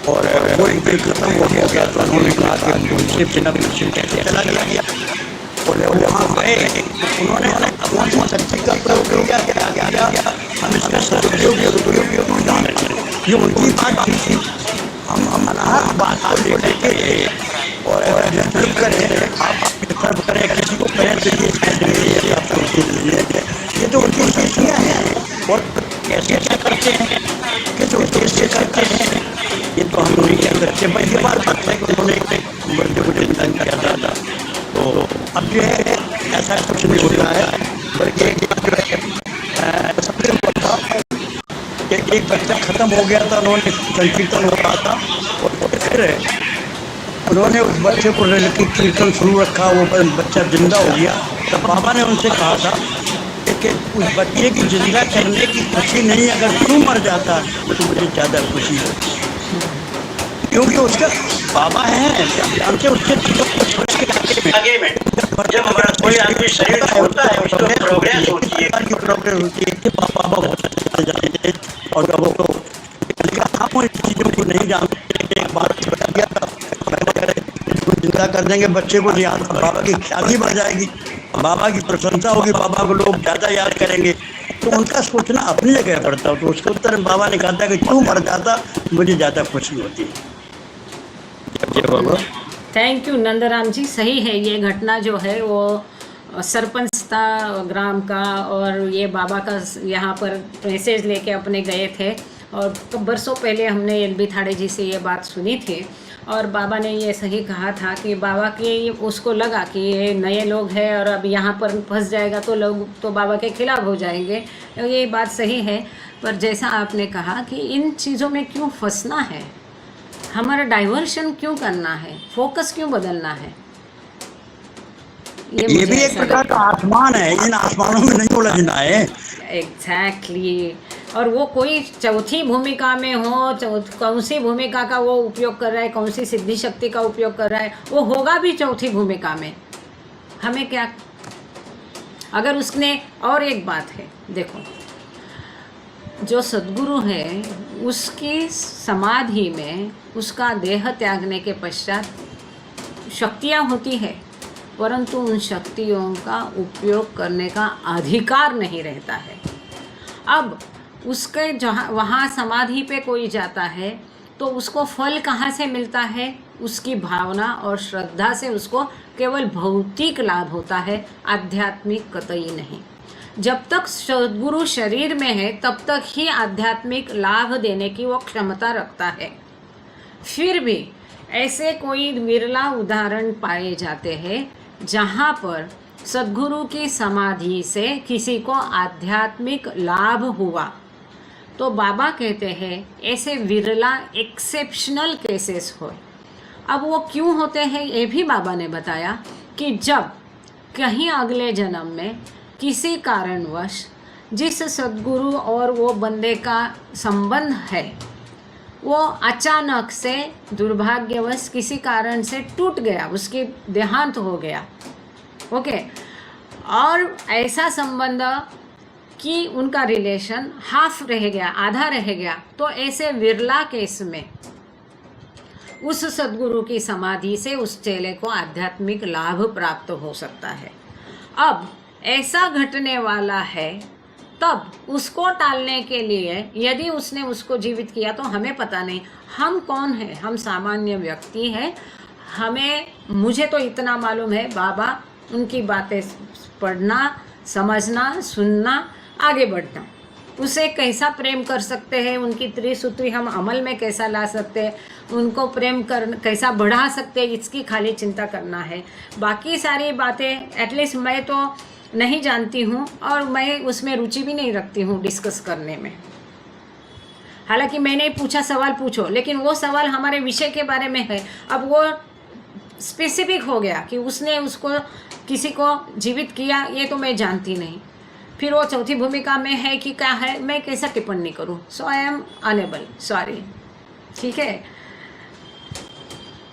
और वो एक दिन खत्म हो गया, तो उन्होंने कहा कि मुझसे बिना मुझसे कैसे चला गया। और वहाँ गए उन्होंने अपनी शक्ति का प्रयोग किया, हम इसका सदुपयोग या दुरुपयोग नहीं जान रहे। ये उनकी बात ठीक थी, हम हर बात को लेकर के और डेवलप करें, आप सर्व करें, किसी को करें तो ये तो उनकी नीतियाँ हैं। और कैसे क्या करते हैं, किस उद्देश्य से करते हैं, ये तो हम नहीं कह सकते। भाई ये बात पता है कि उन्होंने बड़े बड़े निधन किया था, तो अब जो है ऐसा कुछ नहीं हो रहा है। बल्कि एक बात जो है सबने हुआ था कि एक बच्चा खत्म हो गया था, उन्होंने संकीर्तन हो रहा था और फिर उन्होंने उस बच्चे को लेकर कीर्तन शुरू रखा, वो बच्चा जिंदा हो गया। तो बाबा ने उनसे कहा था कि उस बच्चे की जिंदा करने की खुशी नहीं, अगर तू मर जाता तो मुझे ज़्यादा खुशी होती, क्योंकि उसका बाबा है जानते, उसके आगे में जब हमारा कोई आदमी शरीर छोड़ता है उसमें प्रोग्रेस होती है, प्रोग्रेस होती है कि बाबा बहुत अच्छे जाते थे। और जब वो हम इन चीज़ों को नहीं जानते, एक बात बता दिया था, इसको जिंदा कर देंगे बच्चे को, याद बाबा की ख्याति बढ़ जाएगी, बाबा की प्रशंसा होगी, बाबा को लोग ज़्यादा याद करेंगे। तो उनका सोचना अपनी जगह पड़ता। तो उसके उत्तर में बाबा ने कहा था कि तू मर जाता मुझे ज़्यादा खुशी होती। थैंक यू नंदराम जी, सही है। ये घटना जो है वो सरपंच था ग्राम का, और ये बाबा का यहाँ पर मैसेज लेके अपने गए थे, और बरसों पहले हमने एलबी थाड़े जी से ये बात सुनी थी। और बाबा ने ये सही कहा था कि बाबा के उसको लगा कि ये नए लोग हैं और अब यहाँ पर फंस जाएगा तो लोग तो बाबा के खिलाफ हो जाएंगे। ये बात सही है, पर जैसा आपने कहा कि इन चीज़ों में क्यों फंसना है, हमारा डाइवर्शन क्यों करना है, फोकस क्यों बदलना है। ये भी एक प्रकार का आसमान है, इन आसमानों में नहीं उलझना है। एग्जैक्टली। और वो कोई चौथी भूमिका में हो, कौन सी भूमिका का वो उपयोग कर रहा है, कौन सी सिद्धि शक्ति का उपयोग कर रहा है, वो होगा भी चौथी भूमिका में, हमें क्या। अगर उसने, और एक बात है देखो, जो सद्गुरु है उसकी समाधि में उसका देह त्यागने के पश्चात शक्तियाँ होती है, परंतु उन शक्तियों का उपयोग करने का अधिकार नहीं रहता है। अब उसके जहाँ वहाँ समाधि पे कोई जाता है तो उसको फल कहाँ से मिलता है, उसकी भावना और श्रद्धा से उसको केवल भौतिक लाभ होता है, आध्यात्मिक कतई नहीं। जब तक सद्गुरु शरीर में है तब तक ही आध्यात्मिक लाभ देने की वो क्षमता रखता है। फिर भी ऐसे कोई विरला उदाहरण पाए जाते हैं जहाँ पर सद्गुरु की समाधि से किसी को आध्यात्मिक लाभ हुआ। तो बाबा कहते हैं ऐसे विरला एक्सेप्शनल केसेस हो। अब वो क्यों होते हैं ये भी बाबा ने बताया कि जब कहीं अगले जन्म में किसी कारणवश जिस सद्गुरु और वो बंदे का संबंध है वो अचानक से दुर्भाग्यवश किसी कारण से टूट गया, उसकी देहांत हो गया, ओके, और ऐसा संबंध कि उनका रिलेशन हाफ रह गया, आधा रह गया, तो ऐसे विरला केस में उस सद्गुरु की समाधि से उस चेले को आध्यात्मिक लाभ प्राप्त हो सकता है। अब ऐसा घटने वाला है, तब उसको टालने के लिए यदि उसने उसको जीवित किया तो हमें पता नहीं, हम कौन हैं, हम सामान्य व्यक्ति हैं। मुझे तो इतना मालूम है, बाबा उनकी बातें पढ़ना, समझना, सुनना, आगे बढ़ना, उसे कैसा प्रेम कर सकते हैं, उनकी त्रिसूत्री हम अमल में कैसा ला सकते हैं, उनको प्रेम कर कैसा बढ़ा सकते हैं, इसकी खाली चिंता करना है। बाकी सारी बातें एटलीस्ट मैं तो नहीं जानती हूँ और मैं उसमें रुचि भी नहीं रखती हूँ डिस्कस करने में। हालांकि मैंने पूछा सवाल पूछो, लेकिन वो सवाल हमारे विषय के बारे में है। अब वो स्पेसिफिक हो गया कि उसने उसको किसी को जीवित किया, ये तो मैं जानती नहीं। फिर वो चौथी भूमिका में है कि क्या है, मैं कैसा टिप्पणी करूँ। सो आई एम अनेबल, सॉरी, ठीक है।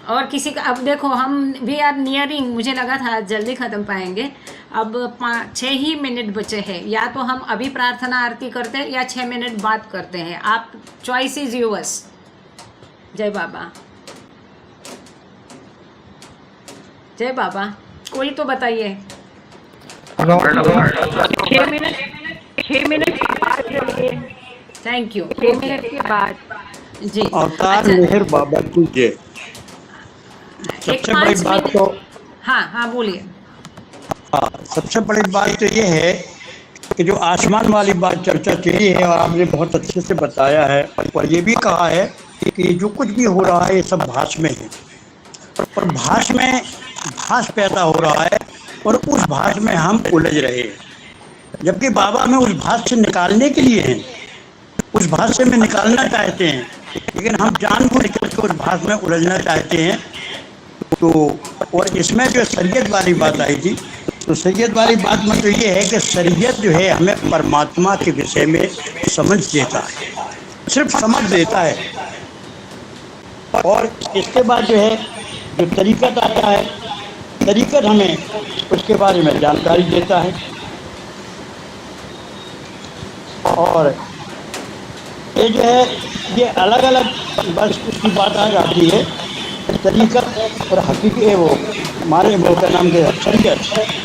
और किसी का, अब देखो हम वी आर नियरिंग, मुझे लगा था जल्दी ख़त्म पाएंगे, अब 6 ही मिनट बचे हैं। या तो हम अभी प्रार्थना आरती करते हैं या 6 मिनट बात करते हैं, आप चॉइस इज यूअर्स। जय बाबा, जय बाबा, कोई तो बताइए। 6 मिनट आवाज रही है। Thank you. 6 मिनट के बाद जी अवतार अच्छा, मेहर बाबा की जय। एक सबसे बड़ी 5 बात मिनट। तो हाँ हाँ बोलिए। हाँ, सबसे बड़ी बात तो ये है कि जो आसमान वाली बात चर्चा चली है और आपने बहुत अच्छे से बताया है और ये भी कहा है कि जो कुछ भी हो रहा है ये सब भास में है और भास में भास पैदा हो रहा है और उस भास में हम उलझ रहे हैं, जबकि बाबा हमें उस भास से निकालने के लिए हैं, उस भास से हमें निकालना चाहते हैं, लेकिन हम जानबूझ करके उस भास में उलझना चाहते हैं। तो और इसमें जो शरीयत वाली बात आई थी, तो शरीयत वाली बात में तो ये है कि शरीयत जो है हमें परमात्मा के विषय में समझ देता है, सिर्फ समझ देता है। और इसके बाद जो है जो तरीक़त आता है, तरीक़त हमें उसके बारे में जानकारी देता है। और ये जो है ये अलग अलग बस उसकी बात आ जाती है, तरीक़त और हकीकत वो हमारे वो का नाम के शरीयत।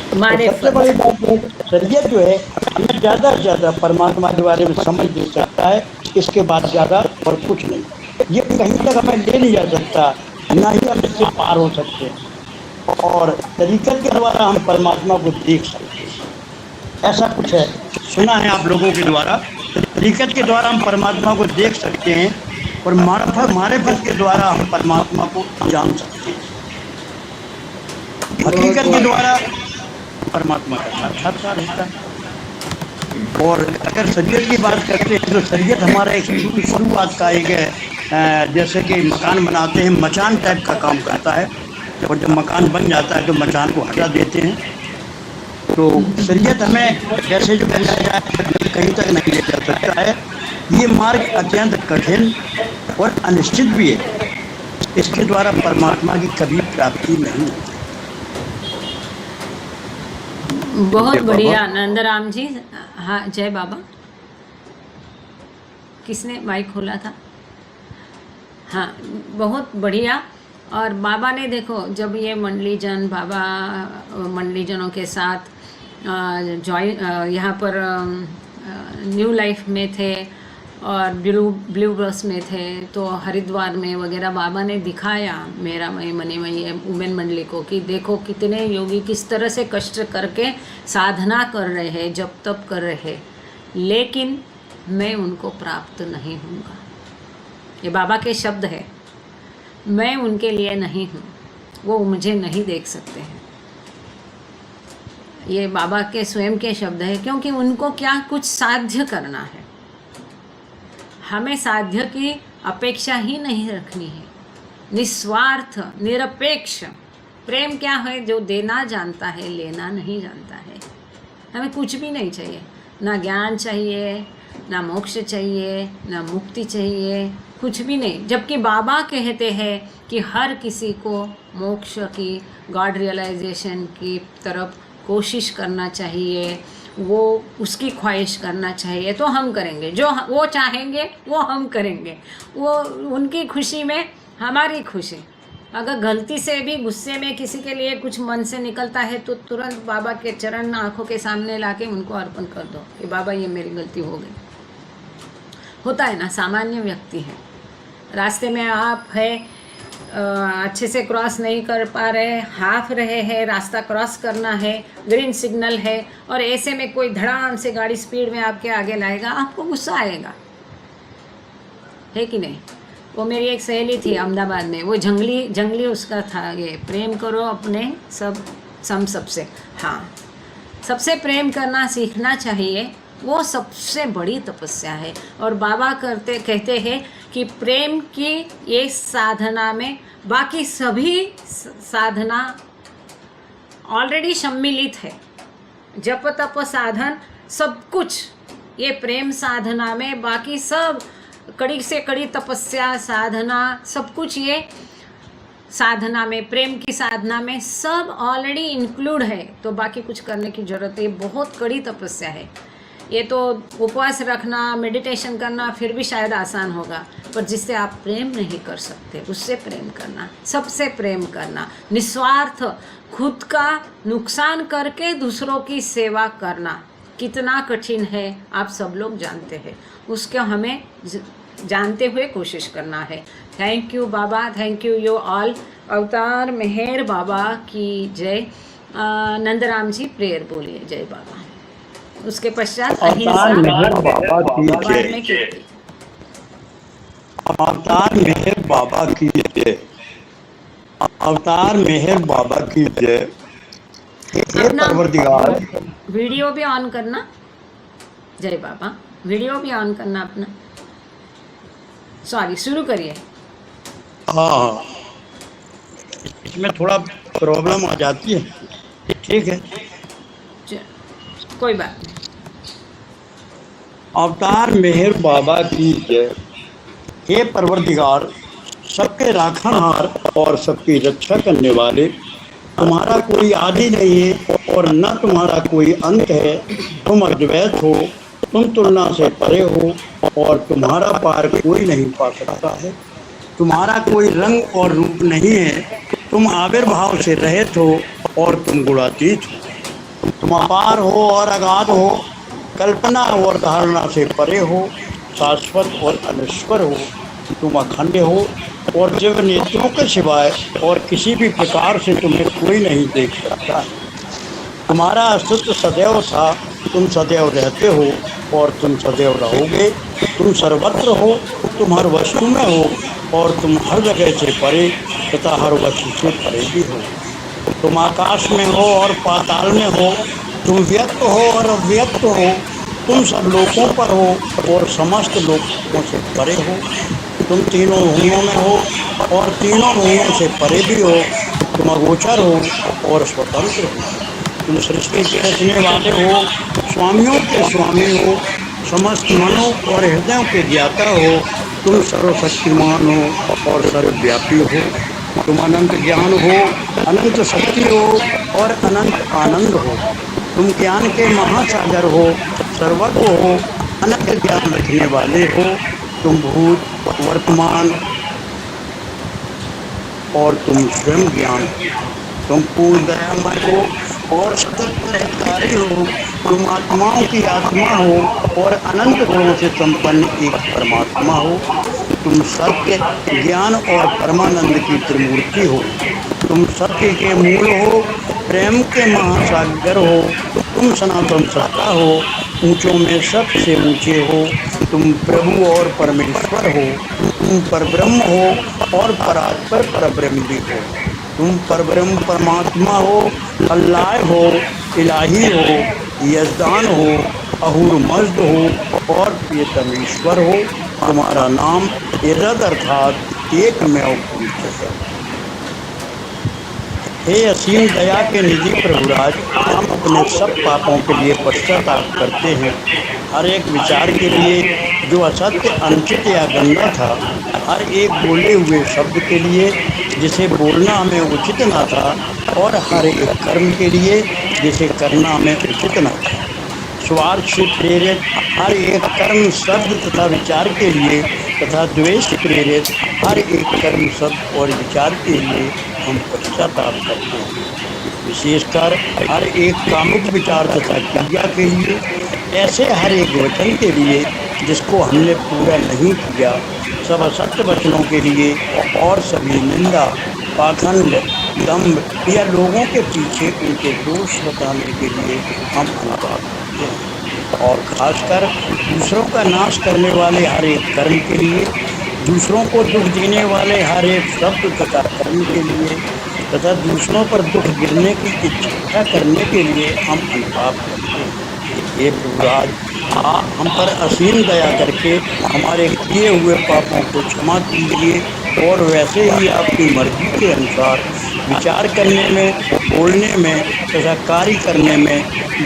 तो सबसे बड़ी बात है शरीयत जो है हमें ज़्यादा से ज़्यादा परमात्मा के बारे में समझ दे सकता है, इसके बाद ज़्यादा और कुछ नहीं। ये कहीं तक हमें ले नहीं जा सकता, ना ही हम इससे पार हो सकते हैं। और तरीक़त के द्वारा हम परमात्मा को देख सकते हैं, ऐसा कुछ है, सुना है आप लोगों के द्वारा। तरीक़त के द्वारा हम परमात्मा को देख सकते हैं और मारिफत के द्वारा हम परमात्मा को जान सकते हैं। हकीकत के द्वारा परमात्मा का साक्षात्कार होता है। और अगर शरीयत की बात करते हैं तो शरीयत हमारा एक शुरुआत का एक जैसे कि मकान बनाते हैं, मचान टाइप का काम करता है, और जब मकान बन जाता है तो मचान को हटा देते हैं। तो शरीयत हमें जैसे जो बनाया जाए कहीं तक नहीं ले जा सकता है। ये मार्ग अत्यंत कठिन और अनिश्चित भी है, इसके द्वारा परमात्मा की कभी प्राप्ति नहीं होती। बहुत बढ़िया नंदराम जी। हाँ जय बाबा। किसने माइक खोला था? हाँ बहुत बढ़िया। और बाबा ने देखो जब ये मंडलीजन बाबा मंडलीजनों के साथ यहाँ पर न्यू लाइफ में थे और ब्लू बस में थे, तो हरिद्वार में वगैरह बाबा ने दिखाया मेरा मई मनीमयी वुमेन मंडली को कि देखो कितने योगी किस तरह से कष्ट करके साधना कर रहे हैं, जप तप कर रहे हैं, लेकिन मैं उनको प्राप्त नहीं हूँगा। ये बाबा के शब्द है, मैं उनके लिए नहीं हूँ, वो मुझे नहीं देख सकते हैं। ये बाबा के स्वयं के शब्द है, क्योंकि उनको क्या कुछ साध्य करना है। हमें साध्य की अपेक्षा ही नहीं रखनी है। निस्वार्थ निरपेक्ष प्रेम क्या है? जो देना जानता है, लेना नहीं जानता है। हमें कुछ भी नहीं चाहिए, ना ज्ञान चाहिए, ना मोक्ष चाहिए, ना मुक्ति चाहिए, कुछ भी नहीं। जबकि बाबा कहते हैं कि हर किसी को मोक्ष की, गॉड रियलाइजेशन की तरफ कोशिश करना चाहिए, वो उसकी ख्वाहिश करना चाहिए, तो हम करेंगे जो वो चाहेंगे, वो हम करेंगे। वो उनकी खुशी में हमारी खुशी। अगर गलती से भी गुस्से में किसी के लिए कुछ मन से निकलता है तो तुरंत बाबा के चरण आँखों के सामने लाके उनको अर्पण कर दो कि बाबा ये मेरी गलती हो गई। होता है ना, सामान्य व्यक्ति है, रास्ते में आप है अच्छे से क्रॉस नहीं कर पा रहे, हाफ रहे हैं, रास्ता क्रॉस करना है, ग्रीन सिग्नल है, और ऐसे में कोई धड़ाम से गाड़ी स्पीड में आपके आगे लाएगा, आपको गुस्सा आएगा, है कि नहीं? वो मेरी एक सहेली थी अहमदाबाद में, वो जंगली उसका था ये, प्रेम करो अपने सबसे। हाँ, सबसे प्रेम करना सीखना चाहिए, वो सबसे बड़ी तपस्या है। और बाबा कहते हैं कि प्रेम की ये साधना में बाकी सभी साधना ऑलरेडी सम्मिलित है। जप तप साधन सब कुछ ये प्रेम साधना में, बाकी सब कड़ी से कड़ी तपस्या साधना सब कुछ ये साधना में, प्रेम की साधना में सब ऑलरेडी इंक्लूड है। तो बाकी कुछ करने की ज़रूरत है, बहुत कड़ी तपस्या है। ये तो उपवास रखना, मेडिटेशन करना फिर भी शायद आसान होगा, पर जिससे आप प्रेम नहीं कर सकते उससे प्रेम करना, सबसे प्रेम करना, निस्वार्थ खुद का नुकसान करके दूसरों की सेवा करना, कितना कठिन है आप सब लोग जानते हैं, उसको हमें जानते हुए कोशिश करना है। Thank you Baba, thank you all. अवतार मेहर बाबा की जय। नंदराम जी प्रेयर बोलिए, जय बाबा। उसके पश्चात अवतार मेहर बाबा की बाद जय। में कीर्ति। अवतार मेहर बाबा की जय। अवतार मेहर बाबा की जय। हे अपना परवरदिगार, वीडियो भी ऑन करना, जय बाबा। वीडियो भी ऑन करना अपना। सॉरी, शुरू करिए। हाँ, इसमें थोड़ा प्रॉब्लम आ जाती है, ठीक है। कोई बात नहीं। अवतार मेहर बाबा की जय। हे परवरदिगार, सबके राखनहार और सबकी रक्षा करने वाले, तुम्हारा कोई आदि नहीं है और न तुम्हारा कोई अंत है। तुम अद्वैत हो, तुम तुलना से परे हो और तुम्हारा पार कोई नहीं पा सकता है। तुम्हारा कोई रंग और रूप नहीं है। तुम आविर्भाव से रहित हो और तुम गुणातीत हो। तुम अपार हो और अगाध हो, कल्पना और धारणा से परे हो, शाश्वत और अनश्वर हो। तुम अखंड हो और जब नेत्रों के सिवाय और किसी भी प्रकार से तुम्हें कोई नहीं देख सकता। तुम्हारा अस्तित्व सदैव था, तुम सदैव रहते हो और तुम सदैव रहोगे। तुम सर्वत्र हो, तुम हर वस्तु में हो और तुम हर जगह से परे तथा हर वस्तु से परे भी हो। तुम आकाश में हो और पाताल में हो, तुम व्यक्त हो और अव्यक्त हो। तुम सब लोगों पर हो और समस्त लोगों से परे हो। तुम तीनों भूमियों में हो और तीनों भूमियों से परे भी हो। तुम अगोचर हो और स्वतंत्र हो। तुम सृष्टि के रचने वाले हो, स्वामियों के स्वामी हो, समस्त मनों और हृदयों के ज्ञाता हो। तुम सर्वशक्तिमान हो और सर्वव्यापी हो। तुम अनंत ज्ञान हो, अनंत शक्ति हो और अनंत आनंद हो। तुम ज्ञान के महासागर हो, सर्वज्ञ हो, अनंत ज्ञान रखने वाले हो। तुम भूत, वर्तमान और तुम स्वयं ज्ञान हो। तुम पूर्ण दयामय हो और सतत रहकारी हो। तुम आत्माओं की आत्मा हो और अनंत गुणों से संपन्न एक परमात्मा हो। तुम सत्य, ज्ञान और परमानंद की त्रिमूर्ति हो। तुम सत्य के मूल हो, प्रेम के महासागर हो। तुम सनातन सत्ता हो, ऊंचों में सबसे ऊंचे हो। तुम प्रभु और परमेश्वर हो। तुम परब्रह्म हो और परात्पर परब्रह्म भी हो। तुम परब्रह्म परमात्मा हो, अल्लाह हो, इलाही हो, यजदान हो, अहूर मज्द हो और प्रियतमेश्वर हो। तुम्हारा नाम इरद अर्थात एकमेव पुरुष है। हे असीम दया के निधि प्रभुराज, हम अपने सब पापों के लिए पश्चाताप करते हैं। हर एक विचार के लिए जो असत्य, अनुचित या गंदा था, हर एक बोले हुए शब्द के लिए जिसे बोलना हमें उचित न था, और हर एक कर्म के लिए जिसे करना हमें उचित न था। स्वार्थ से प्रेरित हर एक कर्म, शब्द तथा विचार के लिए तथा द्वेष से प्रेरित हर एक कर्म, शब्द और विचार के लिए हम पश्चाताप करते हैं। विशेषकर हर एक कामुक विचार तथा क्रिया के लिए, ऐसे हर एक वचन के लिए जिसको हमने पूरा नहीं किया, सब असत्य वचनों के लिए और सभी निंदा, पाखंड, दम्भ या लोगों के पीछे उनके दोष बताने के लिए हम अनुताप करते हैं। और खासकर दूसरों का नाश करने वाले हर एक कर्म के लिए, दूसरों को दुख देने वाले हर एक शब्द तथा कर्म के लिए तथा दूसरों पर दुख गिरने की इच्छा करने के लिए हम अनुताप करते हैं। ये प्रभुराज, हम पर असीम दया करके हमारे किए हुए पापों को क्षमा कीजिए और वैसे ही आपकी मर्जी के अनुसार विचार करने में, बोलने में तथा कार्य करने में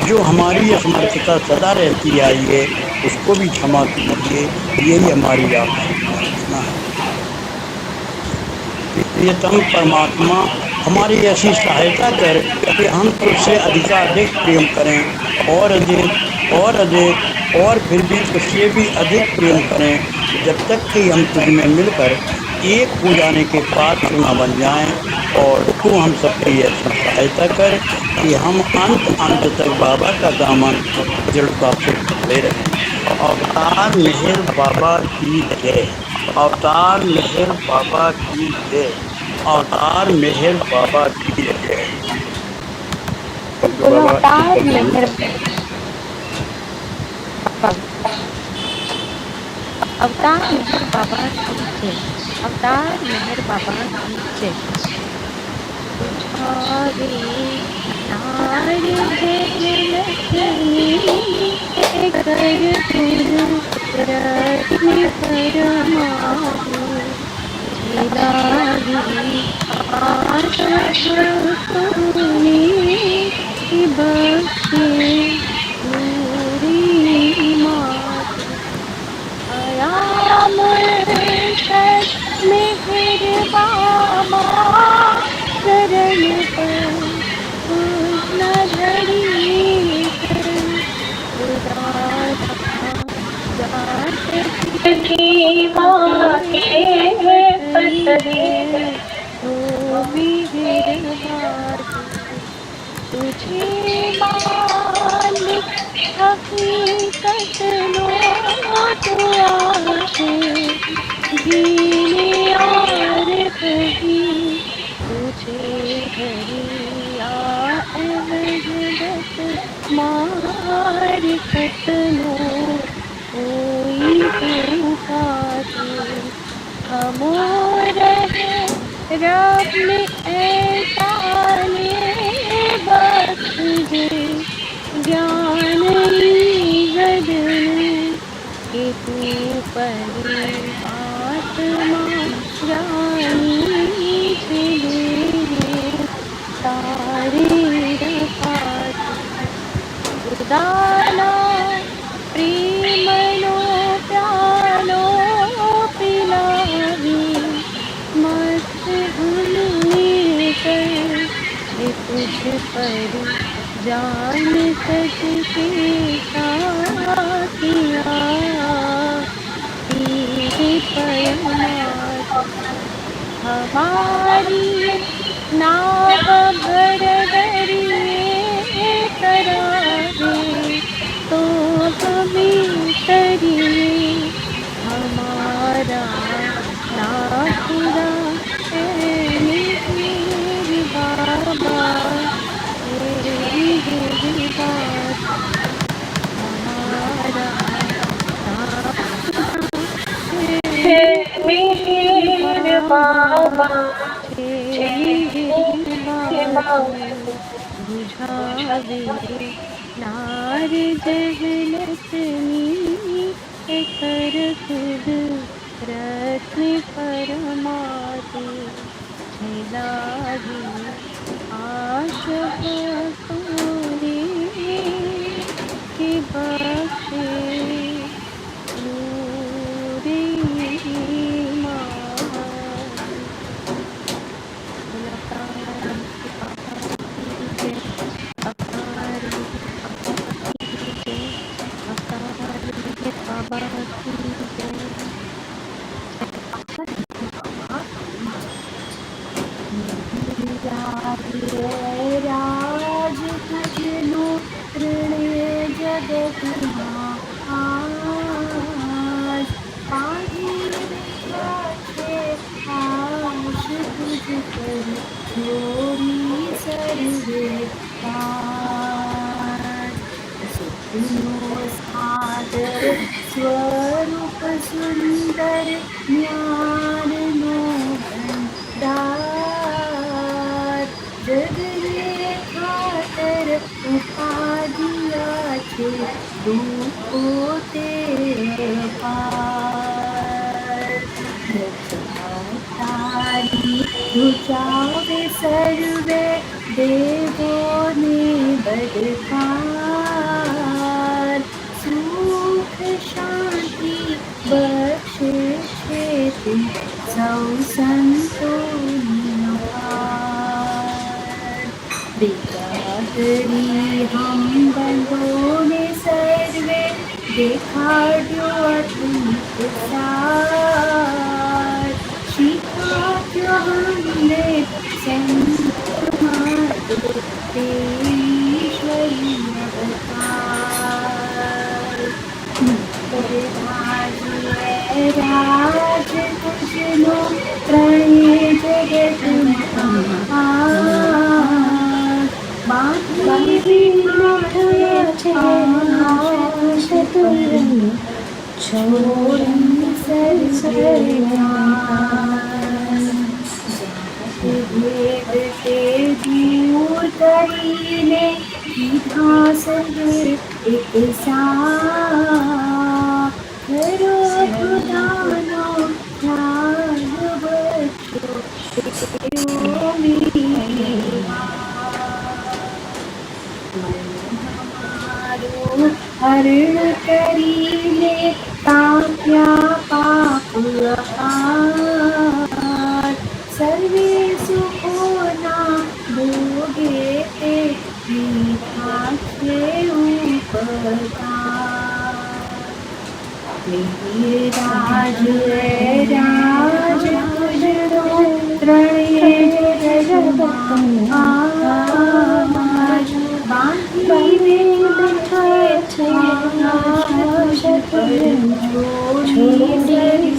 जो हमारी असमर्थता सदा रहती आई है, उसको भी क्षमा कीजिए। यही हमारी आपसे प्रार्थना है। प्रियतम परमात्मा, हमारी ऐसी सहायता कर कि हम तुझसे अधिकाधिक प्रेम करें और अधिक और अधिक और फिर भी तुझसे भी अधिक प्रेम करें, जब तक कि हम तुझ में मिलकर एक हो जाने के बाद क्यों ना बन जाएं, और तू हम सबकी ऐसी सहायता कर कि हम अंत तक बाबा का दामन दृढ़ता से पकड़े रहें। अवतार मेहर बाबा की जय। अवतार मेहर बाबा की जय। अवतार मेहर बाबा की जय। बोलो अवतार मेहर अवतार मेहर बाबा की जय। अवतार मेहर बाबा की जय। तुझारे नार जय लक्ष्मी कर तुझ रत्न परमात्मा लागी आशा सुनी बख्शे पूरी मात आया मुर्शद मेहर बाबा शरण पर न धरी की माँ के पतले तो मेहर तुझे मालिक हकीकत लो तो आके जीने और कहीं तुझे हरिया अवजत मार कतनो कोई पुकारे हमो रहे रब में ऐसा बख्श दे ज्ञान गदन के तू परी आत्मा रानी से ले तारे रफात उदाना प्रेमलो प्यालो पिलावी मस्त भूलने कर तुझ पर जान सजके किया तेरे पयनात हमारी नाव भर दरिए करारे तो हमें तरिए हमारा ना खुदा मेरे बाबा तेरी बात हमारा मेरे बाबा बुझावे नार जहलतनी कर खुद रत्न परमाते छलाही आशा सोने की बख्शे नूरे राज खजनो ऋणे जगत आज पाही रखे आश तुझ पर छोरी सर्वे काज सुनो सादर स्वरूप सुंदर ज्ञान नो भंडार जगने खातर उपाधिया छे रूपो तेरे पार तारी रुचावे सर्वे देवो ने बदकार सुख शांति बख्शे छे तू सौ संतो बेगागरी हम बंधो ने सर्वे देखाड्यो अद्भुत सार श्री हमने संत मात तेश्वरी अवतार। राज राज तुझनो त्रये जगत महान। बाकी विनाथे आश तुझनो छोड़ी सरसरियान। भेद से दूर करीने सीधा सर एक साथ करो खुदानो ध्यान बच्चों तेरो मेरा। हरण करीने ताप्या पाप अपार। सर्वे सुखो ना भोगे मीठाक्षे उपकार। मेरे राज राज तुझनो त्रये जगत महान। बांधी बिठाए आकाश छोड़ी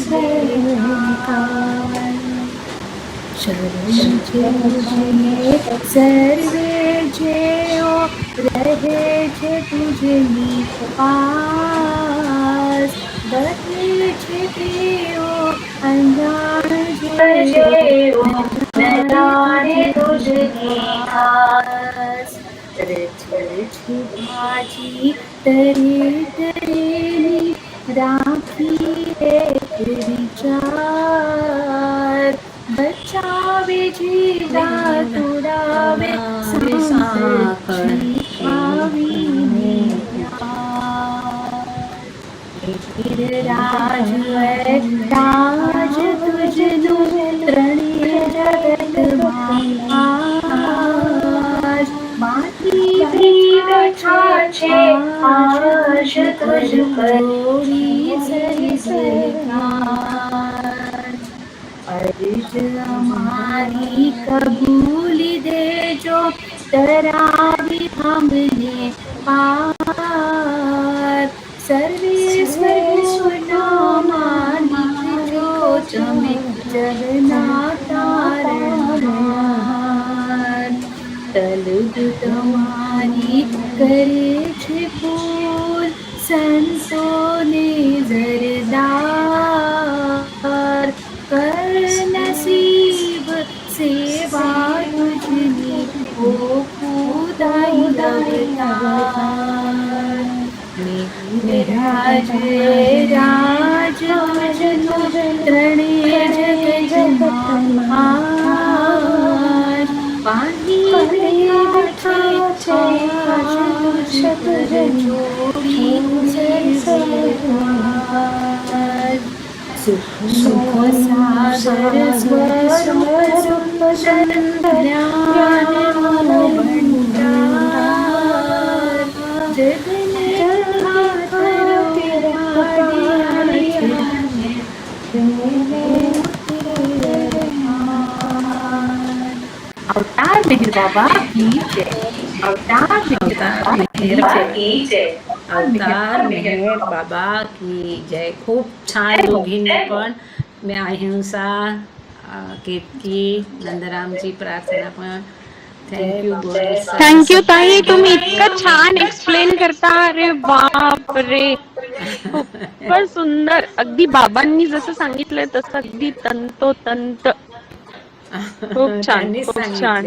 सरसरियान। शरण तुझे सर्वे जेओ रहे छे तुझनी पास। बहे छे तेओ अंजान जेओ नदाने तुझनी खास। रच भाजी तरे तरेनी राखी एक विचार। बचावे जीवा तुड़ावे सांकड़ी आवीने प्यार। राज राज तुझनो त्रणे जगत महान। बाकी बैठा छे आश तुझ पर छोड़ी सरसरियान। अर्ज हमारी कबूली दे जो तरावी हमने पार। सर्वेश्वर नामानिक जो चमे जगना तारणहार। तलुग तुम्हारी करे छे फूल संतों ने जरदार। कर नसीब सेवा तुझनी ओ खुदाई अवतार। राज राज तुझनो त्रणे जगत महान। पानी बैठा आकाश तुझ जोड़ी सरसरियान। सुख सागर स्वरूप ज्ञान भंडार। जगने अवतार मेहर बाबा की जय। अवतार मेहर बाबा की जय। अवतार मेहर बाबा की जय. खूप छान दोघींनी पण मी अहिंसा केतकी नंदरामची प्रार्थना पण थँक्यू गर्ल्स. थँक्यू ताई, तुम्ही इतकं छान एक्सप्लेन करता. अरे बाप रे, खूपच सुंदर. अगदी बाबांनी जसं सांगितलंय तसं अगदी तंतोतंत. खूप छान, खूप छान.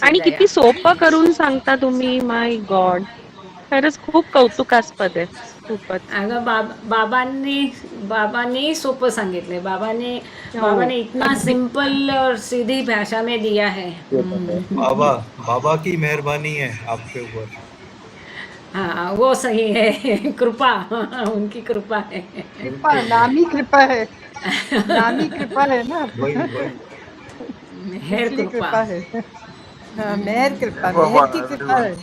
आणि किती सोपं करून सांगता तुम्ही. माय गॉड, खरंच खूप कौतुकास्पद आहे. खूपच. अगं बाबांनी सोपं सांगितलंय. बाबाने इतना सिंपल और सीधी भाषा में दिया है. बाबा की मेहरबानी है आपके ऊपर. हाँ, वो सही है. कृपा, उनकी कृपा है. कृपा, नामी कृपा है. नामी कृपा है ना. मेहर कृपा है. मेहर कृपा, मेहर की कृपा है.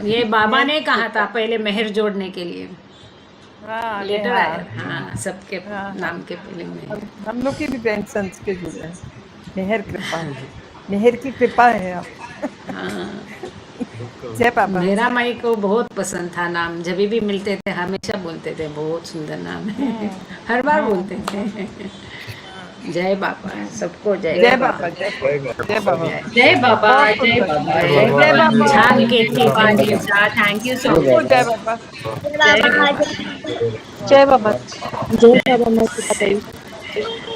ये बाबा ने कहा था पहले मेहर जोड़ने के लिए. हाँ लेटर नेहा। आया, हाँ सबके हाँ, नाम के फिल्म में। हम लोग की भी पेंशन्स के जुड़े हैं। मेहर कृपा है जी, मेहर की कृपा है आप। हाँ जय बाबा। मेरा माई को बहुत पसंद था नाम, जब भी मिलते थे हमेशा बोलते थे बहुत सुंदर नाम है, हर बार बोलते थे। जय बाबा, सबको जय जय बाबा। बाबा, जय बाबा। जय बाबा, बहुत जय सुंदर। बाबा, जय बाबा। छान कीर्ति पांड्या, थैंक यू सो सबको मच। जय बाबा। जय बाबा, जय बाबा, जय बाबा माता दी।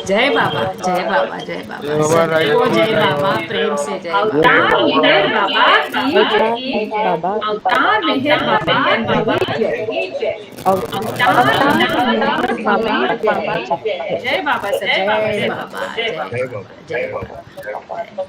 जय बाबा, जय बाबा, जय बाबा, जय बाबा, सबको जय बाबा, प्रेम से जय बाबा। अवतार मेहर बाबा की जय, बाबा अवतार मेहर बाबा की जय, अवतार मेहर बाबा की जय। जय बाबा, जय बाबा, जय बाबा, जय बाबा, जय बाबा।